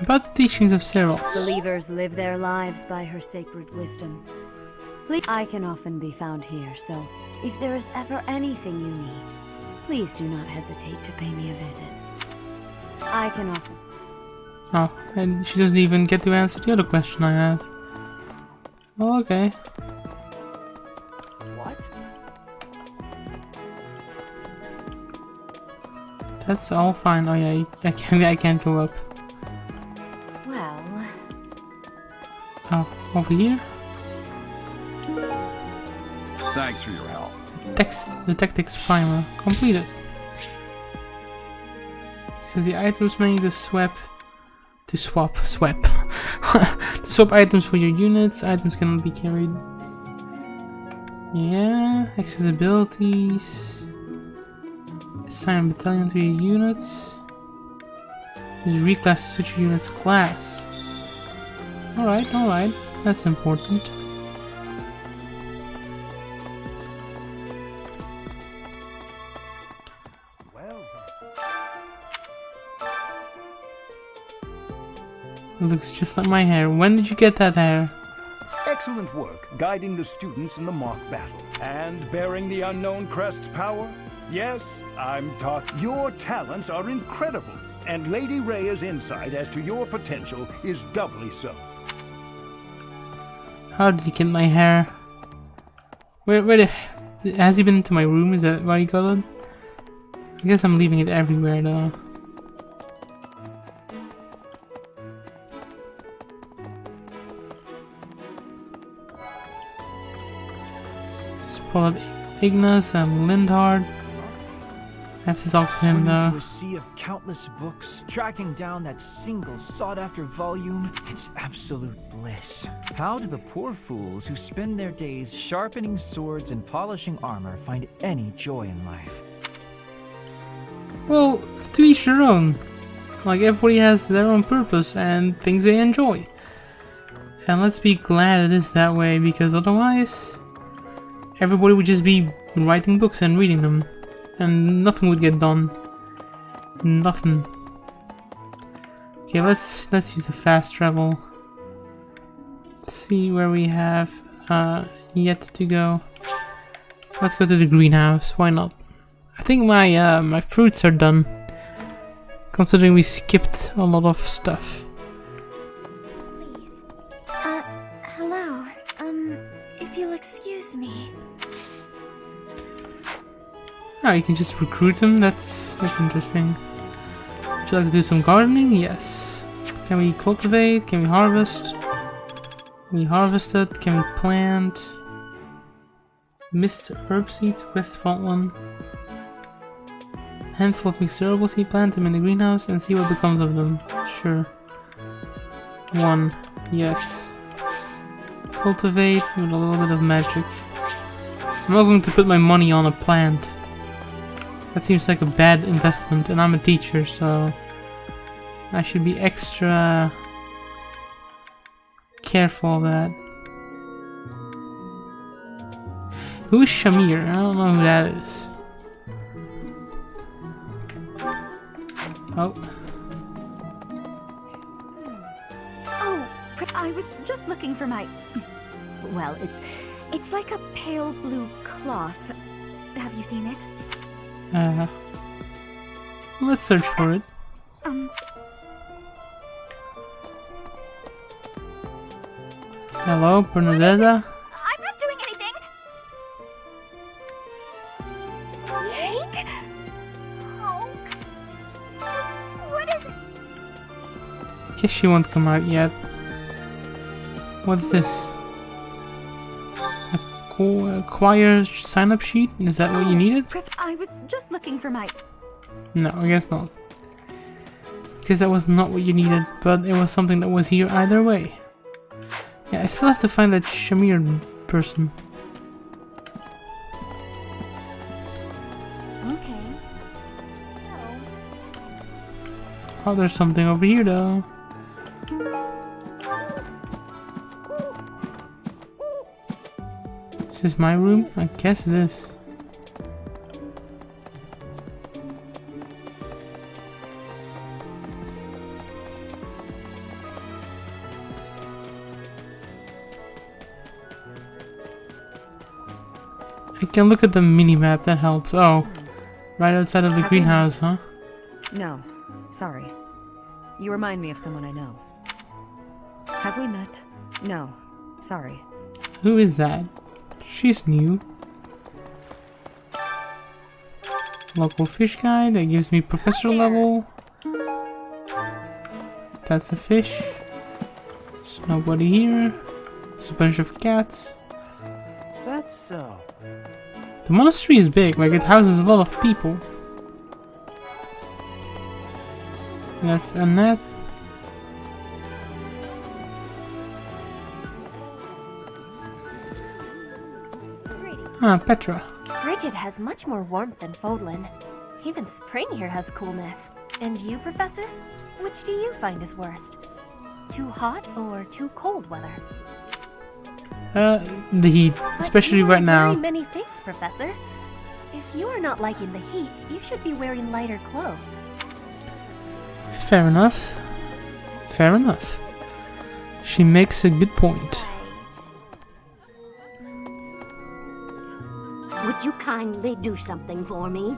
About the teachings of Seros. Believers live their lives by her sacred wisdom. I can often be found here, so if there is ever anything you need, please do not hesitate to pay me a visit. I can often... Oh, and she doesn't even get to answer the other question I have. Oh, okay. What? That's all fine. Oh yeah, I can't go up. Well... Oh, over here? Thanks for your help. The tactics primer completed. So the items menu to swap to swap items for your units. Items cannot be carried. Yeah, accessibilities. Assign a battalion to your units. Just reclass to suit your unit's class. Alright, that's important. It looks just like my hair. When did you get that hair? Excellent work guiding the students in the mock battle. And bearing the unknown crest's power? Yes, I'm talking. Your talents are incredible, and Lady Rhea's insight as to your potential is doubly so. How did he get my hair? Has he been into my room? Is that why he got it? I guess I'm leaving it everywhere though. Pull up Ignis and Lindhard. I have to talk to him though. Through a sea of countless books, tracking down that single sought-after volume, it's absolute bliss. How do the poor fools who spend their days sharpening swords and polishing armor find any joy in life? Well, to each their own. Like, everybody has their own purpose and things they enjoy. And let's be glad it is that way, because otherwise everybody would just be writing books and reading them, and nothing would get done. Nothing. Okay, let's use the fast travel. Let's see where we have yet to go. Let's go to the greenhouse. Why not? I think my my fruits are done, considering we skipped a lot of stuff. Please. Hello. If you'll excuse me. Oh, you can just recruit them. That's interesting. Would you like to do some gardening? Yes. Can we cultivate? Can we harvest? Can we harvest it? Can we plant? Mist herb seeds, West Falkland. Handful of mixed herbal seed, plant them in the greenhouse and see what becomes of them. Sure. 1. Yes. Cultivate with a little bit of magic. I'm not going to put my money on a plant. That seems like a bad investment, and I'm a teacher, so I should be extra careful of that. Who is Shamir? I don't know who that is. Oh. Oh, I was just looking for my... Well, it's like a pale blue cloth. Have you seen it? Let's search for it. Hello, Bernadetta? I'm not doing anything! Yank? Oh. What is it? Guess she won't come out yet. What's this? A choir sign-up sheet? Is that what you needed? I was just looking for my... No, I guess not. Because that was not what you needed, but it was something that was here either way. Yeah, I still have to find that Shamir person. Okay. Oh, there's something over here though. Is this my room? I guess it is. I can look at the mini-map, that helps. Oh, right outside of the greenhouse, huh? No, sorry. You remind me of someone I know. Have we met? No, sorry. Who is that? She's new. Local fish guy, that gives me professor level. That's a fish. There's nobody here. There's a bunch of cats. That's so. The monastery is big, like it houses a lot of people. That's Annette. Ah, Petra. Bridget has much more warmth than Fodlan. Even spring here has coolness. And you, Professor? Which do you find is worst? Too hot or too cold weather? The heat, especially right now. Very many things, Professor. If you are not liking the heat, you should be wearing lighter clothes. Fair enough. Fair enough. She makes a good point. Would you kindly do something for me?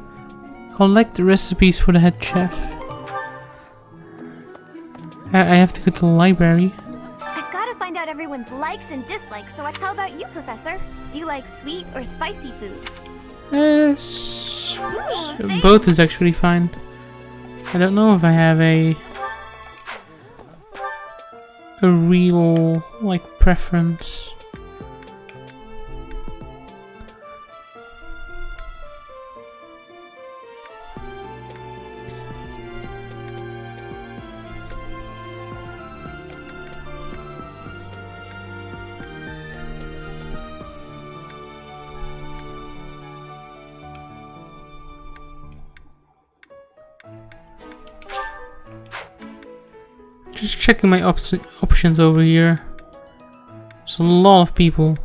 Collect the recipes for the head chef. I have to go to the library. I've got to find out everyone's likes and dislikes, so how about you, Professor? Do you like sweet or spicy food? Both is actually fine. I don't know if I have a real, like, preference. Just checking my options over here. There's a lot of people.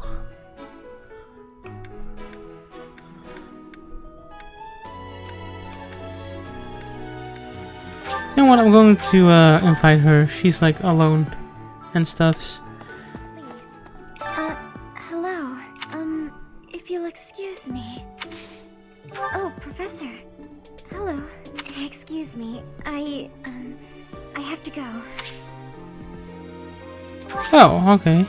You know what? I'm going to invite her. She's like alone and stuff. Please. Hello. If you'll excuse me. Oh, Professor. Hello. Excuse me. I have to go. Oh, okay.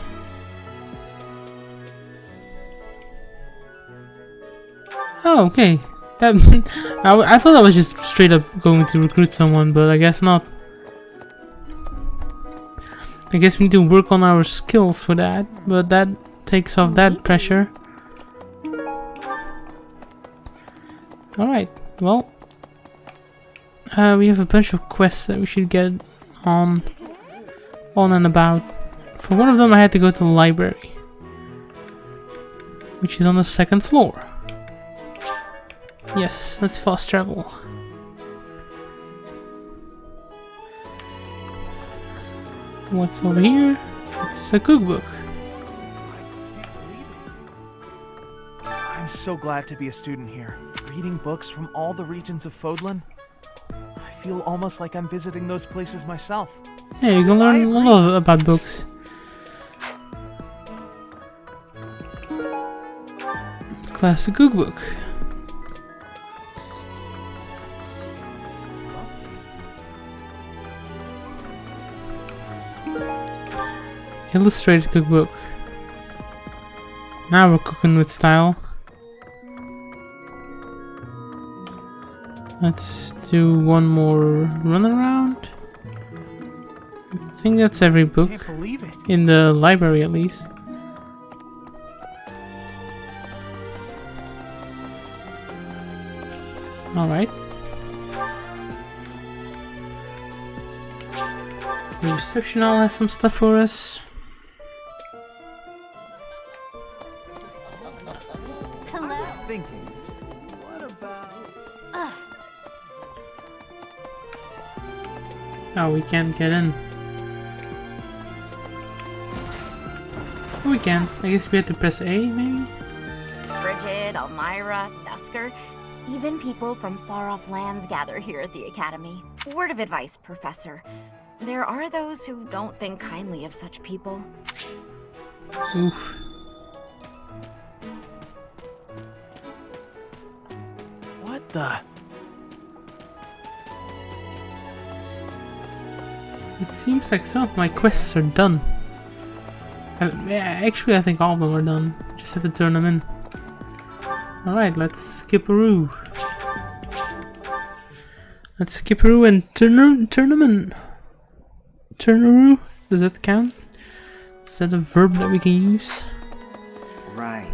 Oh, okay. That I thought I was just straight up going to recruit someone, but I guess not. I guess we need to work on our skills for that, but that takes off that pressure. Alright, well. We have a bunch of quests that we should get on and about. For one of them I had to go to the library, which is on the 2nd floor. Yes, let's fast travel. What's over here? It's a cookbook. I'm so glad to be a student here. Reading books from all the regions of Fodlan. I feel almost like I'm visiting those places myself. Hey, you can learn a lot about books. Classic cookbook. Illustrated cookbook. Now we're cooking with style. Let's do one more run around. I think that's every book in the library, at least. Alright. The reception hall has some stuff for us. Thinking, what about... Oh, we can't get in. Oh, we can. I guess we have to press A, maybe? Bridget, Elmira, Dusker, even people from far-off lands gather here at the Academy. Word of advice, Professor. There are those who don't think kindly of such people. Oof. the... It seems like some of my quests are done. And, yeah, actually, I think all of them are done. Just have to turn them in. Alright, let's skip-a-roo. Let's skip-a-roo and turn them in. Turn-a-roo? Does that count? Is that a verb that we can use? Right.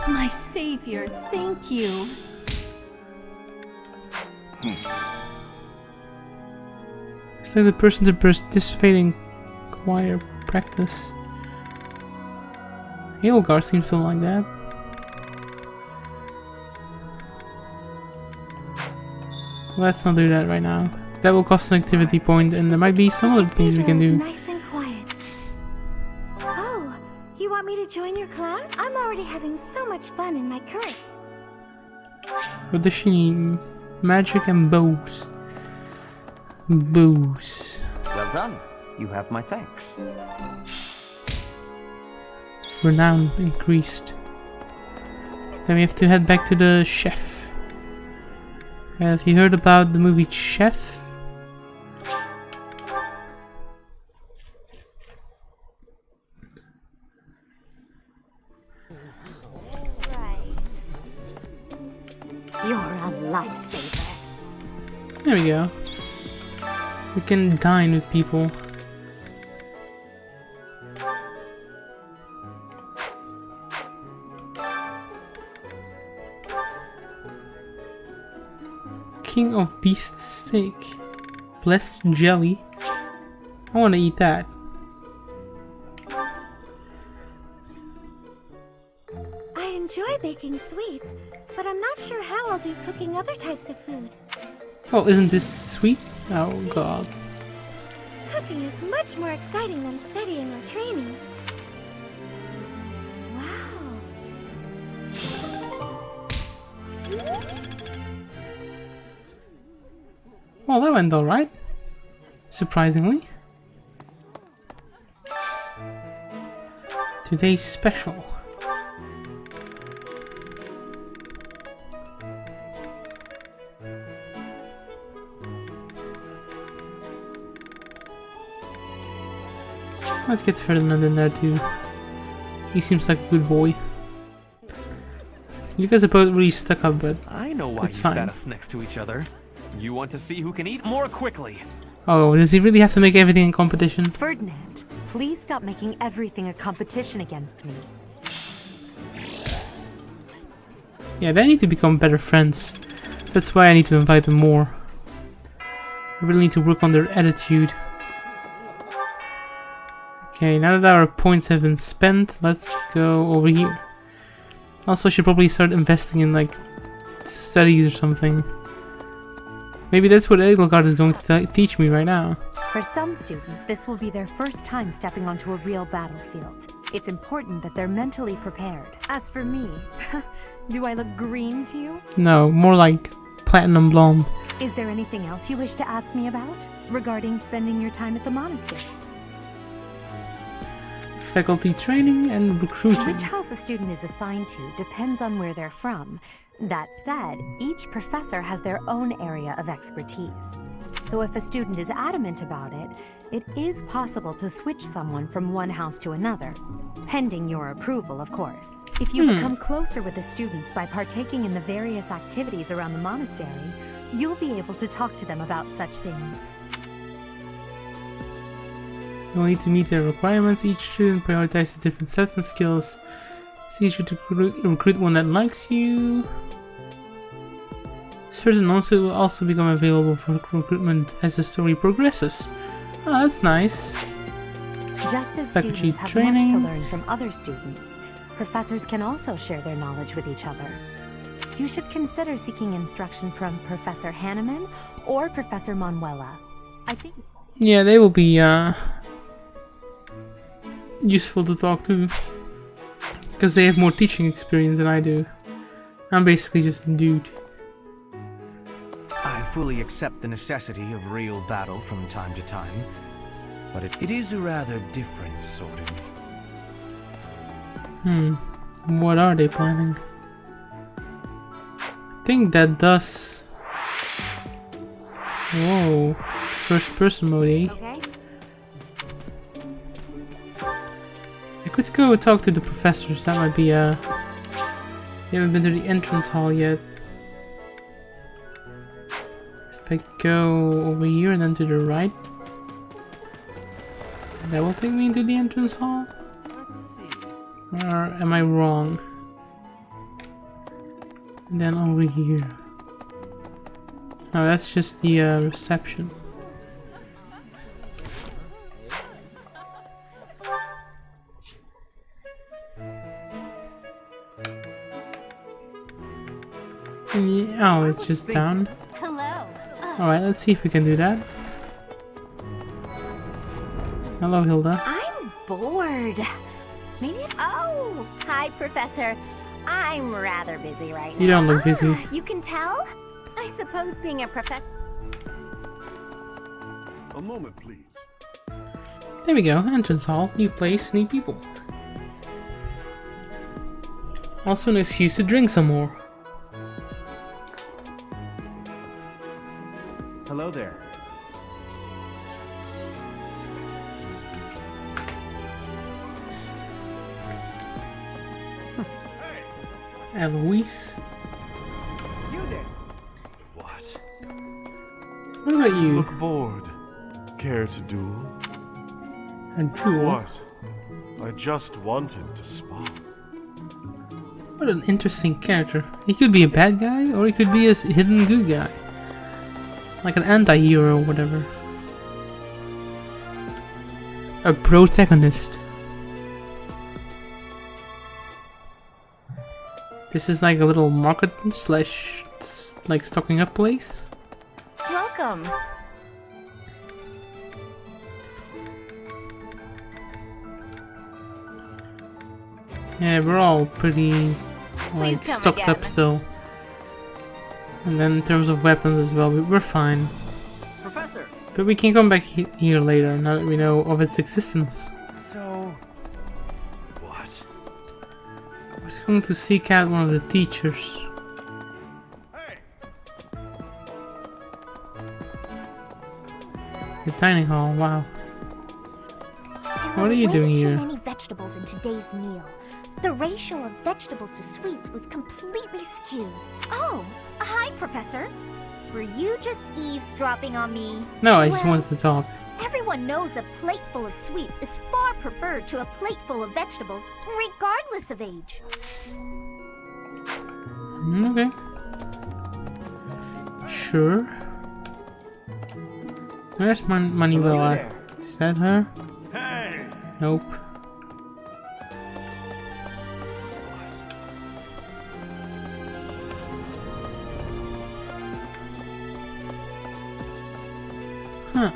My savior, thank you. It's like the person to participate in choir practice. Yalorda seems to like that. Let's not do that right now. That will cost an activity point, and there might be some other things we can do. Nice and quiet. Oh, you want me to join your class? I'm already having so much fun in my current. What does she need? Magic and bows. Bows. Well done. You have my thanks. Renown increased. Then we have to head back to the chef. Have you heard about the movie Chef? Right. You're a lifesaver. There we go. We can dine with people. King of Beast Steak. Blessed jelly. I want to eat that. I enjoy baking sweets, but I'm not sure how I'll do cooking other types of food. Oh, isn't this sweet? Oh god. Cooking is much more exciting than studying or training. Wow. Well, that went alright. Surprisingly. Today's special. Let's get Ferdinand in there too. He seems like a good boy. You guys are both really stuck up, but I know why you fine. sat us next to each other. You want to see who can eat more quickly. Oh, does he really have to make everything a competition? Ferdinand, please stop making everything a competition against me. Yeah, they need to become better friends. That's why I need to invite them more. I really need to work on their attitude. Okay, now that our points have been spent, let's go over here. Also, I should probably start investing in, like, studies or something. Maybe that's what Yalorda is going to teach me right now. For some students, this will be their first time stepping onto a real battlefield. It's important that they're mentally prepared. As for me, do I look green to you? No, more like platinum blonde. Is there anything else you wish to ask me about regarding spending your time at the monastery? Faculty training and recruiting. Which house a student is assigned to depends on where they're from. That said, each professor has their own area of expertise. So if a student is adamant about it, it is possible to switch someone from one house to another, pending your approval, of course. If you become closer with the students by partaking in the various activities around the monastery, you'll be able to talk to them about such things. You'll need to meet their requirements. Each student prioritizes different sets and skills. It's easier to recruit one that likes you. Certain will also become available for recruitment as the story progresses. Oh, that's nice. Just as Faculty students have training. much to learn from other students, professors can also share their knowledge with each other. You should consider seeking instruction from Professor Hanneman or Professor Manuela. I think... Yeah, they will be useful to talk to. Because they have more teaching experience than I do. I'm basically just a dude. I fully accept the necessity of real battle from time to time, but it is a rather different sort of... What are they planning? think that does. Whoa, first person mode, eh? Okay. I could go talk to the professors. That might be you haven't been to the entrance hall yet. If I go over here and then to the right, that will take me into the entrance hall. Let's see. Or am I wrong? And then over here. No, that's just the reception. Yeah, oh, it's just down. Hello. Alright, let's see if we can do that. Hello, Hilda. I'm bored. Maybe. Oh, hi, Professor. I'm rather busy right now. You don't look busy. You can tell? I suppose being a professor. A moment, please. There we go. Entrance hall, new place, new people. Also an excuse to drink some more. Hello there. Eloise. You there? What? What about you? Look bored. Care to duel? A duel? What? I just wanted to spar. What an interesting character. He could be a bad guy, or he could be a hidden good guy. Like an anti-hero or whatever. A protagonist. This is like a little market slash like stocking up place. Welcome. Yeah, we're all pretty like come stocked again. up still. And then in terms of weapons as well, we're fine. Professor! But we can come back here later now that we know of its existence. So... what? I was going to seek out one of the teachers. The dining hall, wow. What are you doing here? Too many vegetables in today's meal. The ratio of vegetables to sweets was completely skewed. Oh, hi, Professor. Were you just eavesdropping on me? No, I just wanted to talk. Everyone knows a plate full of sweets is far preferred to a plate full of vegetables, regardless of age. Okay. Sure. Where's Manuela? Is that her? Hey! Nope. Huh.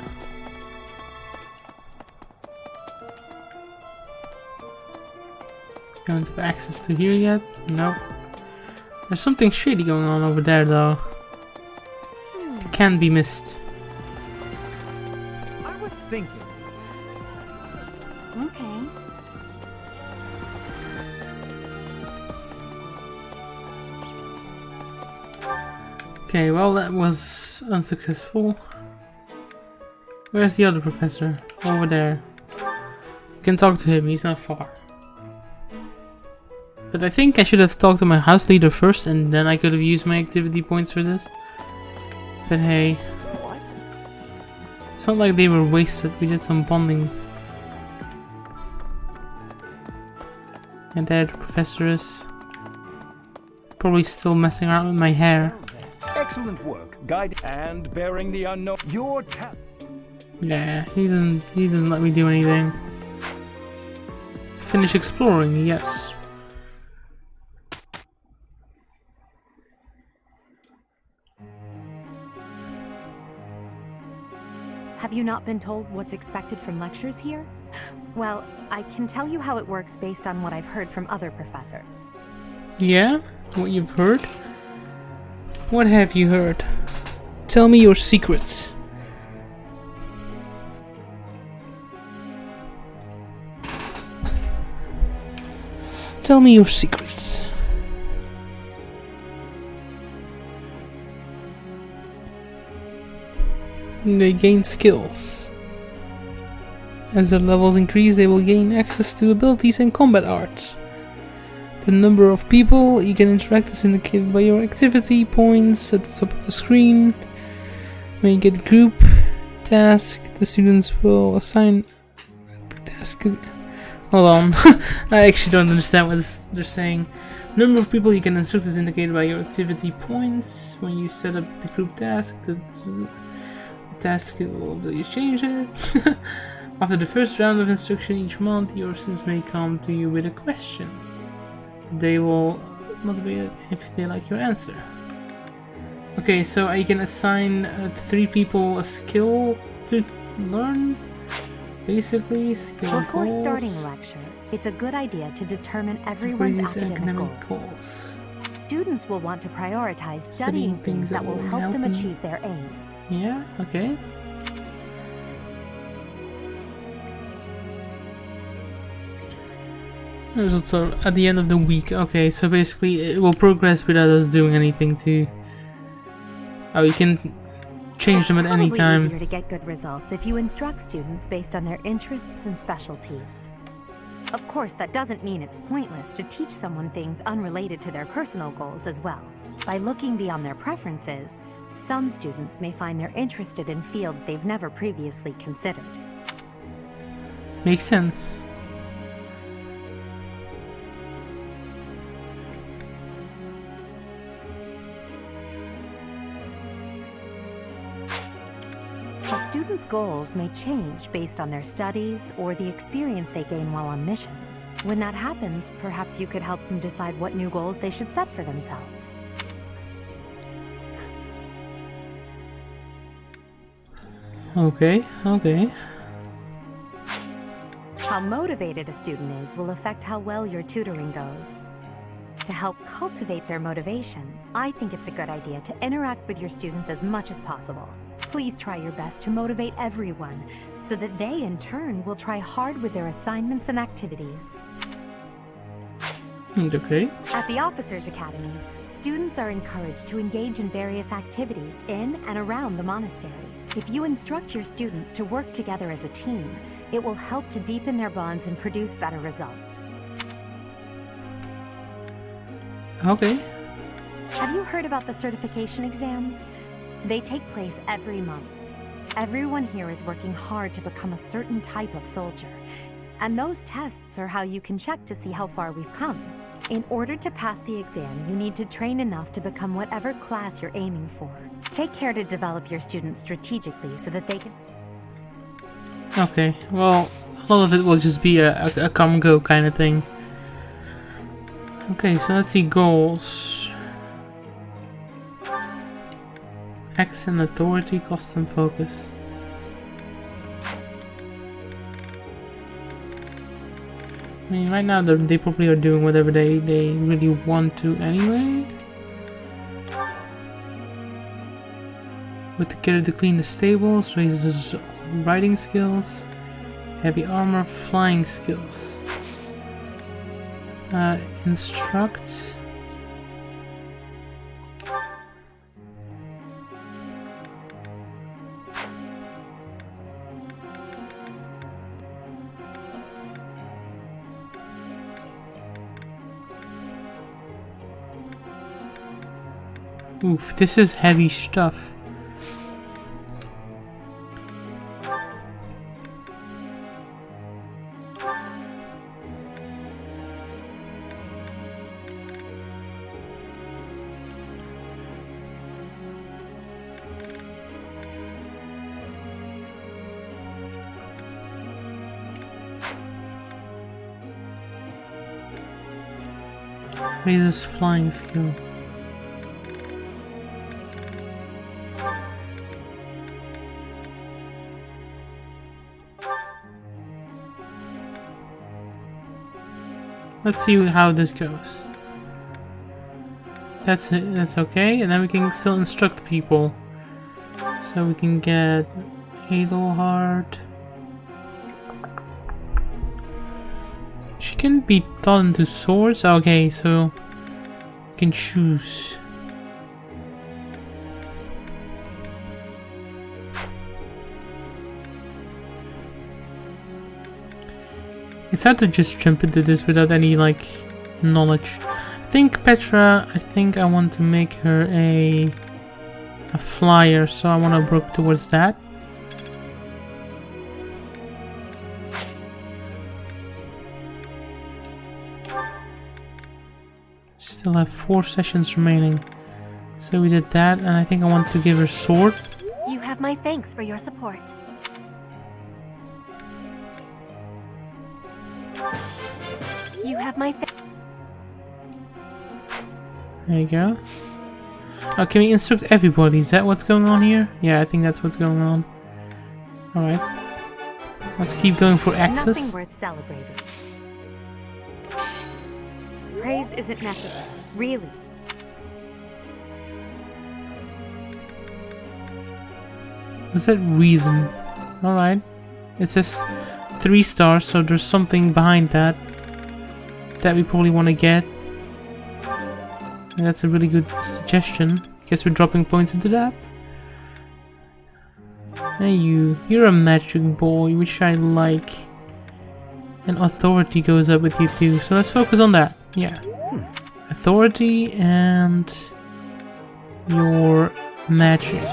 Don't have access to here yet? Nope. There's something shady going on over there though. It can't be missed. I was thinking. Okay. Okay, well that was unsuccessful. Where's the other professor? Over there. You can talk to him, he's not far. But I think I should have talked to my house leader first and then I could have used my activity points for this. But hey. What? It's not like they were wasted, we did some bonding. And there the professor is. Probably still messing around with my hair. Excellent work, guide and bearing the unknown. Your talent. Yeah, he doesn't let me do anything. Finish exploring, yes. Have you not been told what's expected from lectures here? Well, I can tell you how it works based on what I've heard from other professors. Yeah? What you've heard? What have you heard? Tell me your secrets. Tell me your secrets. they gain skills. As their levels increase, they will gain access to abilities and combat arts. The number of people you can interact is indicated by your activity points at the top of the screen. When you get group task, the students will assign a task. Hold on, I actually don't understand what they're saying. Number of people you can instruct is indicated by your activity points. When you set up the group task, the task will you change it. After the first round of instruction each month, your students may come to you with a question. They will motivate it if they like your answer. Okay, so I can assign 3 people a skill to learn. Basically, skill Before goals. starting a lecture, it's a good idea to determine everyone's academic goals. Students will want to prioritize studying things that will help them achieve their aim. Yeah, okay. There's also at the end of the week. Okay, so basically it will progress without us doing anything to... Oh, you can change them at any time. It's easier to get good results if you instruct students based on their interests and specialties. Of course, that doesn't mean it's pointless to teach someone things unrelated to their personal goals as well. By looking beyond their preferences, some students may find they're interested in fields they've never previously considered. Makes sense. A student's goals may change based on their studies or the experience they gain while on missions. When that happens, perhaps you could help them decide what new goals they should set for themselves. Okay. How motivated a student is will affect how well your tutoring goes. To help cultivate their motivation, I think it's a good idea to interact with your students as much as possible. Please try your best to motivate everyone, so that they, in turn, will try hard with their assignments and activities. Okay. At the Officers Academy, students are encouraged to engage in various activities in and around the monastery. If you instruct your students to work together as a team, it will help to deepen their bonds and produce better results. Okay. Have you heard about the certification exams? They take place every month. Everyone here is working hard to become a certain type of soldier, and those tests are how you can check to see how far we've come. In order to pass the exam, you need to train enough to become whatever class you're aiming for. Take care to develop your students strategically so that they can... Okay, well, a lot of it will just be a come-go kind of thing. Okay, so let's see goals. Accent, authority, custom focus. I mean, right now they probably are doing whatever they really want to anyway. With the care to clean the stables, raises riding skills, heavy armor, flying skills. Instruct. Oof, this is heavy stuff. Raises flying skill. Let's see how this goes. That's it, that's okay, and then we can still instruct people. So we can get Adelhard. She can be taught into swords. Okay, so you can choose. It's hard to just jump into this without any, like, knowledge. I think Petra, I want to make her a flyer, so I want to work towards that. Still have 4 sessions remaining. So we did that, and I think I want to give her sword. You have my thanks for your support. You have my There you go. Oh, can we instruct everybody? Is that what's going on here? Yeah, I think that's what's going on. Alright. Let's keep going for access. Nothing worth celebrating. Praise isn't necessary, really. What's that reason? Alright. It says 3 stars, so there's something behind that we probably want to get. And that's a really good suggestion. Guess we're dropping points into that. Hey you're a magic boy, which I like. And authority goes up with you too, so let's focus on that. Yeah. Authority and your magic.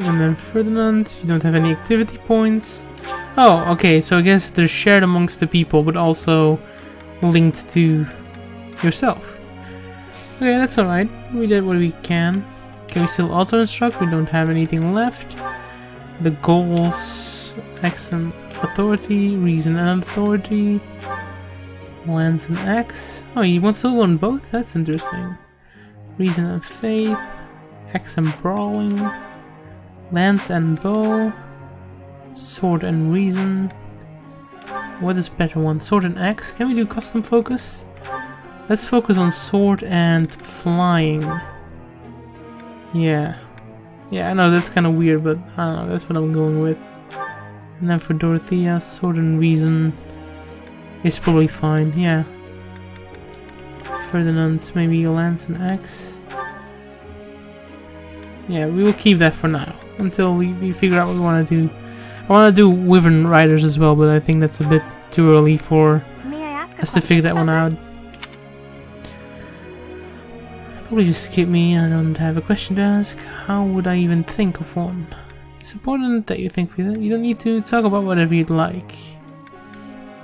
And then Ferdinand, you don't have any activity points. Oh, okay, so I guess they're shared amongst the people, but also linked to yourself. Okay, that's alright. We did what we can. Can we still auto-instruct? We don't have anything left. The goals, X and authority, reason and authority, lance and X. Oh, you want still want both? That's interesting. Reason and faith, X and brawling, lance and bow, sword and reason. What is better one? Sword and X? Can we do custom focus? Let's focus on sword and flying. Yeah. Yeah, I know that's kind of weird, but I don't know, that's what I'm going with. And then for Dorothea, sword and reason is probably fine, yeah. Ferdinand, maybe lance and X. Yeah, we will keep that for now, until we figure out what we want to do. I want to do Wyvern Riders as well, but I think that's a bit too early for us to figure that one out. Probably just skip me, I don't have a question to ask. How would I even think of one? It's important that you think for that. You don't need to talk about whatever you'd like.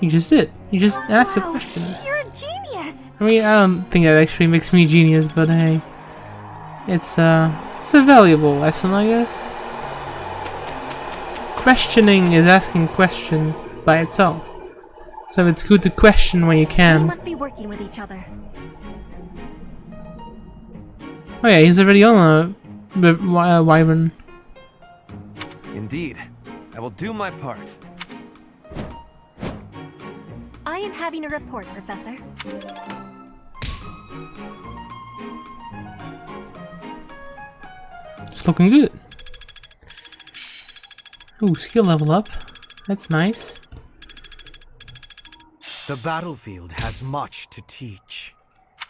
You just did. You just asked a question. You're a genius! I mean, I don't think that actually makes me a genius, but hey. It's a valuable lesson, I guess. Questioning is asking a question by itself. So it's good to question when you can. We must be working with each other. Oh yeah, he's already on a wyvern. Indeed. I will do my part. I am having a report, Professor. It's looking good. Ooh, skill level up. That's nice. The battlefield has much to teach.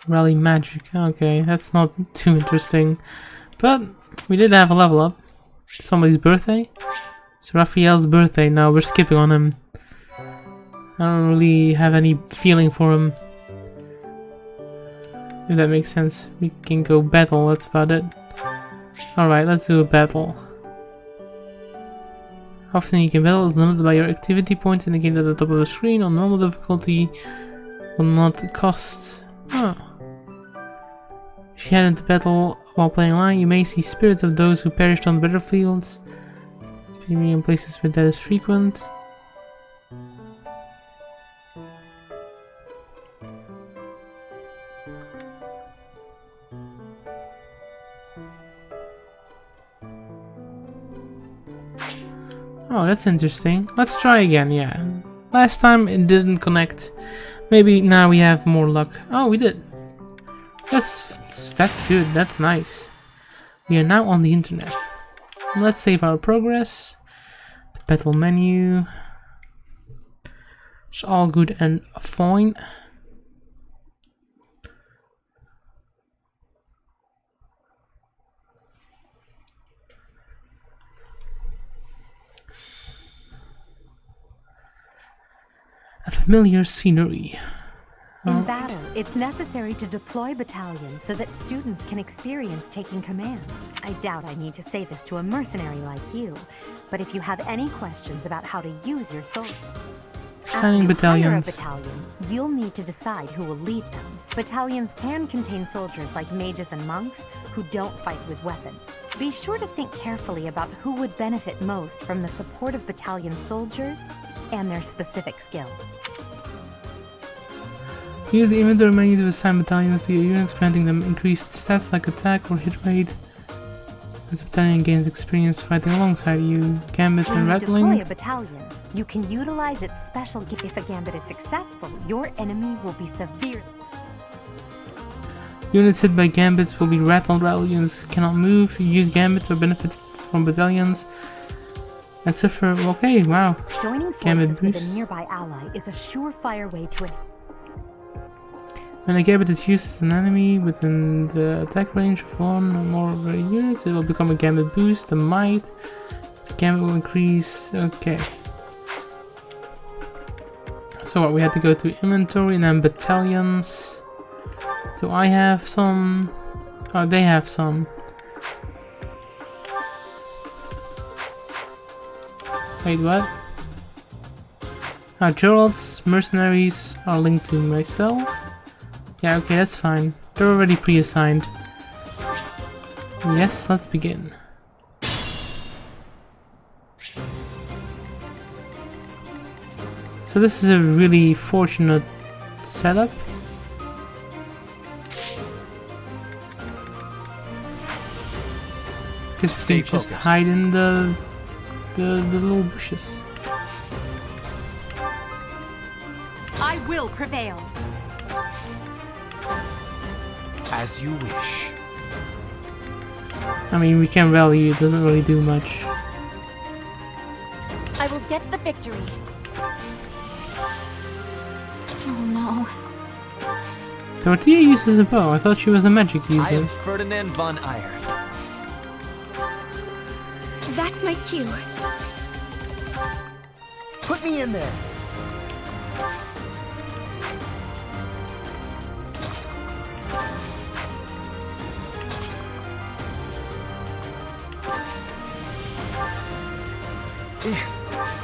Rally magic. Okay, that's not too interesting. But we did have a level up. Somebody's birthday. It's Raphael's birthday. Now we're skipping on him. I don't really have any feeling for him. If that makes sense. We can go battle, that's about it. Alright, let's do a battle. How often you can battle is limited by your activity points indicated at the top of the screen. On normal difficulty will not cost. Oh. If you head into battle while playing online, you may see spirits of those who perished on the battlefields. Maybe in places where that is frequent. Oh, that's interesting. Let's try again, yeah. Last time it didn't connect. Maybe now we have more luck. Oh, we did. That's good. That's nice. We are now on the internet. Let's save our progress. The battle menu. It's all good and fine. Familiar scenery. In battle, it's necessary to deploy battalions so that students can experience taking command. I doubt I need to say this to a mercenary like you, but if you have any questions about how to use your soul... Assigning battalions. After you hire a battalion, you'll need to decide who will lead them. Battalions can contain soldiers like mages and monks who don't fight with weapons. Be sure to think carefully about who would benefit most from the support of battalion soldiers and their specific skills. Use the inventory menu to assign battalions to your units, granting them increased stats like attack or hit rate. As a battalion gains experience fighting alongside you, gambits and rattling. When you deploy a battalion, you can utilize its special if a gambit is successful, your enemy will be severely... Units hit by gambits will be rattled. Rattle units cannot move. Use gambits or benefit from battalions. And suffer. Okay, wow. Joining forces with a nearby ally is a surefire way to... When a gambit is used as an enemy within the attack range of one or more of their units, it will become a gambit boost. The might. The gambit will increase. Okay. So what, we had to go to inventory and then battalions. Do I have some? Oh, they have some. Wait, what? Gerald's mercenaries are linked to myself. Yeah, okay, that's fine. They're already pre-assigned. Yes, let's begin. So this is a really fortunate setup. Because they just hide in the little bushes. I will prevail. As you wish. I mean, we can rally, it doesn't really do much. I will get the victory. Oh no. Dorothea uses a bow. I thought she was a magic user. I am Ferdinand von Eyre. That's my cue. Put me in there.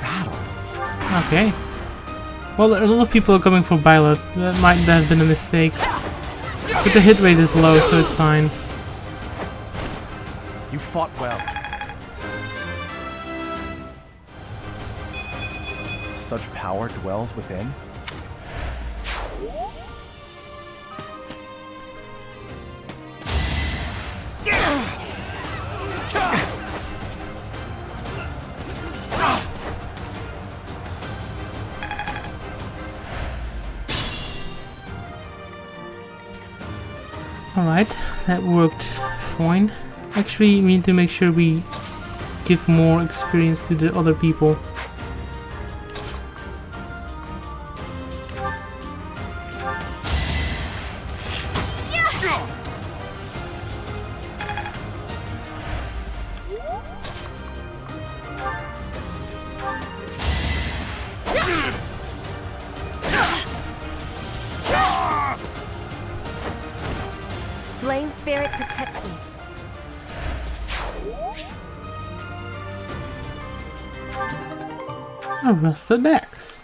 Battle. Okay. Well, a lot of people are coming for Byleth. That might have been a mistake. But the hit rate is low, so it's fine. You fought well. Such power dwells within. Alright, that worked fine. Actually, we need to make sure we give more experience to the other people. Flame Spirit, protect me. Arrest the Dex.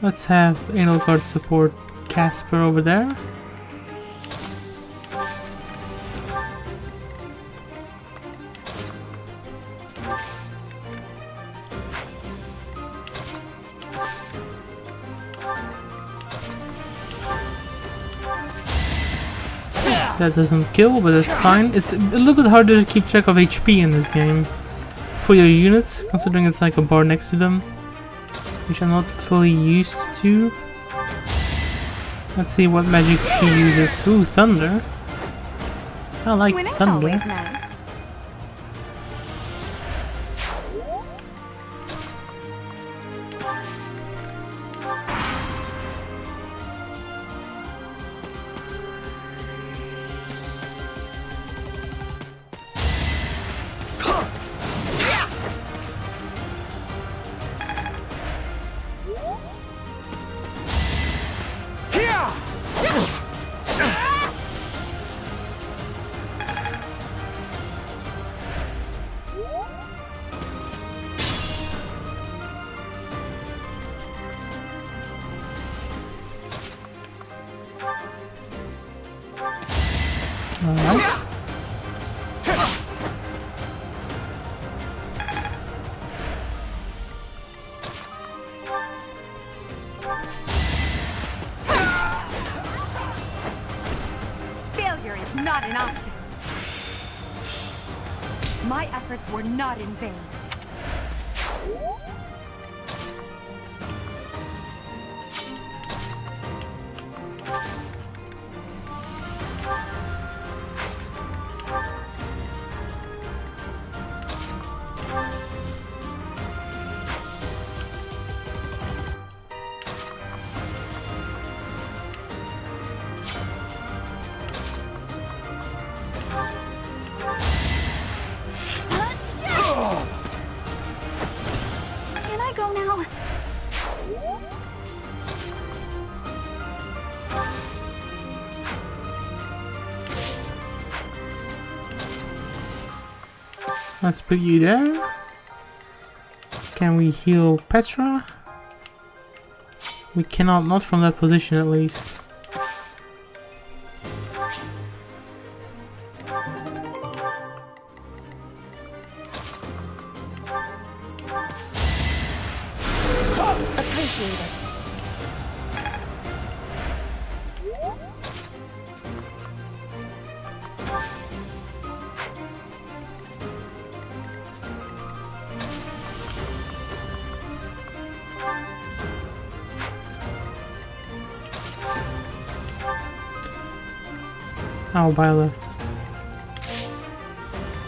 Let's have Anal Guard support Casper over there. That doesn't kill, but that's fine. It's a little bit harder to keep track of HP in this game for your units, considering it's like a bar next to them, which I'm not fully used to. Let's see what magic she uses. Ooh, thunder. I like thunder. Always nice. Failure is not an option. My efforts were not in vain. Can I go now? Let's put you there. Can we heal Petra? We cannot, not from that position at least. Appreciated. Oh, Byleth.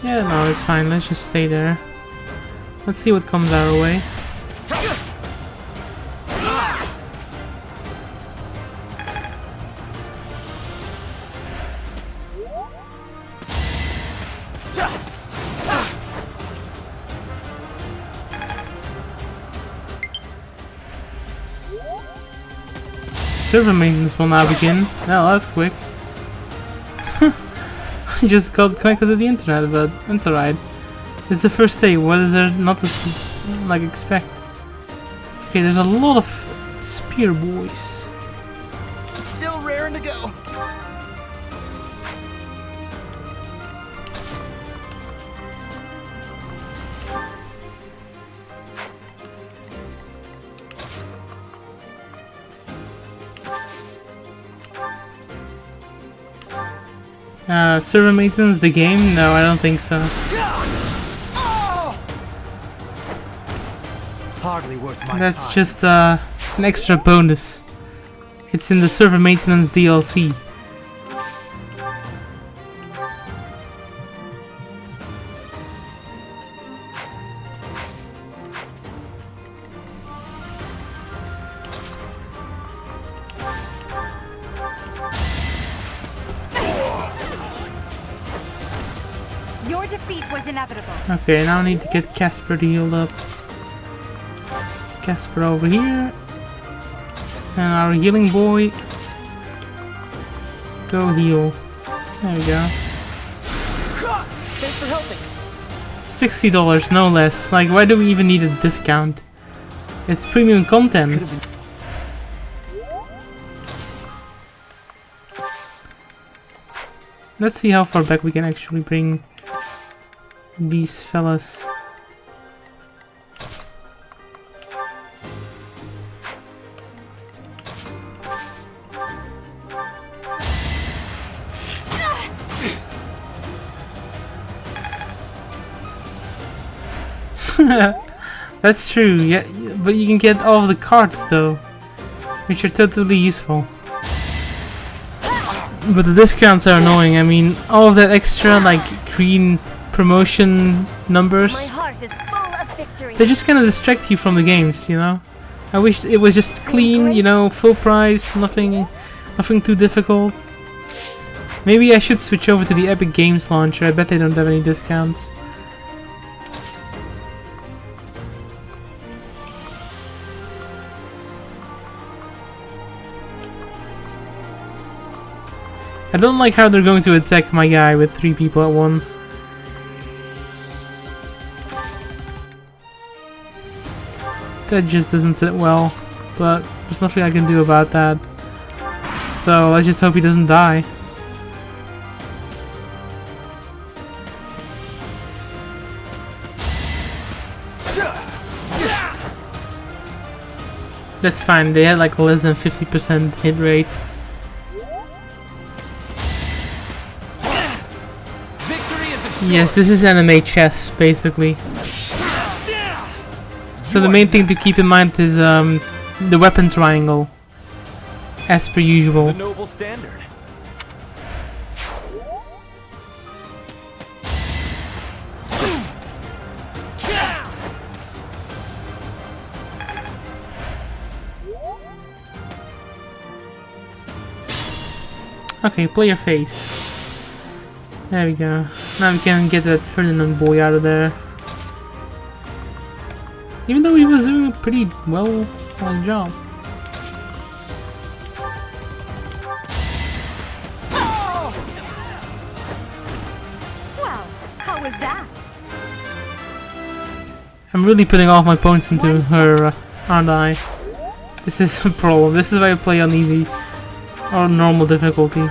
Yeah, no, it's fine. Let's just stay there. Let's see what comes our way. Server maintenance will now begin. No, that's quick. I just got connected to the internet, but it's alright. It's the first day. What is there not to like expect? Okay, there's a lot of spear boys. It's still raring to go. Server maintenance, the game? No, I don't think so. Hardly worth my That's time. just an extra bonus. It's in the server maintenance DLC. Your defeat was inevitable. Okay, now I need to get Casper healed up. Casper over here. And our healing boy. Go heal. There we go. Thanks for helping. $60, no less. Like, why do we even need a discount? It's premium content. Let's see how far back we can actually bring these fellas. That's true, yeah, but you can get all of the cards though, which are totally useful. But the discounts are annoying. I mean, all of that extra, like, green promotion numbers, My heart is full of victory. they just kind of distract you from the games, you know? I wish it was just clean, you know, full price, nothing too difficult. Maybe I should switch over to the Epic Games launcher. I bet they don't have any discounts. I don't like how they're going to attack my guy with 3 people at once. That just doesn't sit well, but there's nothing I can do about that. So let's just hope he doesn't die. That's fine, they had like less than 50% hit rate. Yes, this is anime chess, basically. So the main thing to keep in mind is the weapon triangle, as per usual. The noble standard. Okay, play your face. There we go. Now we can get that Ferdinand boy out of there. Even though he was doing a pretty well job. Well, how was that? I'm really putting all my points into her, aren't I? This is a problem. This is why I play on easy or normal difficulty.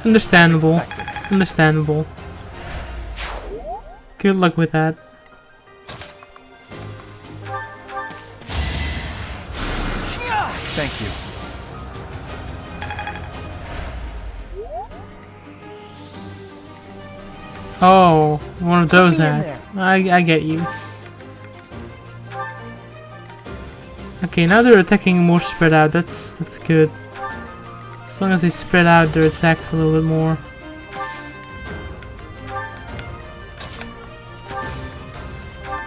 Understandable. Understandable. Good luck with that. Thank you. Oh, one of those hats. I get you. Okay, now they're attacking more spread out. That's good. As long as they spread out their attacks a little bit more.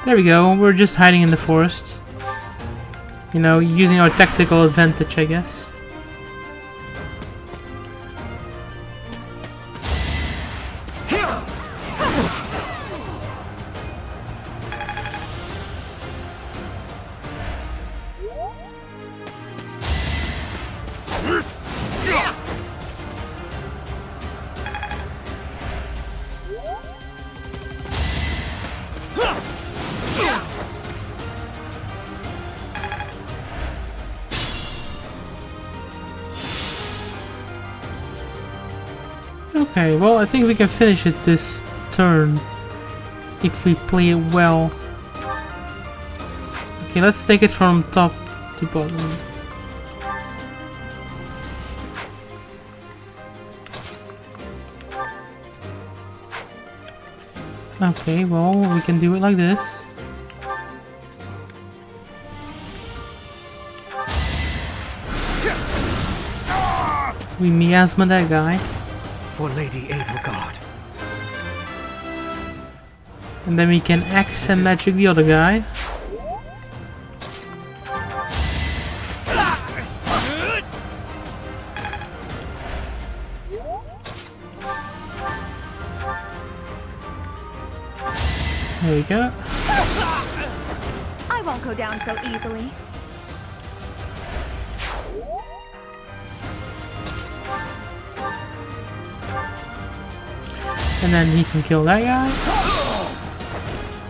There we go. We're just hiding in the forest. You know, using our tactical advantage, I guess. Okay, well, I think we can finish it this turn if we play it well. Okay, let's take it from top to bottom. Okay, well, we can do it like this. We miasma that guy. For Lady Edelgard. And then we can axe and magic the other guy. There we go. I won't go down so easily. And then he can kill that guy.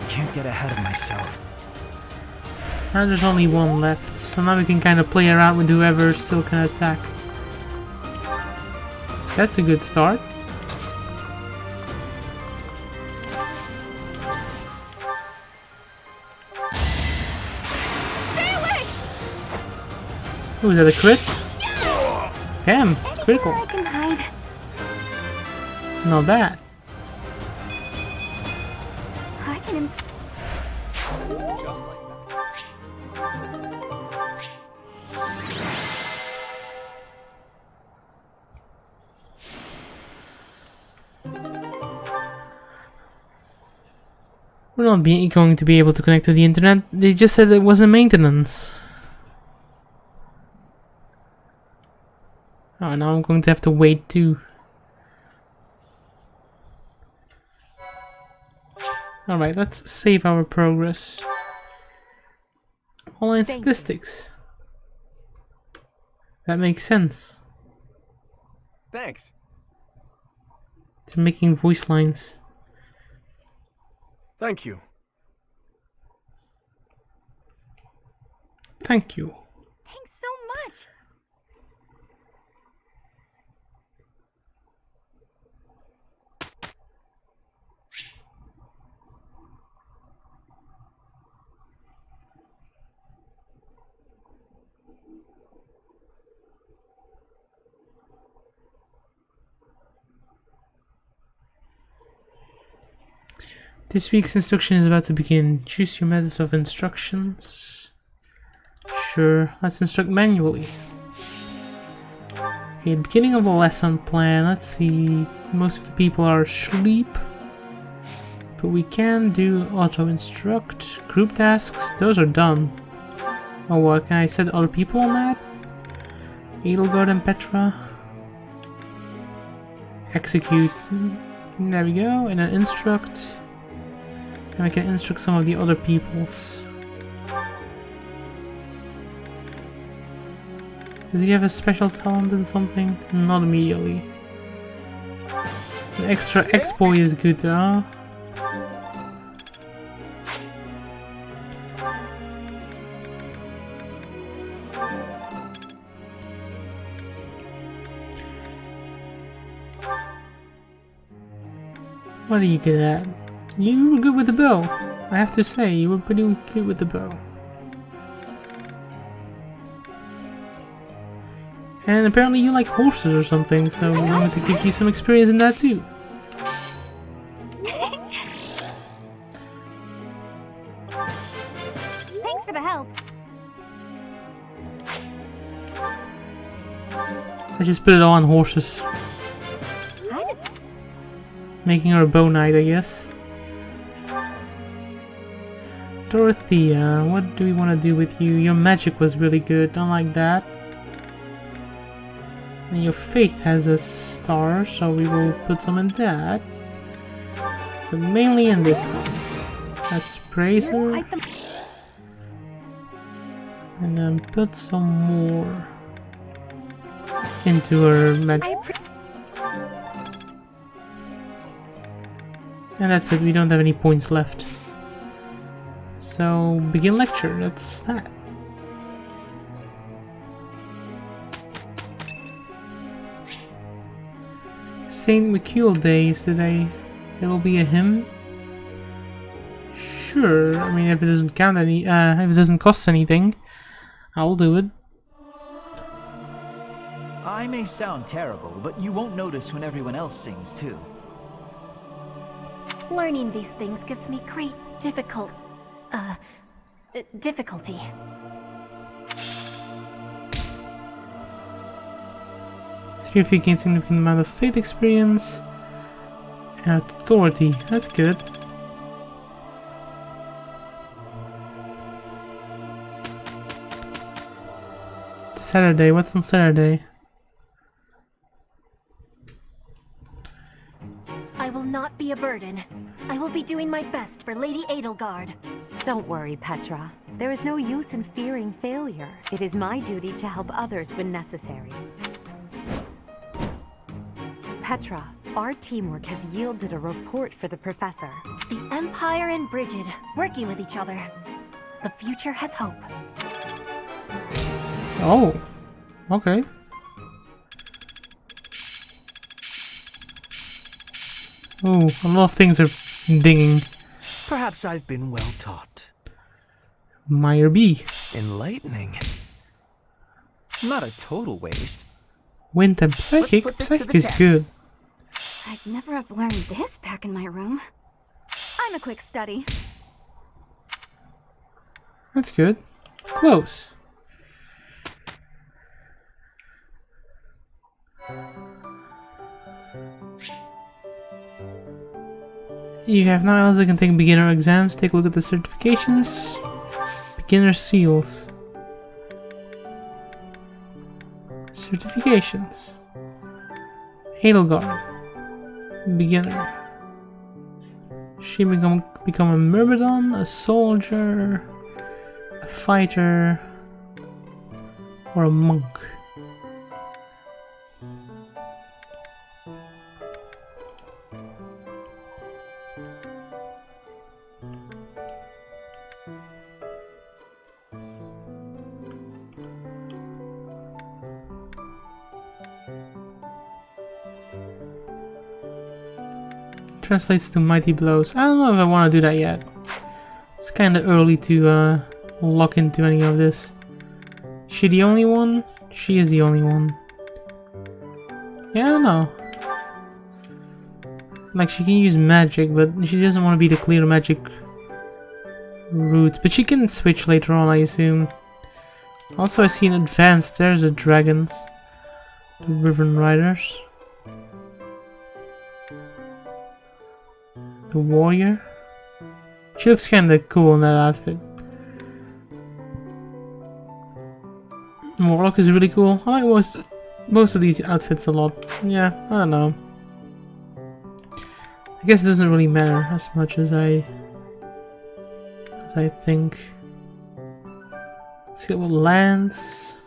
Can't get ahead of myself. Now there's only one left, so now we can kind of play around with whoever still can attack. That's a good start. Oh, is that a crit? Damn, critical. I can hide. Not bad. I can. Just like We're not going to be able to connect to the internet. They just said it wasn't maintenance. Oh, now I'm going to have to wait too. Alright, let's save our progress. Online statistics. That makes sense. Thanks. They're making voice lines. Thank you. Thank you. Thanks so much. This week's instruction is about to begin. Choose your methods of instructions. Sure, let's instruct manually. Okay, beginning of the lesson plan. Let's see. Most of the people are asleep. But we can do auto-instruct. Group tasks, those are done. Oh, what? Can I set other people on that? Edelgard and Petra. Execute. There we go. And then instruct. And I can instruct some of the other peoples. Does he have a special talent in something? Not immediately. An extra X-boy is good, huh? What are you good at? You were good with the bow. I have to say, you were pretty good with the bow. And apparently you like horses or something, so we wanted to give you some experience in that too. Thanks for the help. Let's just put it all on horses. Making her a bow knight, I guess. Dorothea, what do we want to do with you? Your magic was really good, don't like that. And your faith has a star, so we will put some in that. But mainly in this one. Let's praise her. And then put some more into her magic. And that's it, we don't have any points left. So, begin lecture, that's that. St. McCule Day is today. There will be a hymn. Sure, I mean if it doesn't count any, if it doesn't cost anything, I'll do it. I may sound terrible, but you won't notice when everyone else sings too. Learning these things gives me great difficulty. Three of you gain significant amount of faith experience and authority. That's good. Saturday. What's on Saturday? I will not be a burden. I will be doing my best for Lady Edelgard. Don't worry, Petra. There is no use in fearing failure. It is my duty to help others when necessary. Petra, our teamwork has yielded a report for the professor. The Empire and Brigid, working with each other. The future has hope. Oh, okay. Oh, a lot of things are dinging. Perhaps I've been well taught. Meyer B. Enlightening. Not a total waste. Wind and Psychic? Psychic is good. I'd never have learned this back in my room. I'm a quick study. That's good. Close. You have now else that can take beginner exams. Take a look at the certifications. Beginner seals. Certifications. Edelgard. Beginner. She become a myrmidon, a soldier, a fighter, or a monk. Translates to mighty blows. I don't know if I want to do that yet. It's kind of early to lock into any of this. Is she the only one? She is the only one. Yeah, I don't know. Like, she can use magic, but she doesn't want to be the clear magic route. But she can switch later on, I assume. Also, I see in advanced, there's the dragons. The Riven Riders. The warrior. She looks kinda cool in that outfit. Warlock is really cool. I like most of these outfits a lot. Yeah, I don't know. I guess it doesn't really matter as much as I think. Let's get what Lance.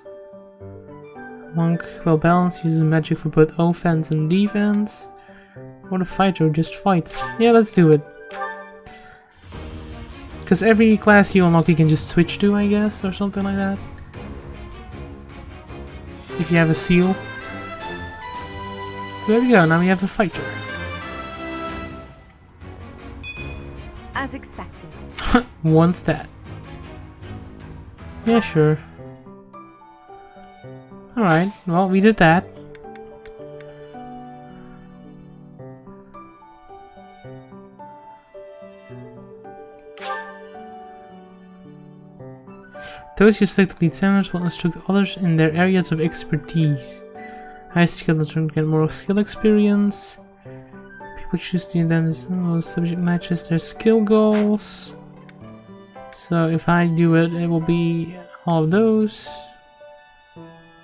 Monk, well balanced, uses magic for both offense and defense. Or the fighter who just fights. Yeah, let's do it. Because every class you unlock you can just switch to, I guess, or something like that. If you have a seal. So there we go, now we have a fighter. As expected. One stat. Yeah, sure. Alright, well, we did that. Those you select lead centers will instruct others in their areas of expertise. High skill instructors get more skill experience. People choose to then subject matches their skill goals. So if I do it, it will be all of those.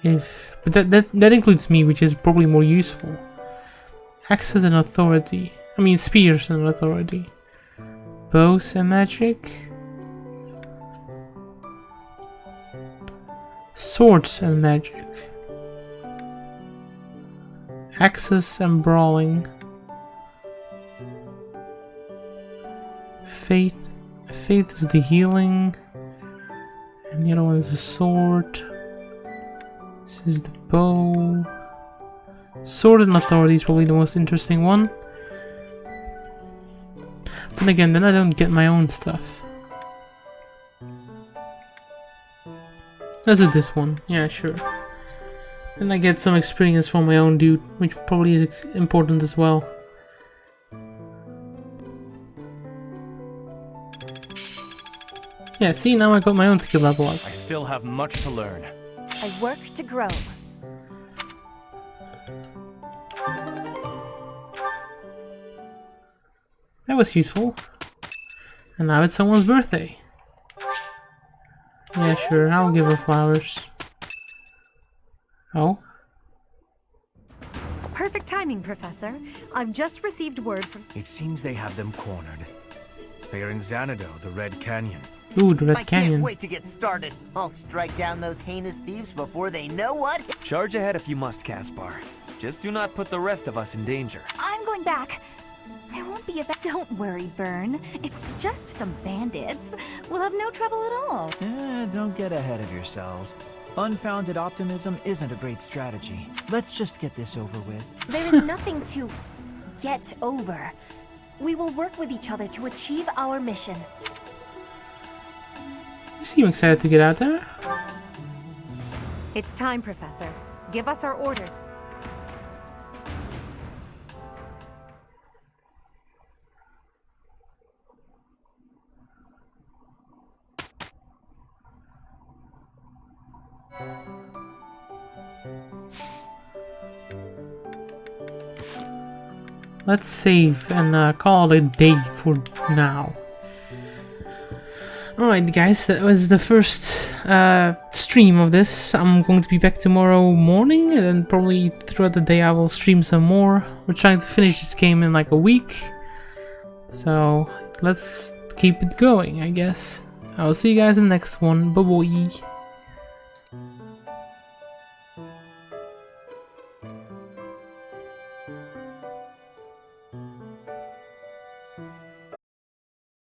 But that includes me, which is probably more useful. Access and authority. I mean spears and authority. Bows and magic. Swords and magic. Axes and brawling. Faith. Faith is the healing. And the other one is the sword. This is the bow. Sword and authority is probably the most interesting one. Then again, then I don't get my own stuff. Let's do this one. Yeah, sure. And I get some experience from my own dude, which probably is important as well. Yeah, see, now I got my own skill level up. I still have much to learn. I work to grow. That was useful. And now it's someone's birthday. Yeah, sure, I'll give her flowers. Oh? Perfect timing, Professor. I've just received word from... It seems they have them cornered. They are in Xanadu, the Red Canyon. Ooh, the Red I Canyon. can't wait to get started. I'll strike down those heinous thieves before they know what... Charge ahead if you must, Caspar. Just do not put the rest of us in danger. I'm going back. I won't be about. Don't worry, Byrne. It's just some bandits. We'll have no trouble at all. Don't get ahead of yourselves. Unfounded optimism isn't a great strategy. Let's just get this over with. There is nothing to get over. We will work with each other to achieve our mission. You seem excited to get out there. It's time, Professor. Give us our orders. Let's save and call it a day for now. Alright guys, that was the first stream of this. I'm going to be back tomorrow morning, and then probably throughout the day I will stream some more. We're trying to finish this game in like a week. So let's keep it going, I guess. I'll see you guys in the next one. Bye bye.